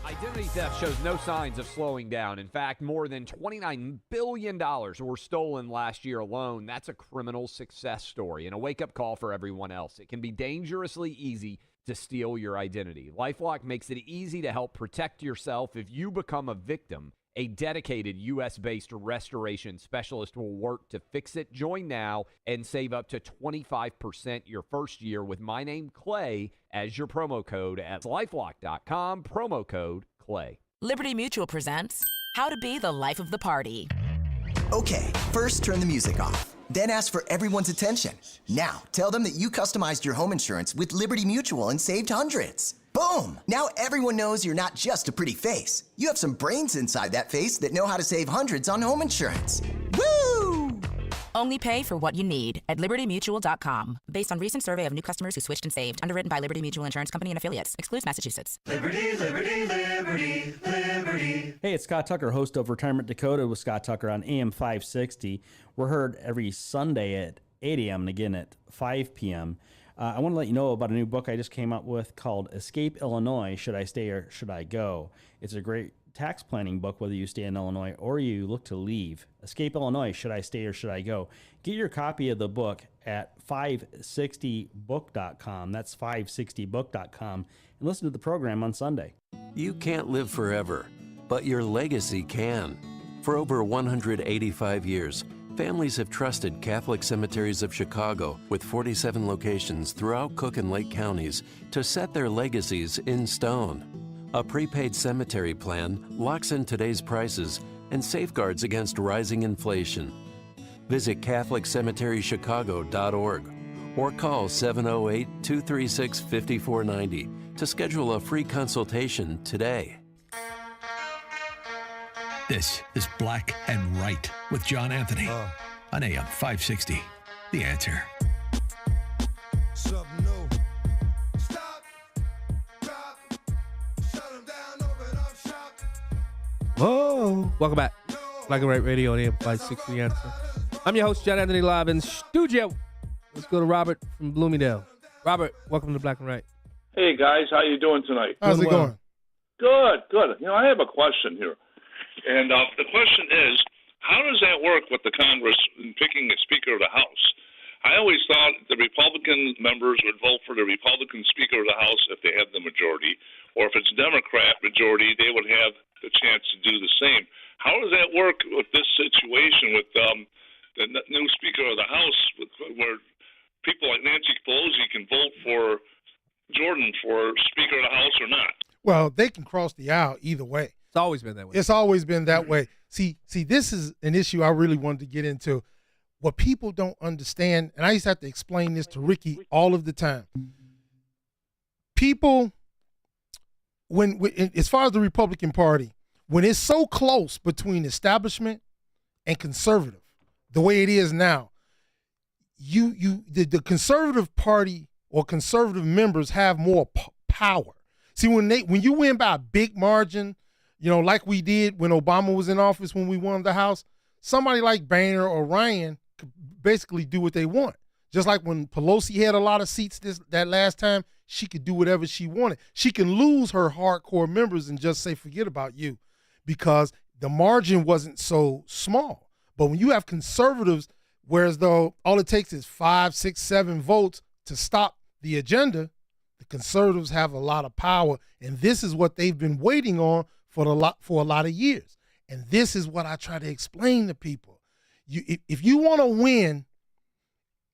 Identity theft shows no signs of slowing down. In fact, more than $29 billion were stolen last year alone. That's a criminal success story and a wake-up call for everyone else. It can be dangerously easy to steal your identity. LifeLock makes it easy to help protect yourself if you become a victim. A dedicated U.S.-based restoration specialist will work to fix it. Join now and save up to 25% your first year with my name, Clay, as your promo code at LifeLock.com, promo code Clay. Liberty Mutual presents How to Be the Life of the Party. Okay, first turn the music off. Then ask for everyone's attention. Now, tell them that you customized your home insurance with Liberty Mutual and saved hundreds. Boom! Now everyone knows you're not just a pretty face. You have some brains inside that face that know how to save hundreds on home insurance. Woo! Only pay for what you need at LibertyMutual.com. Based on recent survey of new customers who switched and saved. Underwritten by Liberty Mutual Insurance Company and Affiliates. Excludes Massachusetts. Liberty, liberty, liberty, liberty. Hey, it's Scott Tucker, host of Retirement Dakota with Scott Tucker on AM 560. We're heard every Sunday at 8 a.m. and again at 5 p.m. I want to let you know about a new book I just came out with called Escape Illinois, Should I Stay or Should I Go? It's a great tax planning book, whether you stay in Illinois or you look to leave. Escape Illinois, Should I Stay or Should I Go? Get your copy of the book at 560book.com. That's 560book.com. And listen to the program on Sunday. You can't live forever, but your legacy can. For over 185 years, families have trusted Catholic Cemeteries of Chicago with 47 locations throughout Cook and Lake counties to set their legacies in stone. A prepaid cemetery plan locks in today's prices and safeguards against rising inflation. Visit CatholicCemeteryChicago.org or call 708-236-5490 to schedule a free consultation today. This is Black and Right with John Anthony on AM 560. The Answer. Whoa. Welcome back. Black and White Radio on AM 560 The Answer. I'm your host, John Anthony, live in studio. Let's go to Robert from Bloomingdale. Robert, welcome to Black and White. Hey, guys. How you doing tonight? How's it going? Good, good. I have a question here. And the question is, how does that work with the Congress in picking a Speaker of the House? I always thought the Republican members would vote for the Republican Speaker of the House if they had the majority, or if it's Democrat majority, they would have the chance to do the same. How does that work with this situation with the new Speaker of the House, where people like Nancy Pelosi can vote for Jordan for Speaker of the House or not? Well, they can cross the aisle either way. It's always been that way. It's always been that way. See, this is an issue I really wanted to get into. What people don't understand, and I used to have to explain this to Ricky all of the time. People, when as far as the Republican Party, when it's so close between establishment and conservative, the way it is now, the conservative party or conservative members have more power. See, when you win by a big margin, like we did when Obama was in office, when we won the House, somebody like Boehner or Ryan could basically do what they want. Just like when Pelosi had a lot of seats that last time, she could do whatever she wanted. She can lose her hardcore members and just say, forget about you, because the margin wasn't so small. But when you have conservatives, whereas though all it takes is 5, 6, 7 votes to stop the agenda, the conservatives have a lot of power. And this is what they've been waiting on for a lot of years. And this is what I try to explain to people. If you want to win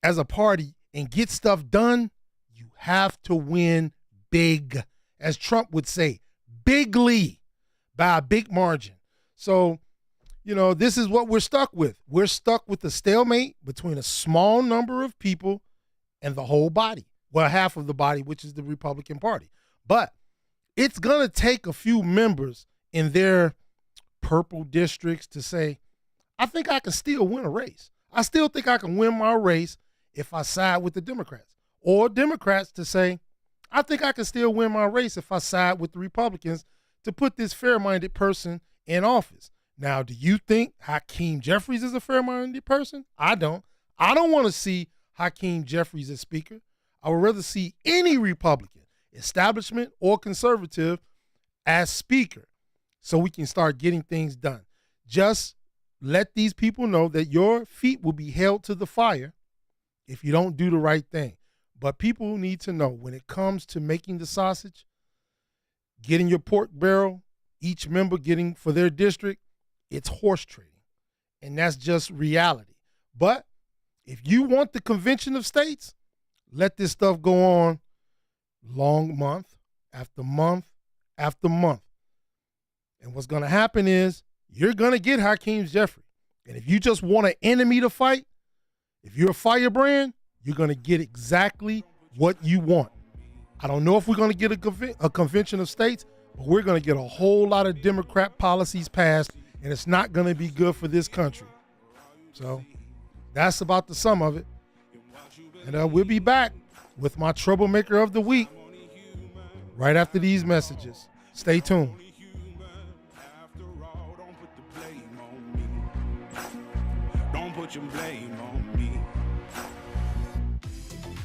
as a party and get stuff done, you have to win big, as Trump would say, bigly, by a big margin. So, this is what we're stuck with. We're stuck with the stalemate between a small number of people and the whole body. Well, half of the body, which is the Republican Party. But it's going to take a few members in their purple districts to say, I think I can still win a race. I still think I can win my race if I side with the Democrats. Or Democrats to say, I think I can still win my race if I side with the Republicans to put this fair-minded person in office. Now, do you think Hakeem Jeffries is a fair-minded person? I don't. I don't want to see Hakeem Jeffries as Speaker. I would rather see any Republican, establishment or conservative, as Speaker so we can start getting things done. Just let these people know that your feet will be held to the fire if you don't do the right thing. But people need to know when it comes to making the sausage, getting your pork barrel, each member getting for their district, it's horse trading. And that's just reality. But if you want the convention of states, let this stuff go on long month after month after month. And what's going to happen is you're going to get Hakeem Jeffries. And if you just want an enemy to fight, if you're a firebrand, you're going to get exactly what you want. I don't know if we're going to get a convention of states, but we're going to get a whole lot of Democrat policies passed, and it's not going to be good for this country. So that's about the sum of it. And we'll be back with my Troublemaker of the Week right after these messages. Stay tuned. Don't put your blame on me.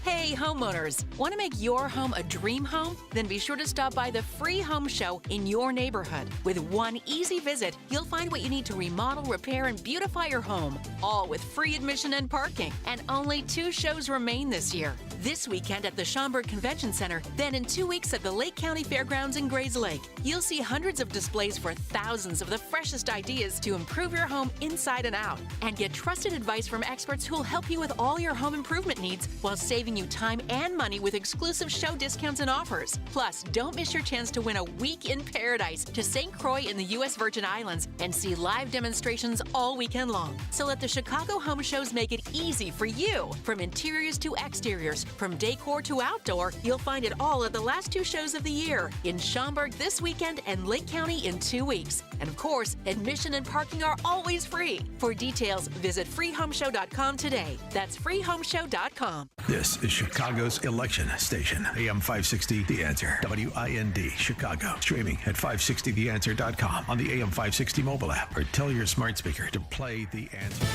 Hey homeowners, want to make your home a dream home? Then be sure to stop by the free home show in your neighborhood. With one easy visit, you'll find what you need to remodel, repair, and beautify your home, all with free admission and parking. And only 2 shows remain this year. This weekend at the Schaumburg Convention Center, then in 2 weeks at the Lake County Fairgrounds in Grays Lake. You'll see hundreds of displays for thousands of the freshest ideas to improve your home inside and out. And get trusted advice from experts who'll help you with all your home improvement needs while saving you time and money with exclusive show discounts and offers. Plus, don't miss your chance to win a week in paradise to St. Croix in the U.S. Virgin Islands and see live demonstrations all weekend long. So let the Chicago Home Shows make it easy for you. From interiors to exteriors, from decor to outdoor, you'll find it all at the last 2 shows of the year in Schaumburg this weekend and Lake County in 2 weeks. And of course, admission and parking are always free. For details, visit freehomeshow.com today. That's freehomeshow.com. This is Chicago's election station. AM 560 The Answer. WIND Chicago. Streaming at 560theanswer.com on the AM 560 mobile app, or tell your smart speaker to play The Answer.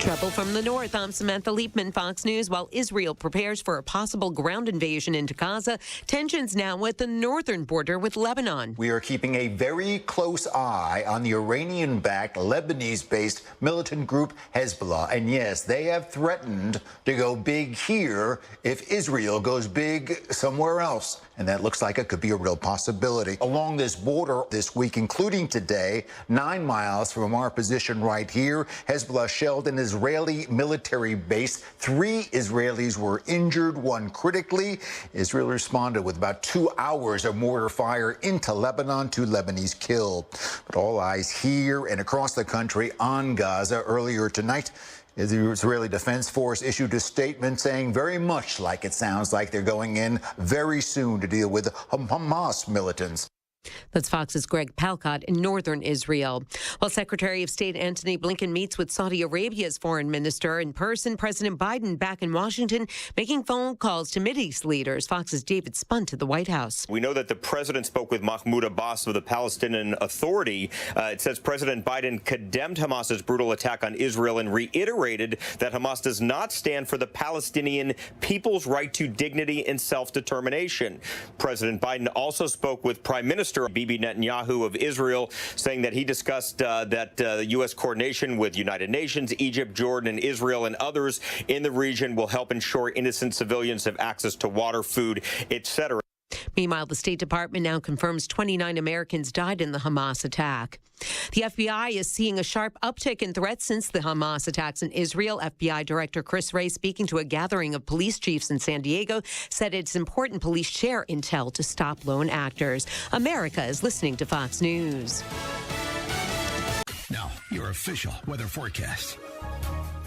Trouble from the north. I'm Samantha Liebman, Fox News. While Israel prepares for a possible ground invasion into Gaza, tensions now at the northern border with Lebanon. We are keeping a very close eye on the Iranian-backed, Lebanese-based militant group Hezbollah. And yes, they have threatened to go big here if Israel goes big somewhere else. And that looks like it could be a real possibility. Along this border this week, including today, 9 miles from our position right here, Hezbollah shelled an Israeli military base. 3 Israelis were injured, 1 critically. Israel responded with about 2 hours of mortar fire into Lebanon, 2 Lebanese killed. But all eyes here and across the country on Gaza. Earlier tonight, the Israeli Defense Force issued a statement saying very much like it sounds like they're going in very soon to deal with Hamas militants. That's Fox's Greg Palcott in northern Israel. While Secretary of State Antony Blinken meets with Saudi Arabia's foreign minister in person, President Biden back in Washington making phone calls to Mideast leaders. Fox's David Spunt at the White House. We know that the president spoke with Mahmoud Abbas of the Palestinian Authority. It says President Biden condemned Hamas's brutal attack on Israel and reiterated that Hamas does not stand for the Palestinian people's right to dignity and self-determination. President Biden also spoke with Prime Minister Bibi Netanyahu of Israel, saying that he discussed that U.S. coordination with United Nations, Egypt, Jordan, and Israel and others in the region will help ensure innocent civilians have access to water, food, etc. Meanwhile, the State Department now confirms 29 Americans died in the Hamas attack. The FBI is seeing a sharp uptick in threats since the Hamas attacks in Israel. FBI Director Chris Wray, speaking to a gathering of police chiefs in San Diego, said it's important police share intel to stop lone actors. America is listening to Fox News. Now, your official weather forecast.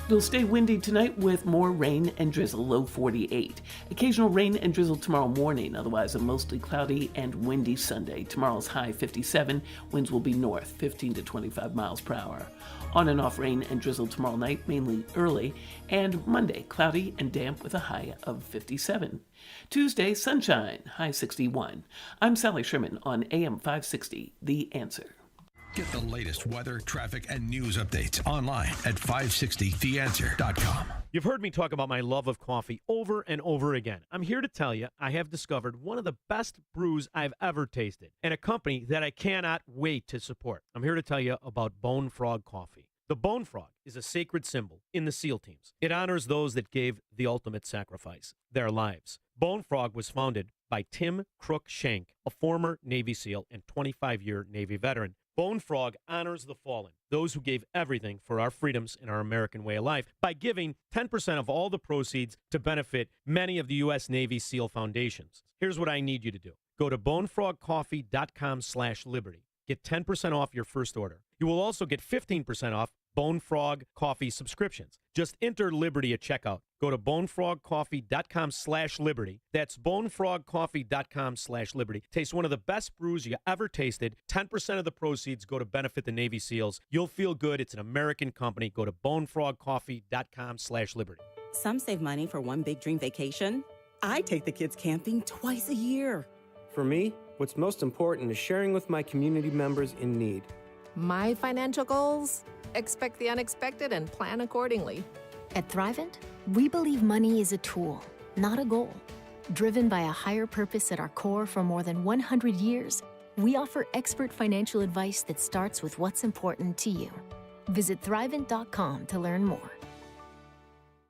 It'll stay windy tonight with more rain and drizzle, low 48. Occasional rain and drizzle tomorrow morning, otherwise a mostly cloudy and windy Sunday. Tomorrow's high 57, winds will be north, 15 to 25 miles per hour. On and off rain and drizzle tomorrow night, mainly early, and Monday, cloudy and damp with a high of 57. Tuesday, sunshine, high 61. I'm Sally Sherman on AM 560, The Answer. Get the latest weather, traffic, and news updates online at 560theanswer.com. You've heard me talk about my love of coffee over and over again. I'm here to tell you I have discovered one of the best brews I've ever tasted and a company that I cannot wait to support. I'm here to tell you about Bone Frog Coffee. The Bone Frog is a sacred symbol in the SEAL teams. It honors those that gave the ultimate sacrifice, their lives. Bone Frog was founded by Tim Crook Shank, a former Navy SEAL and 25-year Navy veteran. Bone Frog honors the fallen, those who gave everything for our freedoms and our American way of life, by giving 10% of all the proceeds to benefit many of the U.S. Navy SEAL foundations. Here's what I need you to do. Go to bonefrogcoffee.com/liberty. Get 10% off your first order. You will also get 15% off Bone Frog Coffee subscriptions. Just enter Liberty at checkout. Go to bonefrogcoffee.com/liberty. That's bonefrogcoffee.com/liberty. Taste one of the best brews you ever tasted. 10% of the proceeds go to benefit the Navy SEALs. You'll feel good. It's an American company. Go to bonefrogcoffee.com/liberty. Some save money for one big dream vacation. I take the kids camping twice a year. For me, what's most important is sharing with my community members in need. My financial goals? Expect the unexpected and plan accordingly. At Thrivent, we believe money is a tool, not a goal. Driven by a higher purpose at our core for more than 100 years, we offer expert financial advice that starts with what's important to you. Visit Thrivent.com to learn more.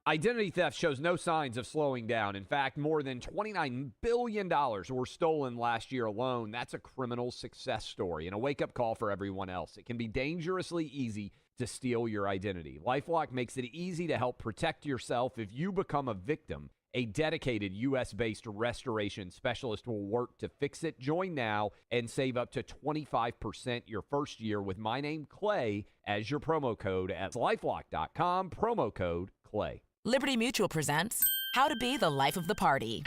Identity theft shows no signs of slowing down. In fact, more than $29 billion were stolen last year alone. That's a criminal success story and a wake-up call for everyone else. It can be dangerously easy to steal your identity. LifeLock makes it easy to help protect yourself if you become a victim. A dedicated U.S.-based restoration specialist will work to fix it. Join now and save up to 25% your first year with my name, Clay, as your promo code at LifeLock.com, promo code Clay. Liberty Mutual presents How to Be the Life of the Party.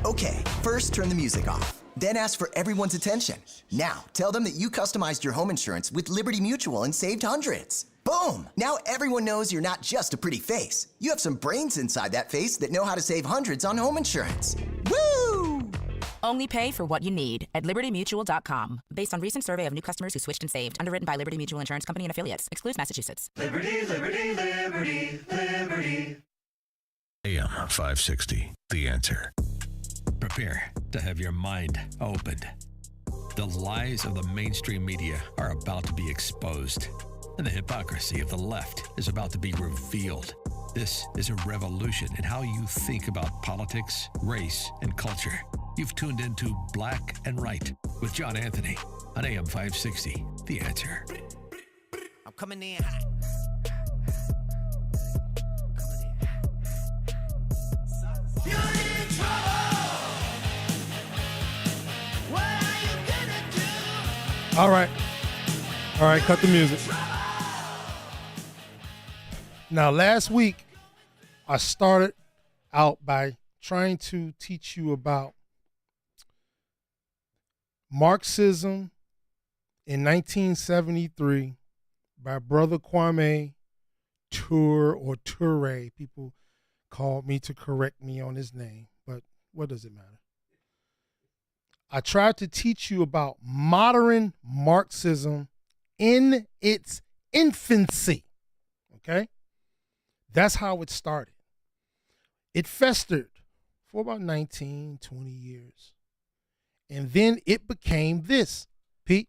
Okay, first turn the music off. Then ask for everyone's attention. Now, tell them that you customized your home insurance with Liberty Mutual and saved hundreds. Boom! Now everyone knows you're not just a pretty face. You have some brains inside that face that know how to save hundreds on home insurance. Woo! Only pay for what you need at LibertyMutual.com. Based on recent survey of new customers who switched and saved. Underwritten by Liberty Mutual Insurance Company and Affiliates. Excludes Massachusetts. Liberty, liberty, liberty, liberty. AM 560, The Answer. Prepare to have your mind opened. The lies of the mainstream media are about to be exposed, and the hypocrisy of the left is about to be revealed. This is a revolution in how you think about politics, race, and culture. You've tuned into Black and Right with John Anthony on AM 560, The Answer. I'm coming in hot. All right, cut the music. Now, last week, I started out by trying to teach you about Marxism in 1973 by Brother Kwame Ture. People called me to correct me on his name, but what does it matter? I tried to teach you about modern Marxism in its infancy, okay? That's how it started. It festered for about 19, 20 years. And then it became this, Pete.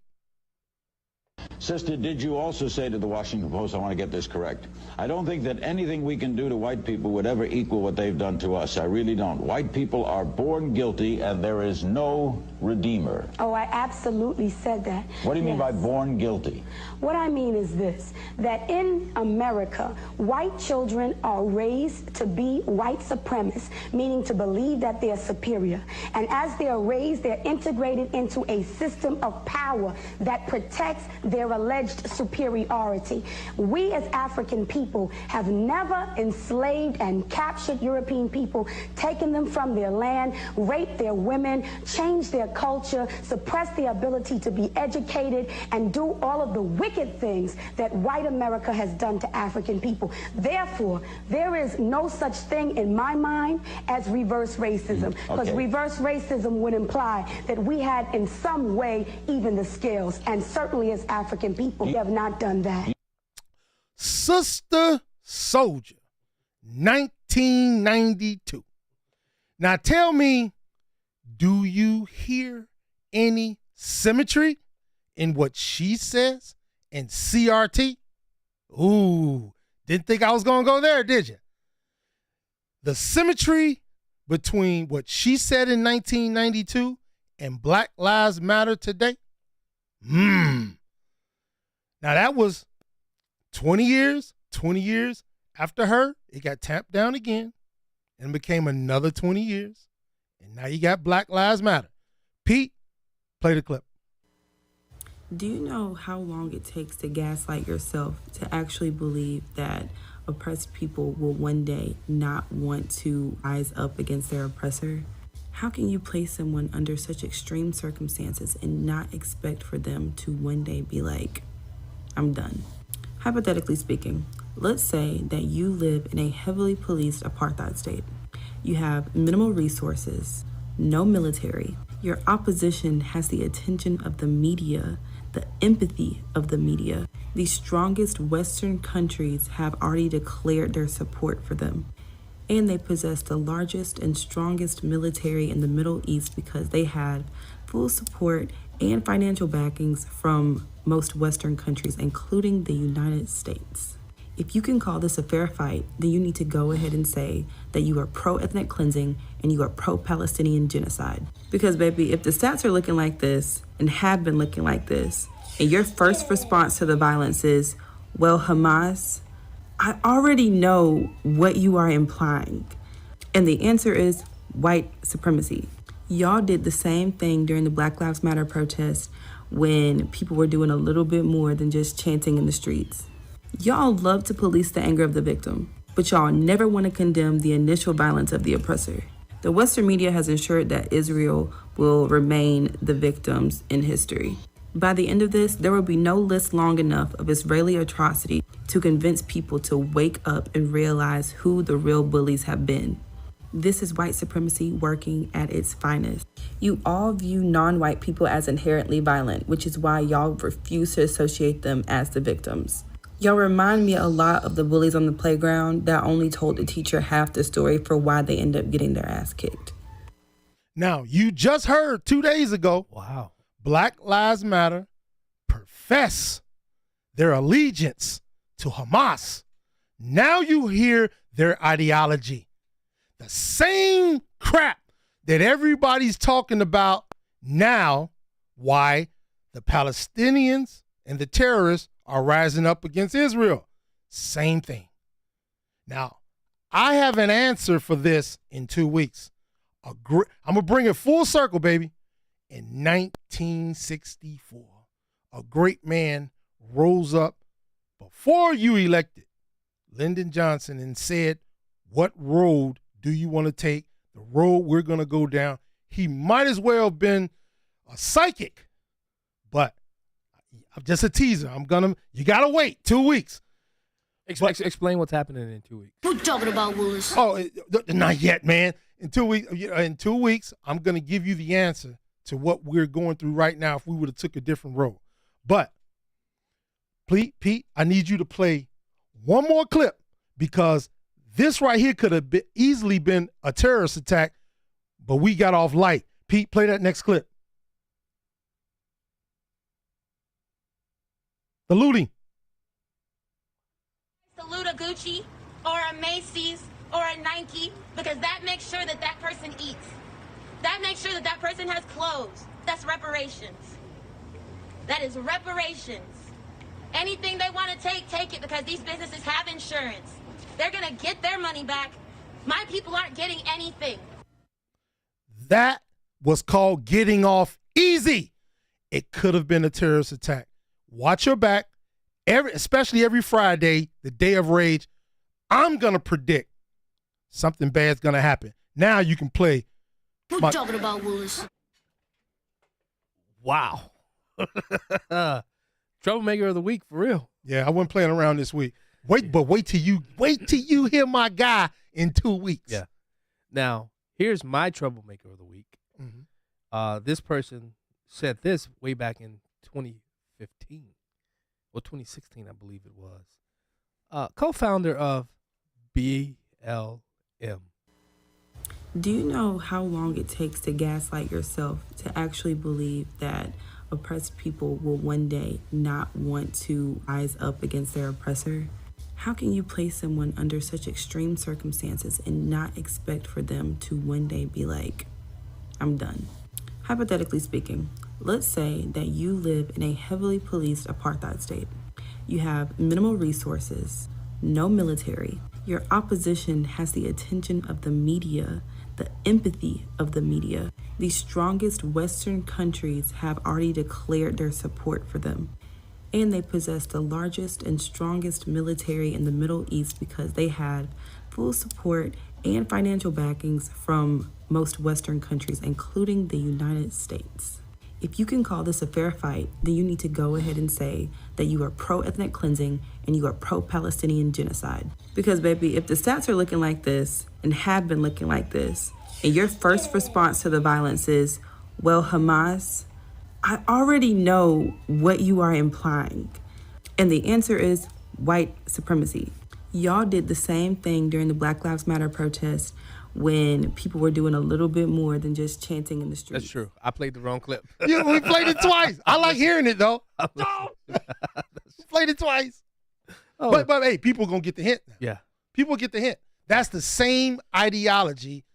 Sister, did you also say to the Washington Post, I want to get this correct, I don't think that anything we can do to white people would ever equal what they've done to us. I really don't. White people are born guilty and there is no redeemer. Oh, I absolutely said that. What do you mean by born guilty? What I mean is this, that in America, white children are raised to be white supremacists, meaning to believe that they're superior. And as they are raised, they're integrated into a system of power that protects their alleged superiority. We as African people have never enslaved and captured European people, taken them from their land, raped their women, changed their culture, suppressed their ability to be educated, and do all of the wicked things that white America has done to African people. Therefore, there is no such thing in my mind as reverse racism, because reverse racism would imply that we had in some way even the scales, and certainly as African people have not done that. Sister Soldier, 1992. Now tell me, do you hear any symmetry in what she says and CRT? Ooh, didn't think I was going to go there, did you? The symmetry between what she said in 1992 and Black Lives Matter today? Now that was 20 years after her. It got tamped down again and became another 20 years. And now you got Black Lives Matter. Pete, play the clip. Do you know how long it takes to gaslight yourself to actually believe that oppressed people will one day not want to rise up against their oppressor? How can you place someone under such extreme circumstances and not expect for them to one day be like, I'm done? Hypothetically speaking, let's say that you live in a heavily policed apartheid state. You have minimal resources, no military. Your opposition has the attention of the media, the empathy of the media. The strongest Western countries have already declared their support for them. And they possess the largest and strongest military in the Middle East because they had full support and financial backings from most Western countries, including the United States. If you can call this a fair fight, then you need to go ahead and say that you are pro-ethnic cleansing and you are pro-Palestinian genocide. Because, baby, if the stats are looking like this and have been looking like this, and your first response to the violence is, well, Hamas, I already know what you are implying. And the answer is white supremacy. Y'all did the same thing during the Black Lives Matter protest when people were doing a little bit more than just chanting in the streets. Y'all love to police the anger of the victim, but y'all never want to condemn the initial violence of the oppressor. The Western media has ensured that Israel will remain the victims in history. By the end of this, there will be no list long enough of Israeli atrocity to convince people to wake up and realize who the real bullies have been. This is white supremacy working at its finest. You all view non-white people as inherently violent, which is why y'all refuse to associate them as the victims. Y'all remind me a lot of the bullies on the playground that only told the teacher half the story for why they end up getting their ass kicked. Now, you just heard 2 days ago, wow, Black Lives Matter profess their allegiance to Hamas. Now you hear their ideology. The same crap that everybody's talking about now, why the Palestinians and the terrorists are rising up against Israel. Same thing. Now, I have an answer for this in 2 weeks. I'm going to bring it full circle, baby. In 1964, a great man rose up before you elected Lyndon Johnson and said, what road do you want to take? The road we're going to go down. He might as well have been a psychic. But I'm just a teaser. You got to wait 2 weeks. Explain what's happening in 2 weeks. What you talking about, Willis? Oh, not yet, man. In 2 weeks, I'm going to give you the answer to what we're going through right now if we would have took a different road. But, Pete, I need you to play one more clip because this right here could have easily been a terrorist attack, but we got off light. Pete, play that next clip. The looting. Salute a Gucci or a Macy's or a Nike because that makes sure that that person eats. That makes sure that that person has clothes. That's reparations. That is reparations. Anything they want to take it because these businesses have insurance. They're going to get their money back. My people aren't getting anything. That was called getting off easy. It could have been a terrorist attack. Watch your back. Especially every Friday, the day of rage, I'm going to predict something bad's going to happen. Now you can play. What you talking about, Willis? Wow. Troublemaker of the week, for real. Yeah, I wasn't playing around this week. Wait till you hear my guy in 2 weeks. Yeah. Now, here's my troublemaker of the week. Mm-hmm. This person said this way back in 2015. Well, 2016, I believe it was. Co-founder of BLM. Do you know how long it takes to gaslight yourself to actually believe that oppressed people will one day not want to rise up against their oppressor? How can you place someone under such extreme circumstances and not expect for them to one day be like, I'm done? Hypothetically speaking, let's say that you live in a heavily policed apartheid state. You have minimal resources, no military. Your opposition has the attention of the media, the empathy of the media. The strongest Western countries have already declared their support for them. And they possess the largest and strongest military in the Middle East because they had full support and financial backings from most Western countries, including the United States. If you can call this a fair fight, then you need to go ahead and say that you are pro-ethnic cleansing and you are pro-Palestinian genocide. Because, baby, if the stats are looking like this and have been looking like this, and your first response to the violence is, well, Hamas, I already know what you are implying. And the answer is white supremacy. Y'all did the same thing during the Black Lives Matter protest when people were doing a little bit more than just chanting in the streets. That's true. I played the wrong clip. Yeah, we played it twice. I like hearing it, though. Played it twice. Oh. But hey, people going to get the hint now. Yeah. People get the hint. That's the same ideology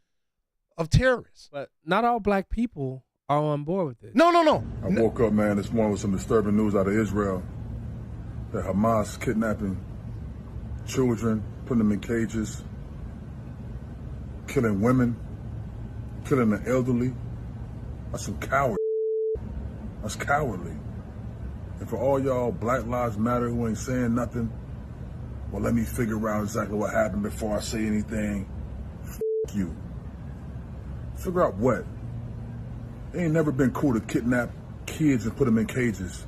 of terrorists. But not all black people are on board with it. No. I woke up, man, this morning with some disturbing news out of Israel. That Hamas kidnapping children, putting them in cages, killing women, killing the elderly. That's some coward. That's cowardly. And for all y'all Black Lives Matter who ain't saying nothing, well, let me figure out exactly what happened before I say anything. F you. Figure out what? It ain't never been cool to kidnap kids and put them in cages.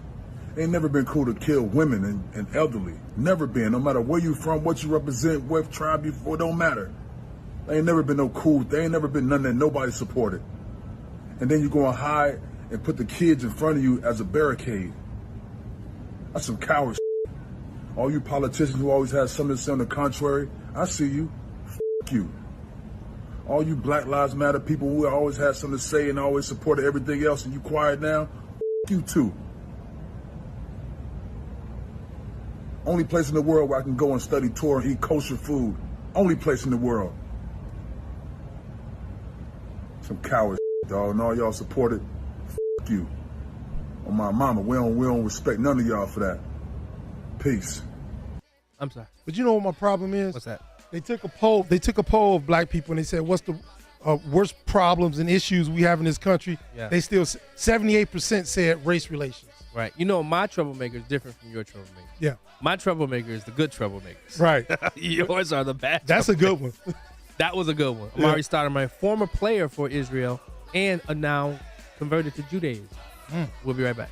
It ain't never been cool to kill women and elderly. Never been. No matter where you from, what you represent, what tribe you for, it don't matter. There ain't never been no cool. There ain't never been none that nobody supported. And then you go and hide and put the kids in front of you as a barricade. That's some coward shit. All you politicians who always have something to say on the contrary, I see you. F you. All you Black Lives Matter people who always had something to say and always supported everything else and you quiet now, F you too. Only place in the world where I can go and study Torah and eat kosher food. Only place in the world. Some coward shit, dog, and all y'all supported, F you. On my mama, we don't respect none of y'all for that. Peace. I'm sorry. But you know what my problem is? What's that? They took a poll of black people and they said, what's the worst problems and issues we have in this country? Yeah. They still, 78% said race relations. Right. You know, my troublemaker is different from your troublemaker. Yeah. My troublemaker is the good troublemakers. Right. Yours are the bad. That's a good one. That was a good one. Yeah. Amari Stoudemire, former player for Israel and a now converted to Judaism. We'll be right back.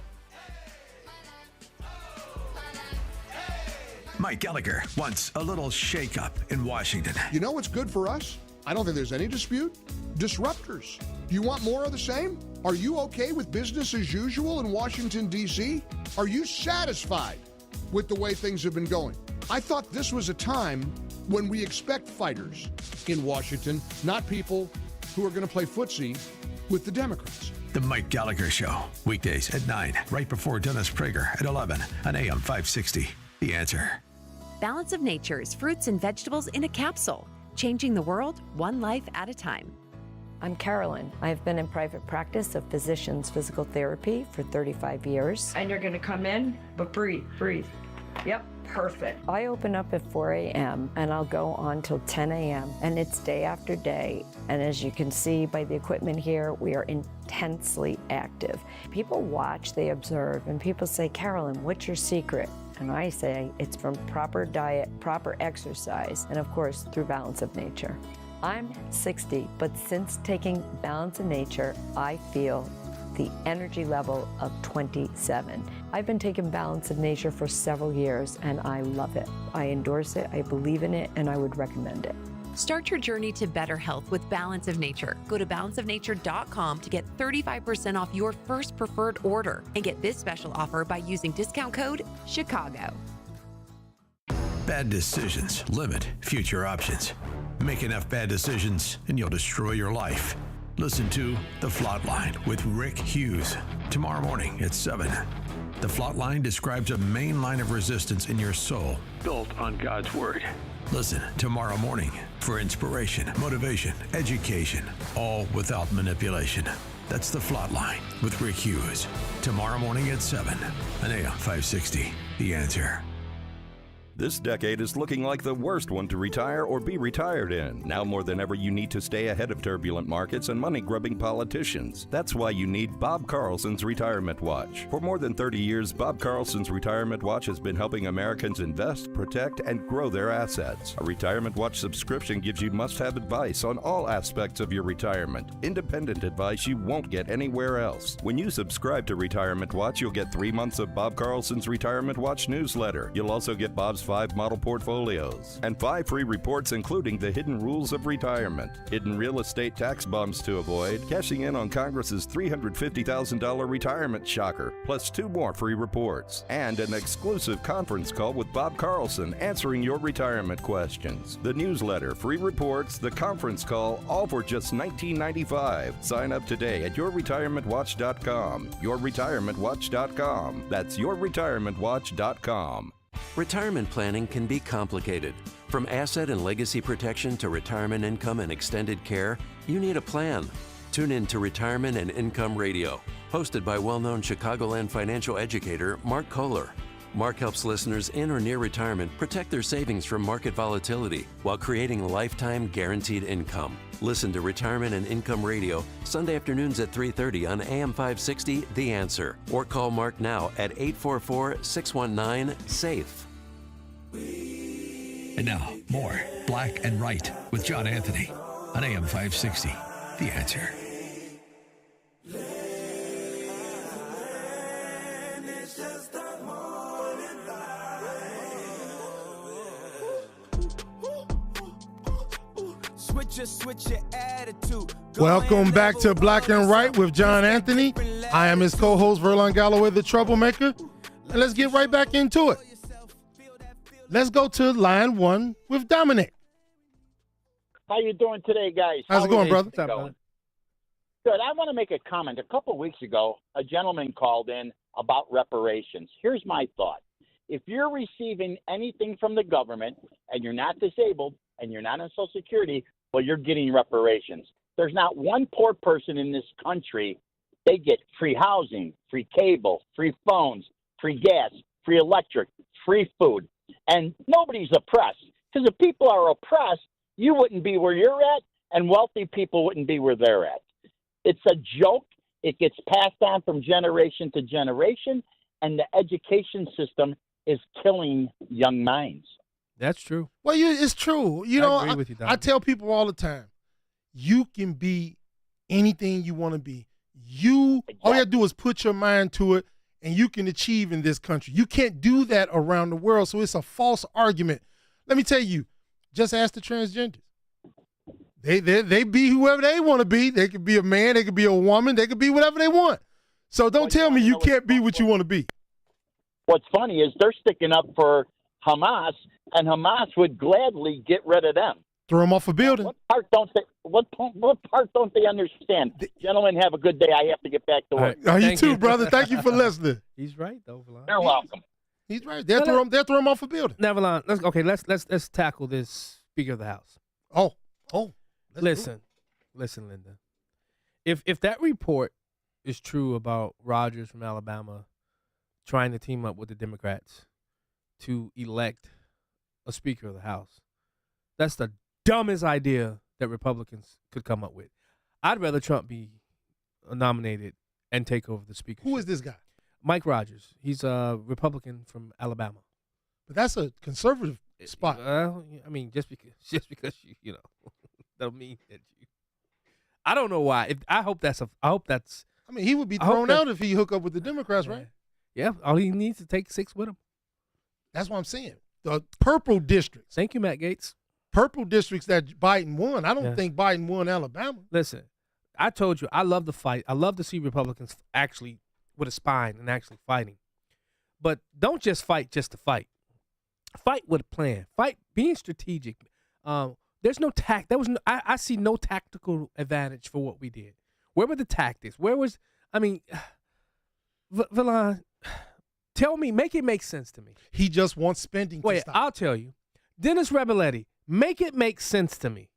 Mike Gallagher wants a little shakeup in Washington. You know what's good for us? I don't think there's any dispute. Disruptors. Do you want more of the same? Are you okay with business as usual in Washington, D.C.? Are you satisfied with the way things have been going? I thought this was a time when we expect fighters in Washington, not people who are going to play footsie with the Democrats. The Mike Gallagher Show, weekdays at 9, right before Dennis Prager at 11 on AM 560. The Answer. Balance of Nature's fruits and vegetables in a capsule, changing the world one life at a time. I'm Carolyn. I've been in private practice of physicians physical therapy for 35 years. And you're going to come in, but breathe. Yep, perfect. I open up at 4 a.m. and I'll go on till 10 a.m. and it's day after day. And as you can see by the equipment here, we are intensely active. People watch, they observe, and people say, Carolyn, what's your secret? And I say it's from proper diet, proper exercise, and of course, through Balance of Nature. I'm 60, but since taking Balance of Nature, I feel the energy level of 27. I've been taking Balance of Nature for several years, and I love it. I endorse it, I believe in it, and I would recommend it. Start your journey to better health with Balance of Nature. Go to balanceofnature.com to get 35% off your first preferred order and get this special offer by using discount code CHICAGO. Bad decisions limit future options. Make enough bad decisions and you'll destroy your life. Listen to The Flot Line with Rick Hughes tomorrow morning at 7. The Flot Line describes a main line of resistance in your soul built on God's Word. Listen tomorrow morning for inspiration, motivation, education, all without manipulation. That's The Flot Line with Rick Hughes. Tomorrow morning at 7 on AM 560. The Answer. This decade is looking like the worst one to retire or be retired in. Now more than ever, you need to stay ahead of turbulent markets and money-grubbing politicians. That's why you need Bob Carlson's Retirement Watch. For more than 30 years, Bob Carlson's Retirement Watch has been helping Americans invest, protect, and grow their assets. A Retirement Watch subscription gives you must-have advice on all aspects of your retirement. Independent advice you won't get anywhere else. When you subscribe to Retirement Watch, you'll get 3 months of Bob Carlson's Retirement Watch newsletter. You'll also get Bob's 5 model portfolios and 5 free reports, including the hidden rules of retirement, hidden real estate tax bumps to avoid, cashing in on Congress's $350,000 retirement shocker, plus 2 more free reports, and an exclusive conference call with Bob Carlson answering your retirement questions. The newsletter, free reports, the conference call, all for just $19.95. Sign up today at yourretirementwatch.com. Yourretirementwatch.com. That's yourretirementwatch.com. Retirement planning can be complicated. From asset and legacy protection to retirement income and extended care, you need a plan. Tune in to Retirement and Income Radio, hosted by well-known Chicagoland financial educator Mark Kohler. Mark helps listeners in or near retirement protect their savings from market volatility while creating lifetime guaranteed income. Listen to Retirement and Income Radio Sunday afternoons at 3:30 on AM 560 The Answer, or call Mark now at 844-619-SAFE. And now, more Black and Right with John Anthony on AM 560. The Answer. Welcome back to Black and Right with John Anthony. I am his co-host, Verlon Galloway, the Troublemaker. And let's get right back into it. Let's go to line 1 with Dominic. How you doing today, guys? How's it going, brother? Good. I want to make a comment. A couple of weeks ago, a gentleman called in about reparations. Here's my thought. If you're receiving anything from the government and you're not disabled and you're not on Social Security, well, you're getting reparations. There's not one poor person in this country. They get free housing, free cable, free phones, free gas, free electric, free food. And nobody's oppressed. Because if people are oppressed, you wouldn't be where you're at, and wealthy people wouldn't be where they're at. It's a joke. It gets passed on from generation to generation, and the education system is killing young minds. That's true. Well, it's true. I agree with you, Dominic. I tell people all the time, you can be anything you want to be. All you have to do is put your mind to it, and you can achieve in this country. You can't do that around the world, so it's a false argument. Let me tell you, just ask the transgenders. They be whoever they want to be. They could be a man, they could be a woman, they could be whatever they want. So don't tell me you can't be what you want to be. What's funny is they're sticking up for Hamas, and Hamas would gladly get rid of them. Throw them off a building. What part don't they understand? Gentlemen, have a good day. I have to get back to work. You too, brother. Thank you for listening. He's right, though, Valon. You're welcome. He's right. They'll throw him off a building. Now, Valon, let's tackle this Speaker of the House. Listen, Linda. If that report is true about Rogers from Alabama trying to team up with the Democrats to elect a Speaker of the House, that's the dumbest idea that Republicans could come up with. I'd rather Trump be nominated and take over the speakership. Who is this guy? Mike Rogers. He's a Republican from Alabama. But that's a conservative spot. I mean, just because you know, don't mean that you. I don't know why. I hope that's. I mean, he would be thrown out if he hook up with the Democrats, right? Yeah. All he needs to take 6 with him. That's what I'm saying. The purple districts. Thank you, Matt Gaetz. Purple districts that Biden won. I don't think Biden won Alabama. Listen, I told you I love the fight. I love to see Republicans actually with a spine and actually fighting. But don't just fight just to fight. Fight with a plan. Fight being strategic. There's no tact. I see no tactical advantage for what we did. Where were the tactics? Where was? I mean, Valon, tell me, make it make sense to me. He just wants spending. Wait, to stop. I'll tell you. Dennis Rebelletti, make it make sense to me.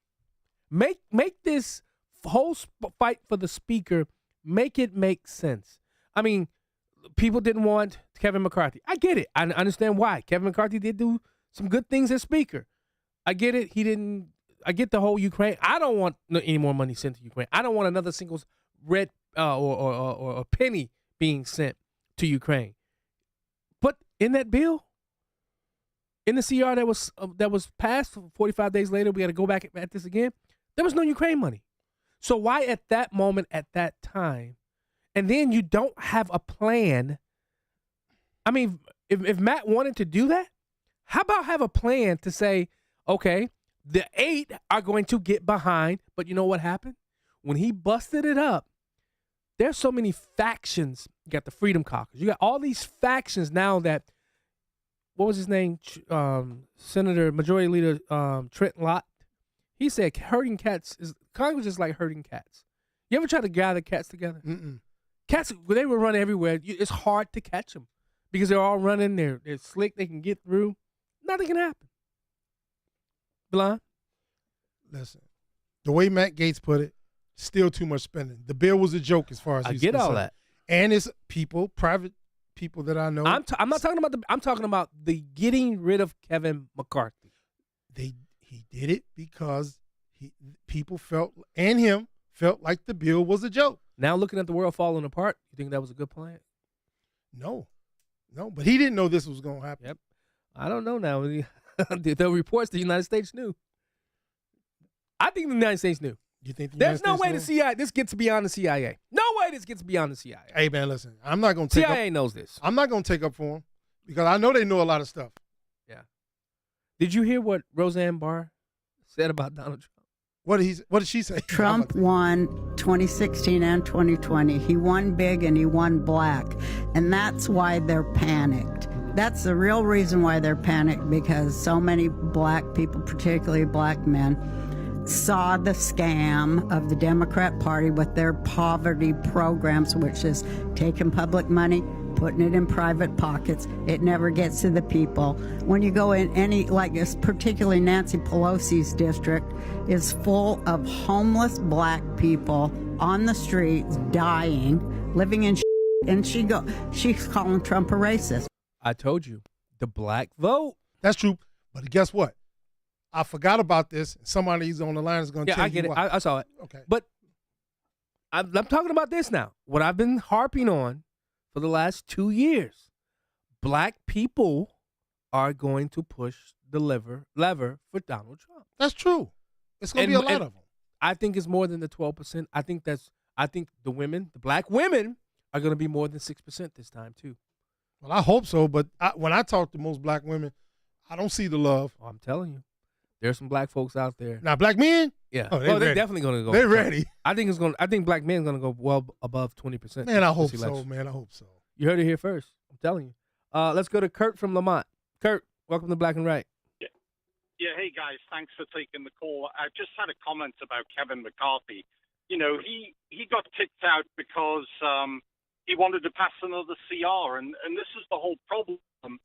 Make this whole fight for the speaker, make it make sense. I mean, people didn't want Kevin McCarthy. I get it. I understand why. Kevin McCarthy did do some good things as speaker. I get it. He didn't. I get the whole Ukraine. I don't want any more money sent to Ukraine. I don't want another single red or a penny being sent to Ukraine. But in that bill, in the CR that was passed 45 days later, we got to go back at this again. There was no Ukraine money. So why at that moment, at that time, and then you don't have a plan? I mean, if Matt wanted to do that, how about have a plan to say, okay, the 8 are going to get behind, but you know what happened? When he busted it up, there's so many factions. You got the Freedom Caucus. You got all these factions now that, what was his name? Senator, Majority Leader Trent Lott. He said herding cats Congress is like herding cats. You ever try to gather cats together? Mm-mm. Cats, they will run everywhere. It's hard to catch them because they're all running. They're slick. They can get through. Nothing can happen. Blonde? Listen, the way Matt Gaetz put it, still too much spending. The bill was a joke as far as he's concerned. all that. And it's private people that I know. I'm not talking about I'm talking about the getting rid of Kevin McCarthy. He did it because people felt like the bill was a joke. Now looking at the world falling apart, you think that was a good plan? No, but he didn't know this was going to happen. Yep. I don't know now. The reports the United States knew. I think the United States knew. You think there's no way the CIA this gets beyond the CIA? No way this gets beyond the CIA. Hey man, listen, I'm not going to take CIA knows this. I'm not going to take up for him because I know they know a lot of stuff. Yeah. Did you hear what Roseanne Barr said about Donald Trump? What did she say? Trump won 2016 and 2020. He won big and he won black. And that's why they're panicked. That's the real reason why they're panicked, because so many black people, particularly black men, saw the scam of the Democrat Party with their poverty programs, which is taking public money, putting it in private pockets. It never gets to the people. When you go in particularly Nancy Pelosi's district is full of homeless black people on the streets, dying, living in and she's calling Trump a racist. I told you, the black vote. That's true. But guess what? I forgot about this. Somebody's on the line is going to tell you. Yeah, I get it. I saw it. Okay. But I'm talking about this now. What I've been harping on for the last 2 years. Black people are going to push the lever for Donald Trump. That's true. It's going to be a lot of them. I think it's more than the 12%. I think I think the black women, are going to be more than 6% this time too. Well, I hope so, but when I talk to most black women, I don't see the love. Oh, I'm telling you, there's some black folks out there. Now, black men, yeah, they're definitely going to go. They're ready. I think black men going to go well above 20%. Man, I hope so. Man, I hope so. You heard it here first. I'm telling you. Let's go to Kurt from Lamont. Kurt, welcome to Black and Right. Yeah, hey guys, thanks for taking the call. I just had a comment about Kevin McCarthy. You know, he got kicked out because he wanted to pass another CR, and this is the whole problem,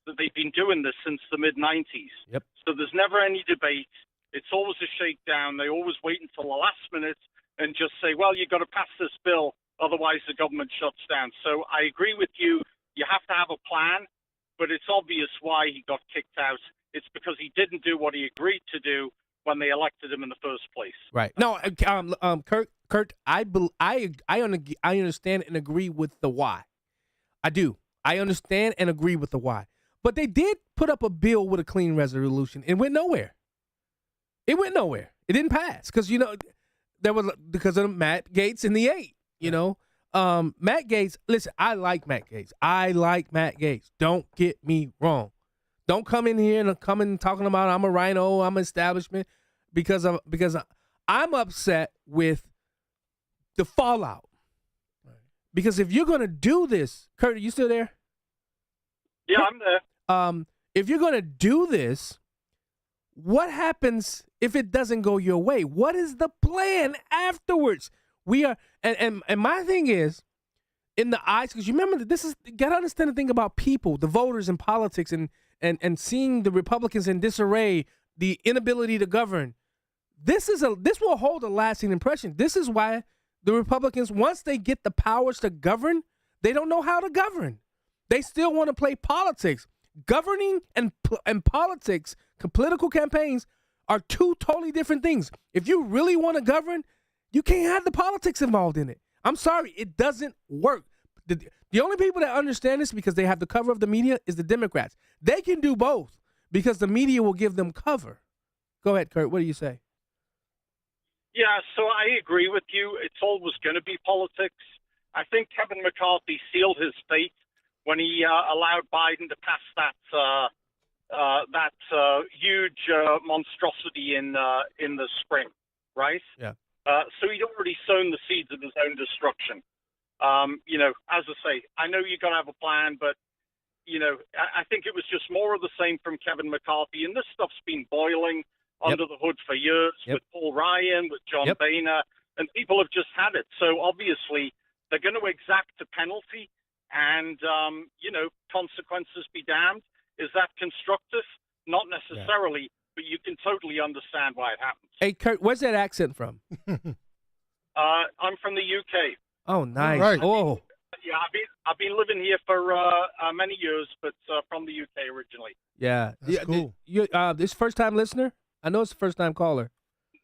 that they've been doing this since the mid-90s. Yep. So there's never any debate. It's always a shakedown. They always wait until the last minute and just say, well, you've got to pass this bill, otherwise the government shuts down. So I agree with you. You have to have a plan, but it's obvious why he got kicked out. It's because he didn't do what he agreed to do when they elected him in the first place. Right. No, Kurt, I understand and agree with the why. I do. I understand and agree with the why. But they did put up a bill with a clean resolution. It went nowhere. It didn't pass because because of Matt Gaetz in the 8. You know, Matt Gaetz. Listen, I like Matt Gaetz. Don't get me wrong. Don't come in here and talking about I'm a rhino, I'm an establishment, because I'm upset with the fallout. Right. Because if you're gonna do this, Kurt, are you still there? Yeah, I'm there. If you're gonna do this, what happens if it doesn't go your way? What is the plan afterwards? We are, and my thing is, in the eyes, because you remember that this is, you gotta understand the thing about people, the voters in politics, and seeing the Republicans in disarray, the inability to govern. This will hold a lasting impression. This is why the Republicans, once they get the powers to govern, they don't know how to govern. They still want to play politics. Governing and politics, political campaigns, are two totally different things. If you really want to govern, you can't have the politics involved in it. I'm sorry, it doesn't work. The only people that understand this, because they have the cover of the media, is the Democrats. They can do both because the media will give them cover. Go ahead, Kurt. What do you say? Yeah, so I agree with you. It's always going to be politics. I think Kevin McCarthy sealed his fate when he allowed Biden to pass that huge monstrosity in the spring, right? Yeah. So he'd already sown the seeds of his own destruction. As I say, I know you got to have a plan, but, I think it was just more of the same from Kevin McCarthy. And this stuff's been boiling under the hood for years with Paul Ryan, with John Boehner, and people have just had it. So obviously they're going to exact a penalty and, consequences be damned. Is that constructive? Not necessarily, but you can totally understand why it happens. Hey, Kurt, where's that accent from? I'm from the UK. Oh, nice. Right. Oh. Yeah, I've been living here for many years, but from the UK originally. Yeah. That's cool. This first-time listener? I know it's a first-time caller.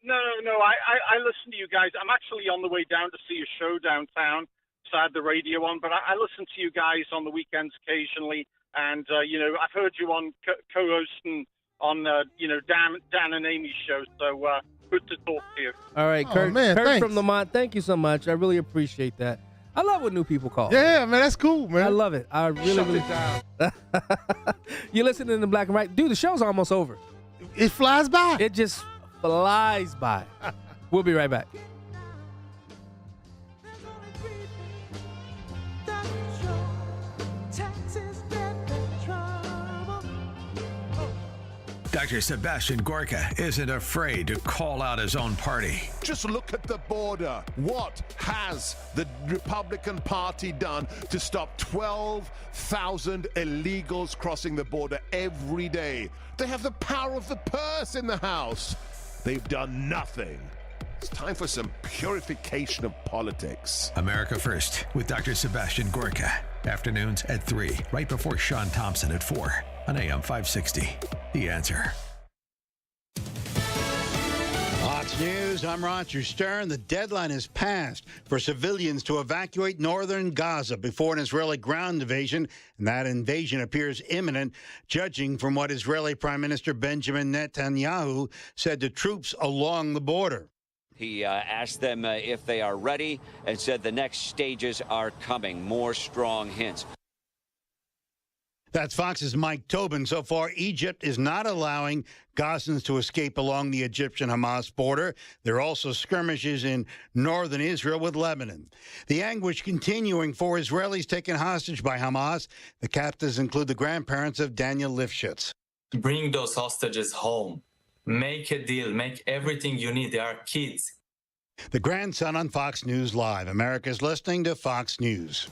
No. I listen to you guys. I'm actually on the way down to see a show downtown, so I had the radio on, but I listen to you guys on the weekends occasionally, and, I've heard you on co-hosting on, Dan and Amy's show, so good to talk to you. All right, Kurt, man, Kurt thanks. from Lamont, thank you so much. I really appreciate that. I love when new people call. Yeah, man, that's cool, man. I love it. I really Shut it down. You're listening to Black and Right. Dude, the show's almost over. It flies by. It just flies by. We'll be right back. Dr. Sebastian Gorka isn't afraid to call out his own party. Just look at the border. What has the Republican Party done to stop 12,000 illegals crossing the border every day? They have the power of the purse in the House. They've done nothing. It's time for some purification of politics. America First with Dr. Sebastian Gorka. Afternoons at 3, right before Sean Thompson at 4 on AM 560. The Answer. Fox News, I'm Roger Stern. The deadline has passed for civilians to evacuate northern Gaza before an Israeli ground invasion, and that invasion appears imminent, judging from what Israeli Prime Minister Benjamin Netanyahu said to troops along the border. He asked them if they are ready and said the next stages are coming. More strong hints. That's Fox's Mike Tobin. So far, Egypt is not allowing Gazans to escape along the Egyptian-Hamas border. There are also skirmishes in northern Israel with Lebanon. The anguish continuing for Israelis taken hostage by Hamas. The captives include the grandparents of Daniel Lifshitz. Bring those hostages home. Make a deal. Make everything you need. They are kids. The grandson on Fox News Live. America's listening to Fox News.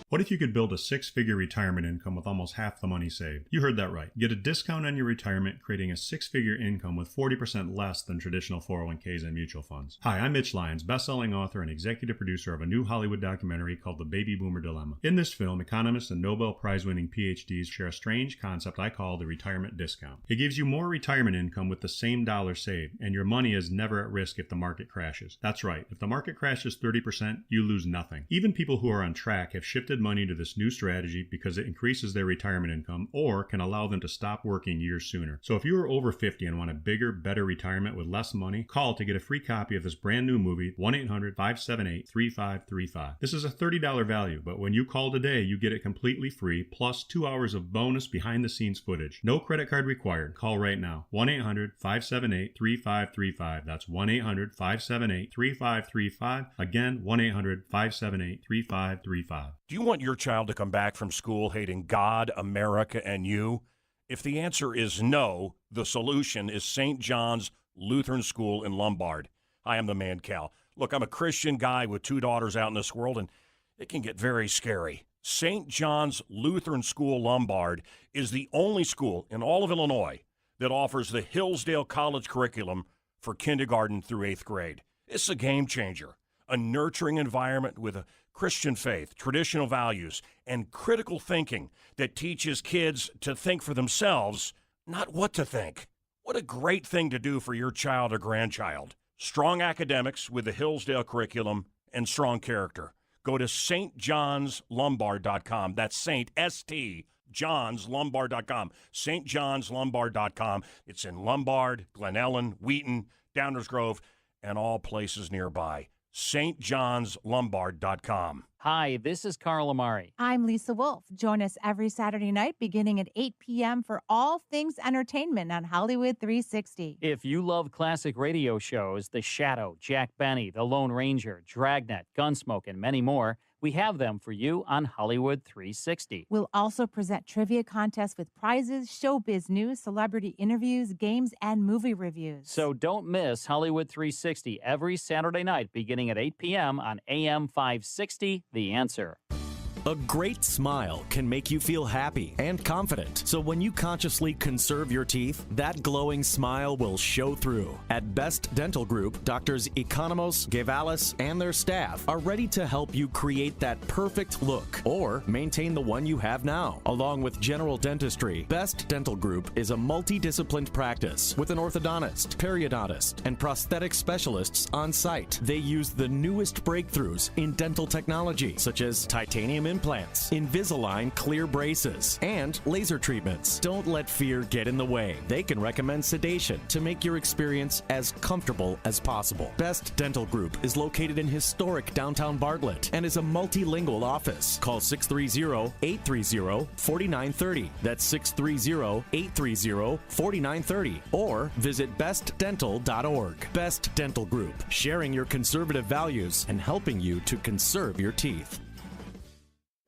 What if you could build a six-figure retirement income with almost half the money saved? You heard that right. Get a discount on your retirement, creating a six-figure income with 40% less than traditional 401ks and mutual funds. Hi, I'm Mitch Lyons, best-selling author and executive producer of a new Hollywood documentary called The Baby Boomer Dilemma. In this film, economists and Nobel Prize-winning PhDs share a strange concept I call the retirement discount. It gives you more retirement income with the same dollar saved, and your money is never at risk if the market crashes. That's right. If the market crashes 30%, you lose nothing. Even people who are on track have shifted money to this new strategy because it increases their retirement income or can allow them to stop working years sooner. So if you are over 50 and want a bigger, better retirement with less money, call to get a free copy of this brand new movie, 1-800-578-3535. This is a $30 value, but when you call today, you get it completely free, plus 2 hours of bonus behind-the-scenes footage. No credit card required. Call right now. 1-800-578-3535. That's 1-800-578-3535. Again, 1-800-578-3535. Do you want your child to come back from school hating God, America, and you? If the answer is no, the solution is St. John's Lutheran School in Lombard. I am the man, Cal. Look, I'm a Christian guy with 2 daughters out in this world, and it can get very scary. St. John's Lutheran School Lombard is the only school in all of Illinois that offers the Hillsdale College curriculum for kindergarten through 8th grade. It's a game changer. A nurturing environment with a Christian faith, traditional values, and critical thinking that teaches kids to think for themselves, not what to think. What a great thing to do for your child or grandchild. Strong academics with the Hillsdale curriculum and strong character. Go to stjohnslombard.com. That's Saint, S-T, johnslombard.com. stjohnslombard.com. It's in Lombard, Glen Ellen, Wheaton, Downers Grove, and all places nearby. stjohnslombard.com. Hi, this is Carl Amari. I'm Lisa Wolf. Join us every Saturday night beginning at 8 p.m. for all things entertainment on Hollywood 360. If you love classic radio shows, The Shadow, Jack Benny, The Lone Ranger, Dragnet, Gunsmoke, and many more, we have them for you on Hollywood 360. We'll also present trivia contests with prizes, showbiz news, celebrity interviews, games, and movie reviews. So don't miss Hollywood 360 every Saturday night beginning at 8 p.m. on AM 560, The Answer. A great smile can make you feel happy and confident. So when you consciously conserve your teeth, that glowing smile will show through. At Best Dental Group, Doctors Economos, Gevalis, and their staff are ready to help you create that perfect look or maintain the one you have now. Along with general dentistry, Best Dental Group is a multidisciplined practice with an orthodontist, periodontist, and prosthetic specialists on site. They use the newest breakthroughs in dental technology, such as titanium implants, Invisalign clear braces, and laser treatments. Don't let fear get in the way. They can recommend sedation to make your experience as comfortable as possible. Best Dental Group is located in historic downtown Bartlett and is a multilingual office. Call 630-830-4930. That's 630-830-4930. Or visit bestdental.org. Best Dental Group, sharing your conservative values and helping you to conserve your teeth.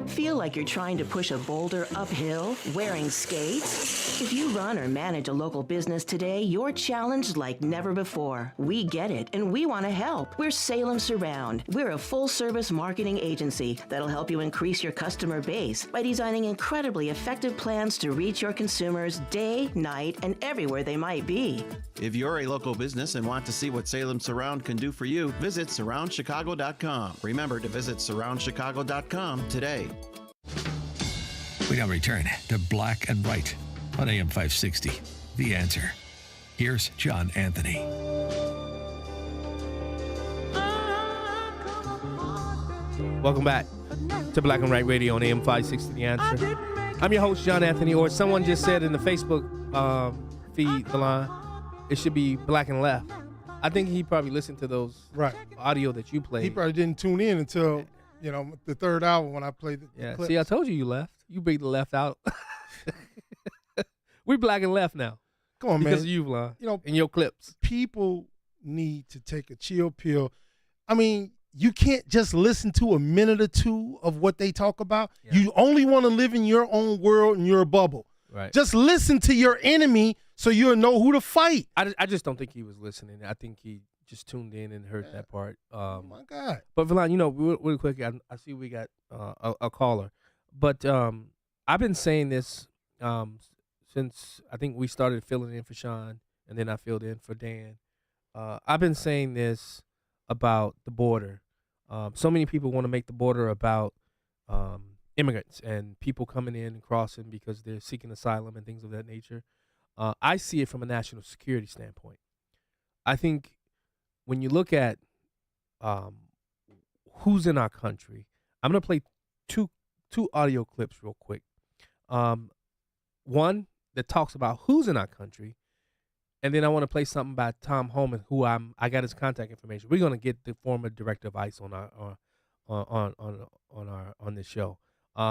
Feel like you're trying to push a boulder uphill wearing skates? If you run or manage a local business today, you're challenged like never before. We get it, and we want to help. We're Salem Surround. We're a full-service marketing agency that'll help you increase your customer base by designing incredibly effective plans to reach your consumers day, night, and everywhere they might be. If you're a local business and want to see what Salem Surround can do for you, visit surroundchicago.com. Remember to visit surroundchicago.com today. We now return to Black and White on AM 560. The Answer. Here's John Anthony. Welcome back to Black and White Radio on AM 560. The Answer. I'm your host, John Anthony, or someone just said in the Facebook feed, Delon, it should be Black and Left. I think he probably listened to those audio that you played. He probably didn't tune in until, the third hour when I played the clips. See, I told you left. You bring the left out. We Black and Left now. Come on, man. Because of you, Lon, in your clips. People need to take a chill pill. I mean, you can't just listen to a minute or two of what they talk about. Yeah. You only want to live in your own world and your bubble. Right. Just listen to your enemy so you'll know who to fight. I just don't think he was listening. I think he just tuned in and heard that part. Oh, my God. But, Villan, real quick, I see we got a caller. But I've been saying this since I think we started filling in for Sean, and then I filled in for Dan. I've been saying this about the border. So many people want to make the border about immigrants and people coming in and crossing because they're seeking asylum and things of that nature. I see it from a national security standpoint. I think when you look at who's in our country, I'm going to play two audio clips real quick. One that talks about who's in our country, and then I want to play something by Tom Homan, who I got his contact information. We're going to get the former director of ICE on this show.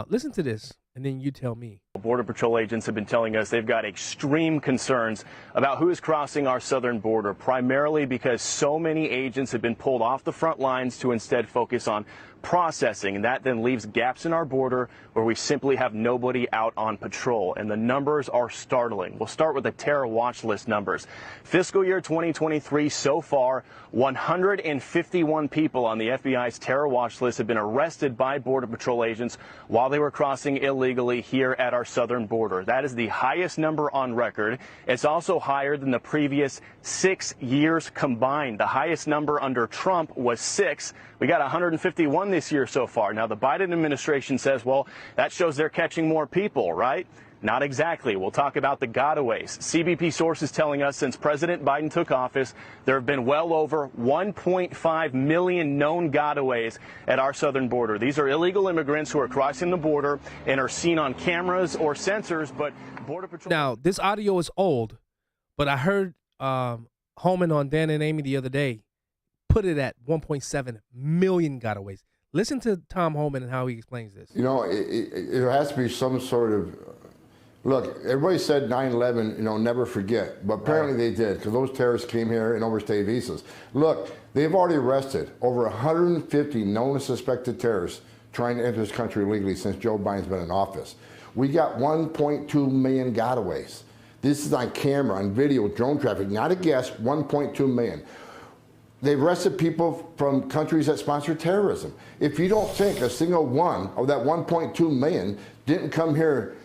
Listen to this, and then you tell me. Border Patrol agents have been telling us they've got extreme concerns about who is crossing our southern border, primarily because so many agents have been pulled off the front lines to instead focus on processing, and that then leaves gaps in our border where we simply have nobody out on patrol, and the numbers are startling. We'll start with the terror watch list numbers. Fiscal year 2023 so far, 151 people on the FBI's terror watch list have been arrested by Border Patrol agents while they were crossing illegally here at our southern border. That is the highest number on record. It's also higher than the previous 6 years combined. The highest number under Trump was 6. We got 151 this year so far. Now, the Biden administration says, well, that shows they're catching more people, right? Not exactly. We'll talk about the gotaways. CBP sources telling us since President Biden took office, there have been well over 1.5 million known gotaways at our southern border. These are illegal immigrants who are crossing the border and are seen on cameras or sensors, but Border Patrol... Now, this audio is old, but I heard Holman on Dan and Amy the other day put it at 1.7 million gotaways. Listen to Tom Holman and how he explains this. There has to be some sort of... Look, everybody said 9/11, never forget. But apparently they did, because those terrorists came here and overstayed visas. Look, they've already arrested over 150 known and suspected terrorists trying to enter this country illegally since Joe Biden's been in office. We got 1.2 million gotaways. This is on camera, on video, drone traffic. Not a guess, 1.2 million. They've arrested people from countries that sponsor terrorism. If you don't think a single one of that 1.2 million didn't come here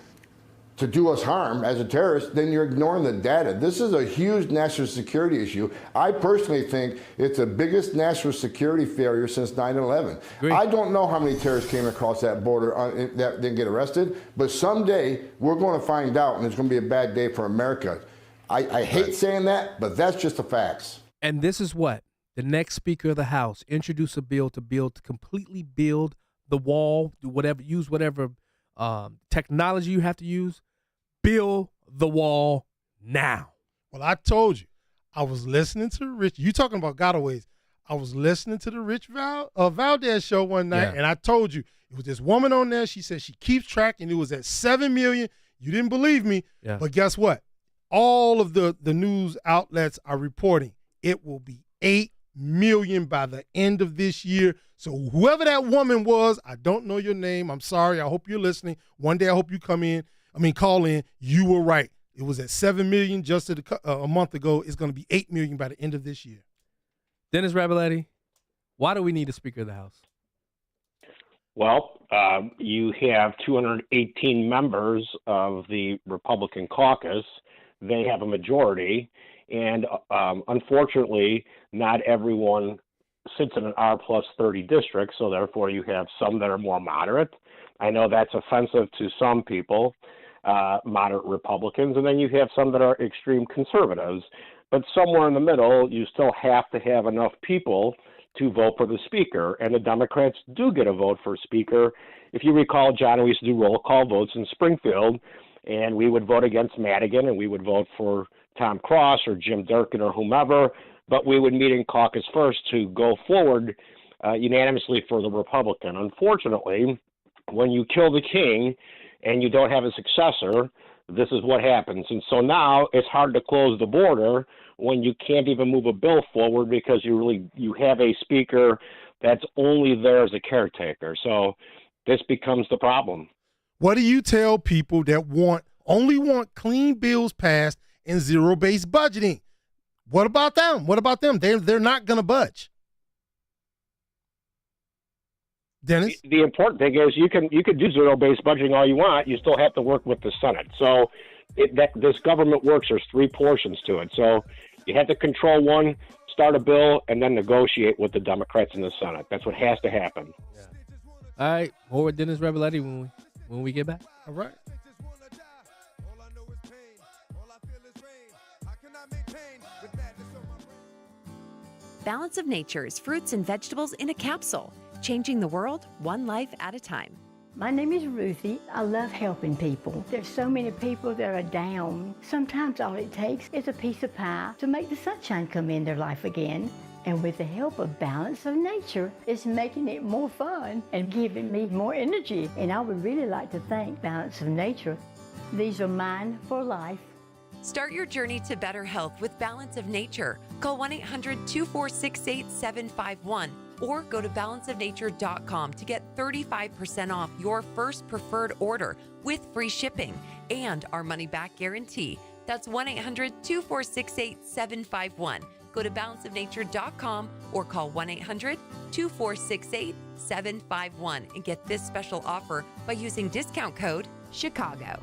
to do us harm as a terrorist, then you're ignoring the data. This is a huge national security issue. I personally think it's the biggest national security failure since 9/11. I don't know how many terrorists came across that border that didn't get arrested, but someday we're going to find out, and it's going to be a bad day for America. I hate saying that, but that's just the facts. And this is what the next Speaker of the House introduced a bill to completely build the wall, use whatever technology you have to use. Build the wall now. Well, I told you, I was listening to Rich. You talking about gotaways. I was listening to the Rich Valdez show one night, and I told you, it was this woman on there. She said she keeps track, and it was at 7 million. You didn't believe me, but guess what? All of the news outlets are reporting it will be 8 million by the end of this year. So whoever that woman was, I don't know your name. I'm sorry. I hope you're listening. One day I hope you call in. You were right. It was at 7 million just a month ago. It's going to be 8 million by the end of this year. Dennis Rabiletti, why do we need a Speaker of the House? Well, you have 218 members of the Republican caucus. They have a majority. And unfortunately, not everyone sits in an R+30 district, so therefore you have some that are more moderate. I know that's offensive to some people, moderate Republicans, and then you have some that are extreme conservatives. But somewhere in the middle, you still have to have enough people to vote for the speaker, and the Democrats do get a vote for speaker. If you recall, John, we used to do roll call votes in Springfield, and we would vote against Madigan, and we would vote for Tom Cross or Jim Durkin or whomever, but we would meet in caucus first to go forward unanimously for the Republican. Unfortunately, when you kill the king and you don't have a successor, this is what happens. And so now it's hard to close the border when you can't even move a bill forward because you have a speaker that's only there as a caretaker. So this becomes the problem. What do you tell people that only want clean bills passed and zero-based budgeting? What about them? What about them? They're not going to budge. Dennis? The important thing is you can do zero-based budgeting all you want. You still have to work with the Senate. So this government works. There's three portions to it. So you have to control one, start a bill, and then negotiate with the Democrats in the Senate. That's what has to happen. Yeah. All right, more with Dennis Revelletti when we get back. All right. Balance of Nature's fruits and vegetables in a capsule, changing the world one life at a time. My name is Ruthie. I love helping people. There's so many people that are down. Sometimes all it takes is a piece of pie to make the sunshine come in their life again. And with the help of Balance of Nature, it's making it more fun and giving me more energy. And I would really like to thank Balance of Nature. These are mine for life. Start your journey to better health with Balance of Nature. Call 1-800-246-8751 or go to balanceofnature.com to get 35% off your first preferred order with free shipping and our money-back guarantee. That's 1-800-246-8751. Go to balanceofnature.com or call 1-800-246-8751 and get this special offer by using discount code CHICAGO.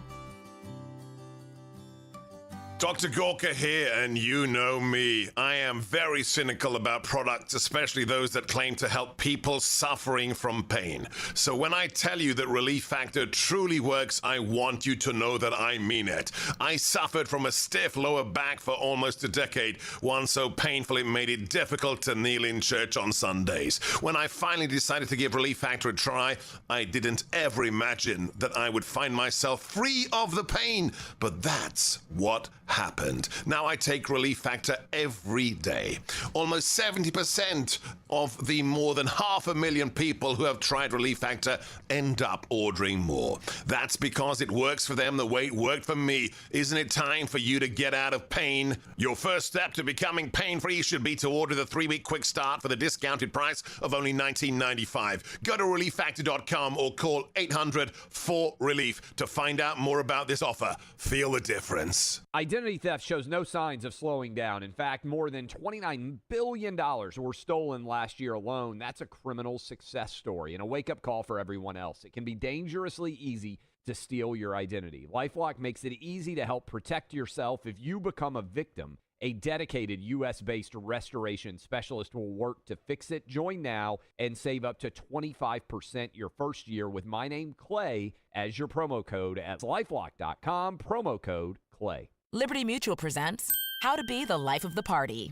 Dr. Gorka here, and you know me. I am very cynical about products, especially those that claim to help people suffering from pain. So when I tell you that Relief Factor truly works, I want you to know that I mean it. I suffered from a stiff lower back for almost a decade, one so painful it made it difficult to kneel in church on Sundays. When I finally decided to give Relief Factor a try, I didn't ever imagine that I would find myself free of the pain. But that's what happened. Now I take Relief Factor every day. Almost 70% of the more than 500,000 people who have tried Relief Factor end up ordering more. That's because it works for them the way it worked for me. Isn't it time for you to get out of pain? Your first step to becoming pain-free should be to order the 3-week quick start for the discounted price of only $19.95. Go to relieffactor.com or call 800-4RELIEF to find out more about this offer. Feel the difference. Identity theft shows no signs of slowing down. In fact, more than $29 billion were stolen last year alone. That's a criminal success story and a wake-up call for everyone else. It can be dangerously easy to steal your identity. LifeLock makes it easy to help protect yourself if you become a victim. A dedicated U.S.-based restoration specialist will work to fix it. Join now and save up to 25% your first year with my name, Clay, as your promo code at LifeLock.com, promo code Clay. Liberty Mutual presents How to Be the Life of the Party.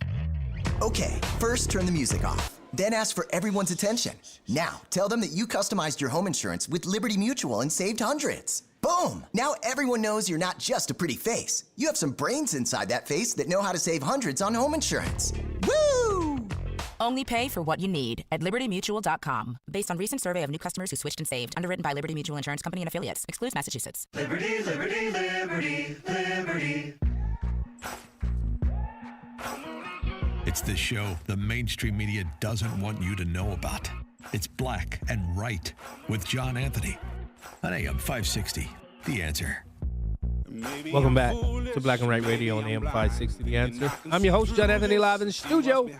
Okay, first turn the music off. Then ask for everyone's attention. Now, tell them that you customized your home insurance with Liberty Mutual and saved hundreds. Boom! Now everyone knows you're not just a pretty face. You have some brains inside that face that know how to save hundreds on home insurance. Woo! Only pay for what you need at LibertyMutual.com. Based on recent survey of new customers who switched and saved. Underwritten by Liberty Mutual Insurance Company and Affiliates. Excludes Massachusetts. Liberty, liberty, liberty, liberty. It's the show the mainstream media doesn't want you to know about. It's Black and Right with John Anthony on AM 560. The Answer. Welcome back to Black and Right Radio on AM 560. The Answer. I'm your host, John Anthony, live in the studio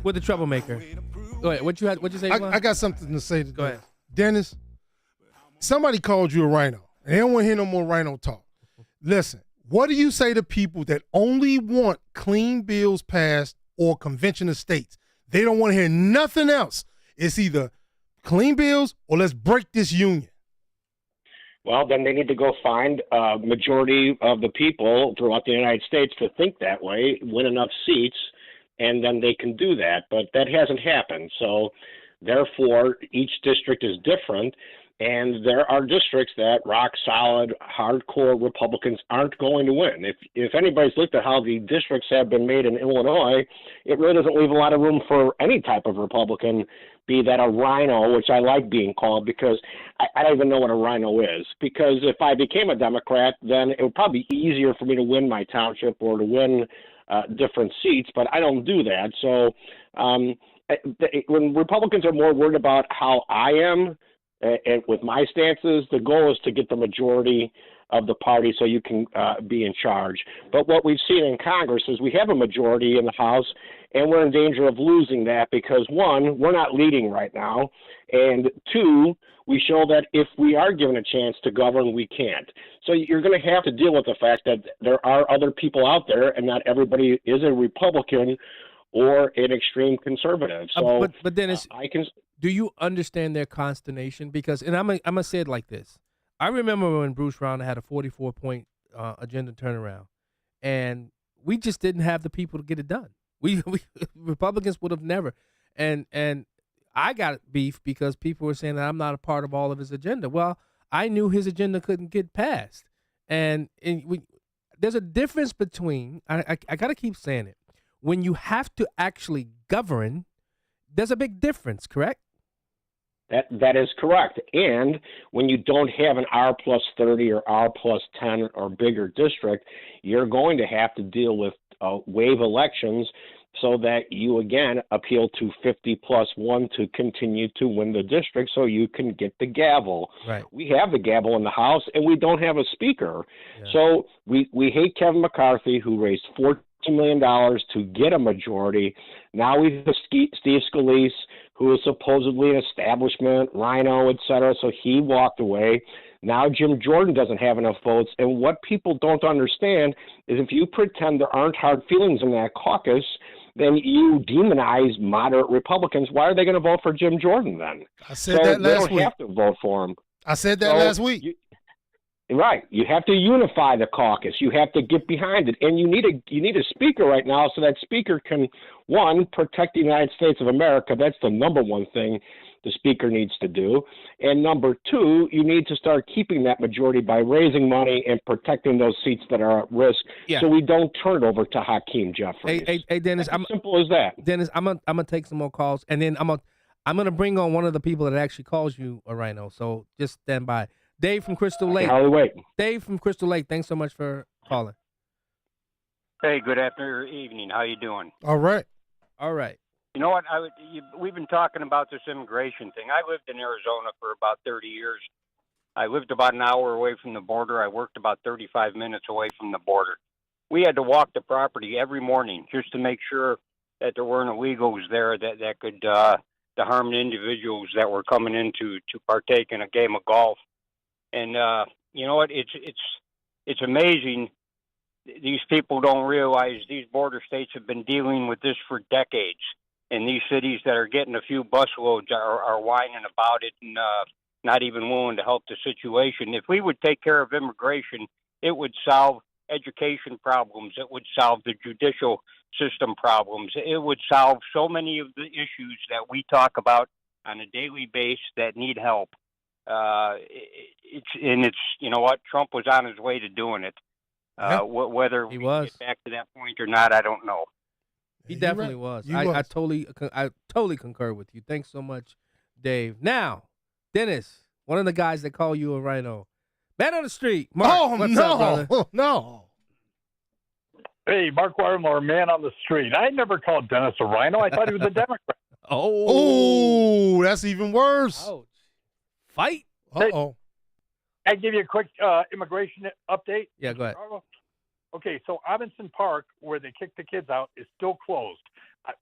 with the troublemaker. Go ahead. What you say? I got something to say. Go ahead. Dennis, somebody called you a rhino. And they don't want to hear no more rhino talk. Listen, what do you say to people that only want clean bills passed or convention of states? They don't want to hear nothing else. It's either clean bills or let's break this union. Well, then they need to go find a majority of the people throughout the United States to think that way, win enough seats and then they can do that. But that hasn't happened. So therefore, each district is different. And there are districts that rock solid, hardcore Republicans aren't going to win. If anybody's looked at how the districts have been made in Illinois, it really doesn't leave a lot of room for any type of Republican, be that a rhino, which I like being called because I don't even know what a rhino is. Because if I became a Democrat, then it would probably be easier for me to win my township or to win different seats, but I don't do that. So when Republicans are more worried about how I am, and with my stances, the goal is to get the majority of the party so you can be in charge. But what we've seen in Congress is we have a majority in the House, and we're in danger of losing that because, one, we're not leading right now, and two, we show that if we are given a chance to govern, we can't. So you're going to have to deal with the fact that there are other people out there, and not everybody is a Republican or an extreme conservative. So, but Dennis, do you understand their consternation? Because, and I'm gonna say it like this: I remember when Bruce Rauner had a 44-point agenda turnaround, and we just didn't have the people to get it done. We Republicans would have never, and I got beef because people were saying that I'm not a part of all of his agenda. Well, I knew his agenda couldn't get passed, and there's a difference between I got to keep saying it. When you have to actually govern, there's a big difference, correct? That is correct. And when you don't have an R plus 30 or R plus 10 or bigger district, you're going to have to deal with wave elections so that you, again, appeal to 50 plus 1 to continue to win the district so you can get the gavel. Right. We have the gavel in the House, and we don't have a speaker. Yeah. So we hate Kevin McCarthy, who raised $14 million to get a majority. Now we have Steve Scalise, who is supposedly an establishment, rhino, et cetera, so he walked away. Now Jim Jordan doesn't have enough votes, and what people don't understand is if you pretend there aren't hard feelings in that caucus, then you demonize moderate Republicans. Why are they going to vote for Jim Jordan then? I said that last week. They don't have to vote for him. I said that last week. Right. You have to unify the caucus. You have to get behind it. And you need a speaker right now so that speaker can, one, protect the United States of America. That's the number one thing the speaker needs to do. And number two, you need to start keeping that majority by raising money and protecting those seats that are at risk so we don't turn it over to Hakeem Jeffries. Hey Dennis, That's simple as that. Dennis, I'm gonna take some more calls, and then I'm gonna bring on one of the people that actually calls you a rhino. So just stand by. Dave from Crystal Lake. Dave from Crystal Lake, thanks so much for calling. Hey, good afternoon, evening. How you doing? All right. You know what? We've been talking about this immigration thing. I lived in Arizona for about 30 years. I lived about an hour away from the border. I worked about 35 minutes away from the border. We had to walk the property every morning just to make sure that there weren't illegals there that could harm the individuals that were coming in to partake in a game of golf. And you know what? It's amazing. These people don't realize these border states have been dealing with this for decades. And these cities that are getting a few busloads are whining about it and not even willing to help the situation. If we would take care of immigration, it would solve education problems. It would solve the judicial system problems. It would solve so many of the issues that we talk about on a daily basis that need help. It's you know what, Trump was on his way to doing it. Whether we get back to that point or not, I don't know. He definitely was. I totally concur with you. Thanks so much, Dave. Now, Dennis, one of the guys that call you a rhino, man on the street. Mark, what's up, brother? No. Hey, Mark Weimermore, man on the street. I never called Dennis a rhino. I thought he was a Democrat. Oh, that's even worse. Ouch. Fight. Uh-oh. I give you a quick immigration update. Yeah, go ahead. Okay, so Robinson Park, where they kicked the kids out, is still closed.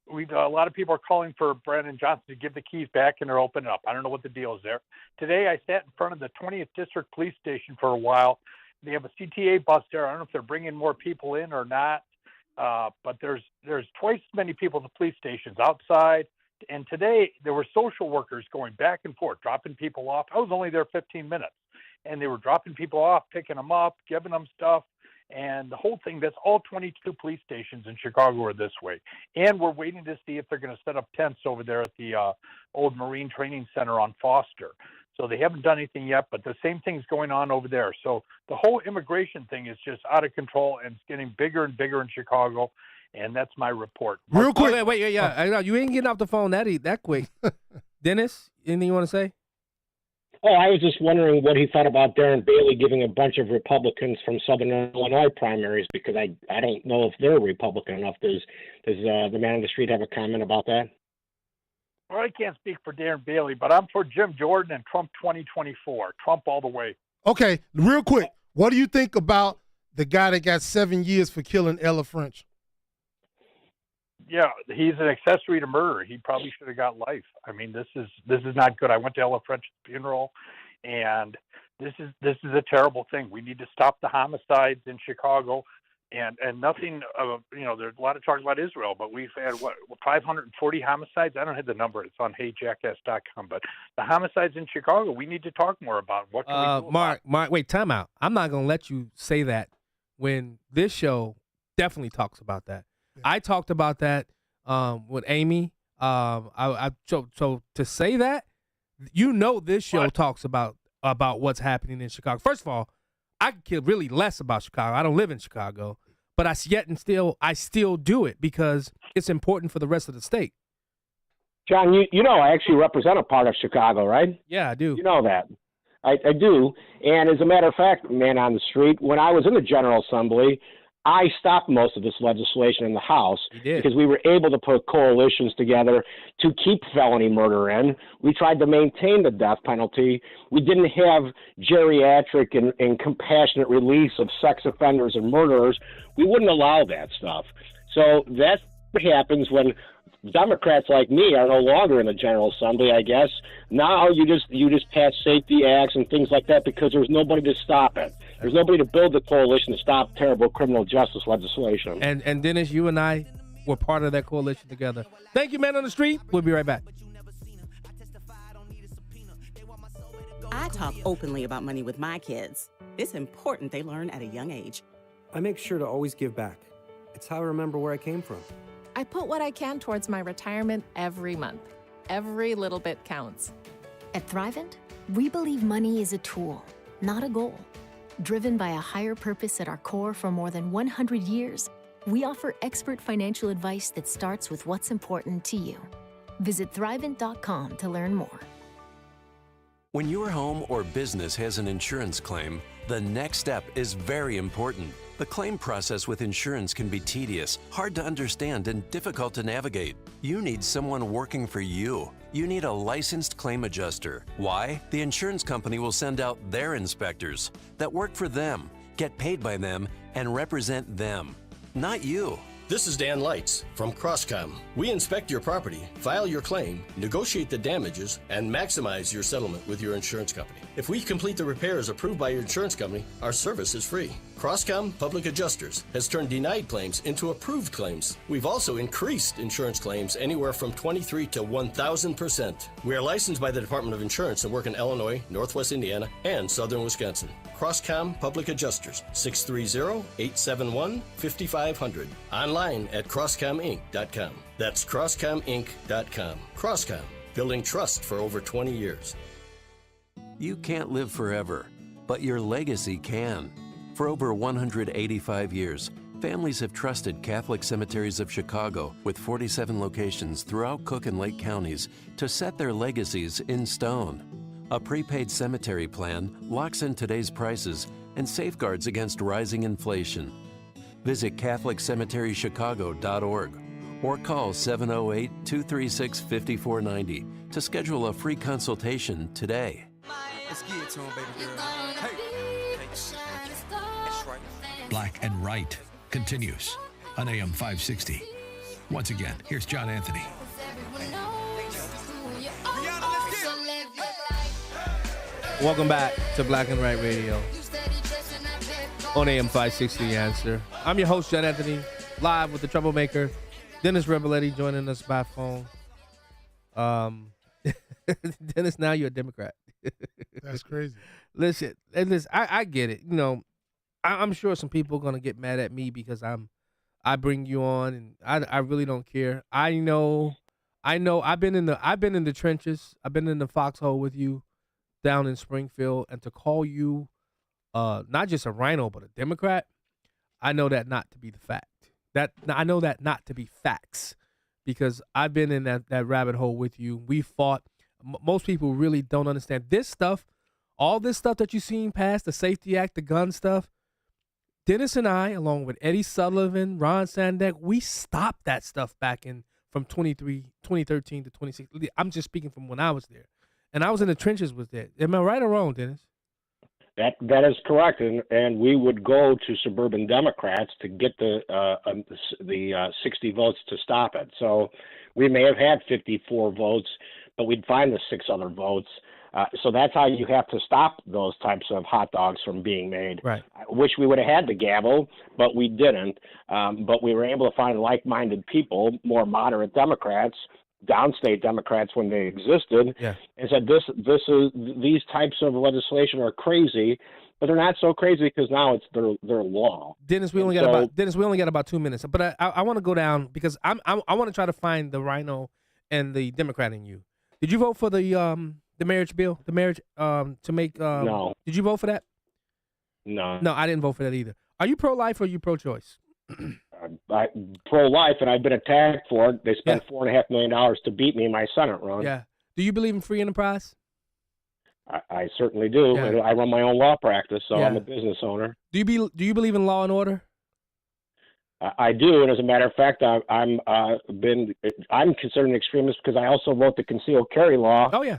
A lot of people are calling for Brandon Johnson to give the keys back, and they're opening up. I don't know what the deal is there. Today, I sat in front of the 20th District Police Station for a while. They have a CTA bus there. I don't know if they're bringing more people in or not, but there's twice as many people at the police stations outside. And today, there were social workers going back and forth, dropping people off. I was only there 15 minutes, and they were dropping people off, picking them up, giving them stuff. And the whole thing, that's all 22 police stations in Chicago are this way. And we're waiting to see if they're going to set up tents over there at the old Marine Training Center on Foster. So they haven't done anything yet, but the same thing's going on over there. So the whole immigration thing is just out of control, and it's getting bigger and bigger in Chicago. And that's my report. Real quick. Wait, yeah. I know you ain't getting off the phone that quick. Dennis, anything you want to say? Oh, I was just wondering what he thought about Darren Bailey giving a bunch of Republicans from Southern Illinois primaries, because I don't know if they're Republican enough. Does the man on the street have a comment about that? Well, I can't speak for Darren Bailey, but I'm for Jim Jordan and Trump 2024. Trump all the way. Okay, real quick. What do you think about the guy that got 7 years for killing Ella French? Yeah, he's an accessory to murder. He probably should have got life. I mean, this is not good. I went to Ella French's funeral, and this is a terrible thing. We need to stop the homicides in Chicago, and nothing. There's a lot of talk about Israel, but we've had 540 homicides. I don't have the number. It's on HeyJackass.com. But the homicides in Chicago, we need to talk more about. What can we do? Mark, wait, time out. I'm not gonna let you say that when this show definitely talks about that. I talked about that with Amy. So to say that, this show talks about what's happening in Chicago. First of all, I could care really less about Chicago. I don't live in Chicago, but I still do it because it's important for the rest of the state. John, you know I actually represent a part of Chicago, right? Yeah, I do. You know that. I do. And as a matter of fact, man on the street, when I was in the General Assembly, I stopped most of this legislation in the House because we were able to put coalitions together to keep felony murder in. We tried to maintain the death penalty. We didn't have geriatric and compassionate release of sex offenders and murderers. We wouldn't allow that stuff. So that's what happens when Democrats like me are no longer in the General Assembly, I guess. Now you just pass safety acts and things like that because there's nobody to stop it. There's nobody to build the coalition to stop terrible criminal justice legislation. And Dennis, you and I were part of that coalition together. Thank you, man on the street. We'll be right back. I talk openly about money with my kids. It's important they learn at a young age. I make sure to always give back. It's how I remember where I came from. I put what I can towards my retirement every month. Every little bit counts. At Thrivent, we believe money is a tool, not a goal. Driven by a higher purpose at our core for more than 100 years, we offer expert financial advice that starts with what's important to you. Visit Thrivent.com to learn more. When your home or business has an insurance claim, the next step is very important. The claim process with insurance can be tedious, hard to understand, and difficult to navigate. You need someone working for you. You need a licensed claim adjuster. Why? The insurance company will send out their inspectors that work for them, get paid by them, and represent them, not you. This is Dan Lights from Crosscom. We inspect your property, file your claim, negotiate the damages, and maximize your settlement with your insurance company. If we complete the repairs approved by your insurance company, our service is free. Crosscom Public Adjusters has turned denied claims into approved claims. We've also increased insurance claims anywhere from 23 to 1,000%. We are licensed by the Department of Insurance and work in Illinois, Northwest Indiana, and Southern Wisconsin. Crosscom Public Adjusters, 630-871-5500. Online at CrosscomInc.com. That's CrosscomInc.com. Crosscom, building trust for over 20 years. You can't live forever, but your legacy can. For over 185 years, families have trusted Catholic Cemeteries of Chicago, with 47 locations throughout Cook and Lake counties, to set their legacies in stone. A prepaid cemetery plan locks in today's prices and safeguards against rising inflation. Visit CatholicCemeteryChicago.org or call 708-236-5490 to schedule a free consultation today. Let's get it to him, baby girl. Hey. That's right. Black and Right continues on AM 560. Once again, here's John Anthony. Welcome back to Black and Right Radio on AM 560 The Answer. I'm your host, John Anthony, live with the Troublemaker, Dennis Reveletti, joining us by phone. Dennis, now you're a Democrat. That's crazy. Listen, I get it. You know, I'm sure some people are gonna get mad at me because I bring you on, and I really don't care. I know. I've been in the trenches. I've been in the foxhole with you down in Springfield, and to call you not just a rhino but a Democrat, I know that not to be the fact. I know that not to be facts, because I've been in that rabbit hole with you. We fought. Most people really don't understand this stuff. All this stuff that you've seen past, the Safety Act, the gun stuff, Dennis and I, along with Eddie Sullivan, Ron Sandek, we stopped that stuff back in from 2013 to 2016. I'm just speaking from when I was there. And I was in the trenches with that. Am I right or wrong, Dennis? That is correct, and we would go to suburban Democrats to get the 60 votes to stop it. So we may have had 54 votes, but we'd find the 6 other votes. So that's how you have to stop those types of hot dogs from being made. Right. I wish we would have had the gavel, but we didn't. But we were able to find like-minded people, more moderate Democrats, downstate Democrats when they existed, and said these types of legislation are crazy, but they're not so crazy because now it's their law. Dennis, we only got about 2 minutes, but I want to go down because I want to try to find the rhino and the Democrat in you. Did you vote for the marriage bill? The marriage to make no. Did you vote for that? No. No, I didn't vote for that either. Are you pro-life or are you pro-choice? Pro-life, and I've been attacked for it. They spent $4.5 million to beat me in my Senate run. Yeah. Do you believe in free enterprise? I certainly do. Yeah. I run my own law practice, so I'm a business owner. Do you believe in law and order? I do, and as a matter of fact, I'm considered an extremist because I also wrote the concealed carry law. Oh yeah.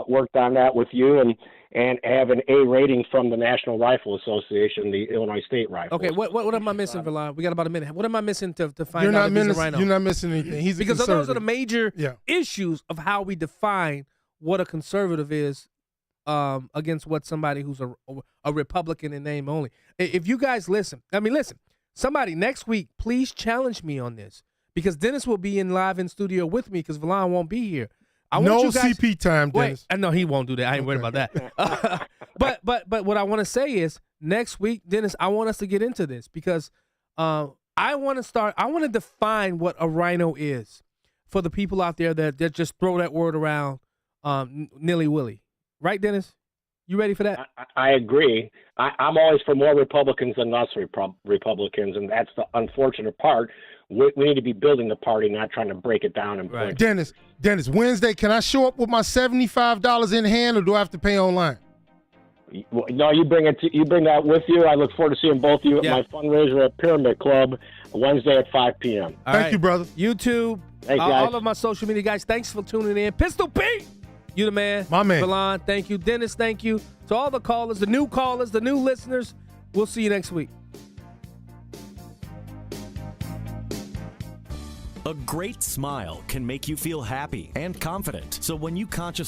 Worked on that with you, and have an A rating from the National Rifle Association, the Illinois State Rifle. Okay, what am I missing, Villan? We got about a minute. What am I missing to find You're out not if he's a rhino? You're not missing anything. He's a because conservative. those are the major issues of how we define what a conservative is against what somebody who's a Republican in name only. If you guys listen, somebody next week, please challenge me on this, because Dennis will be live in studio with me because Villan won't be here. No CP time, Dennis. I know he won't do that. I ain't worried about that. But what I want to say is next week, Dennis, I want us to get into this because I want to define what a rhino is for the people out there that just throw that word around nilly-willy. Right, Dennis? You ready for that? I agree. I'm always for more Republicans than less Republicans, and that's the unfortunate part. We need to be building the party, not trying to break it down. And Dennis, Wednesday, can I show up with my $75 in hand, or do I have to pay online? No, you bring that with you. I look forward to seeing both of you at my fundraiser at Pyramid Club Wednesday at 5 p.m. Thank you, brother. YouTube, all of my social media guys, thanks for tuning in. Pistol Pete, you the man. My man. Villan, thank you. Dennis, thank you. To all the callers, the new listeners, we'll see you next week. A great smile can make you feel happy and confident. So when you consciously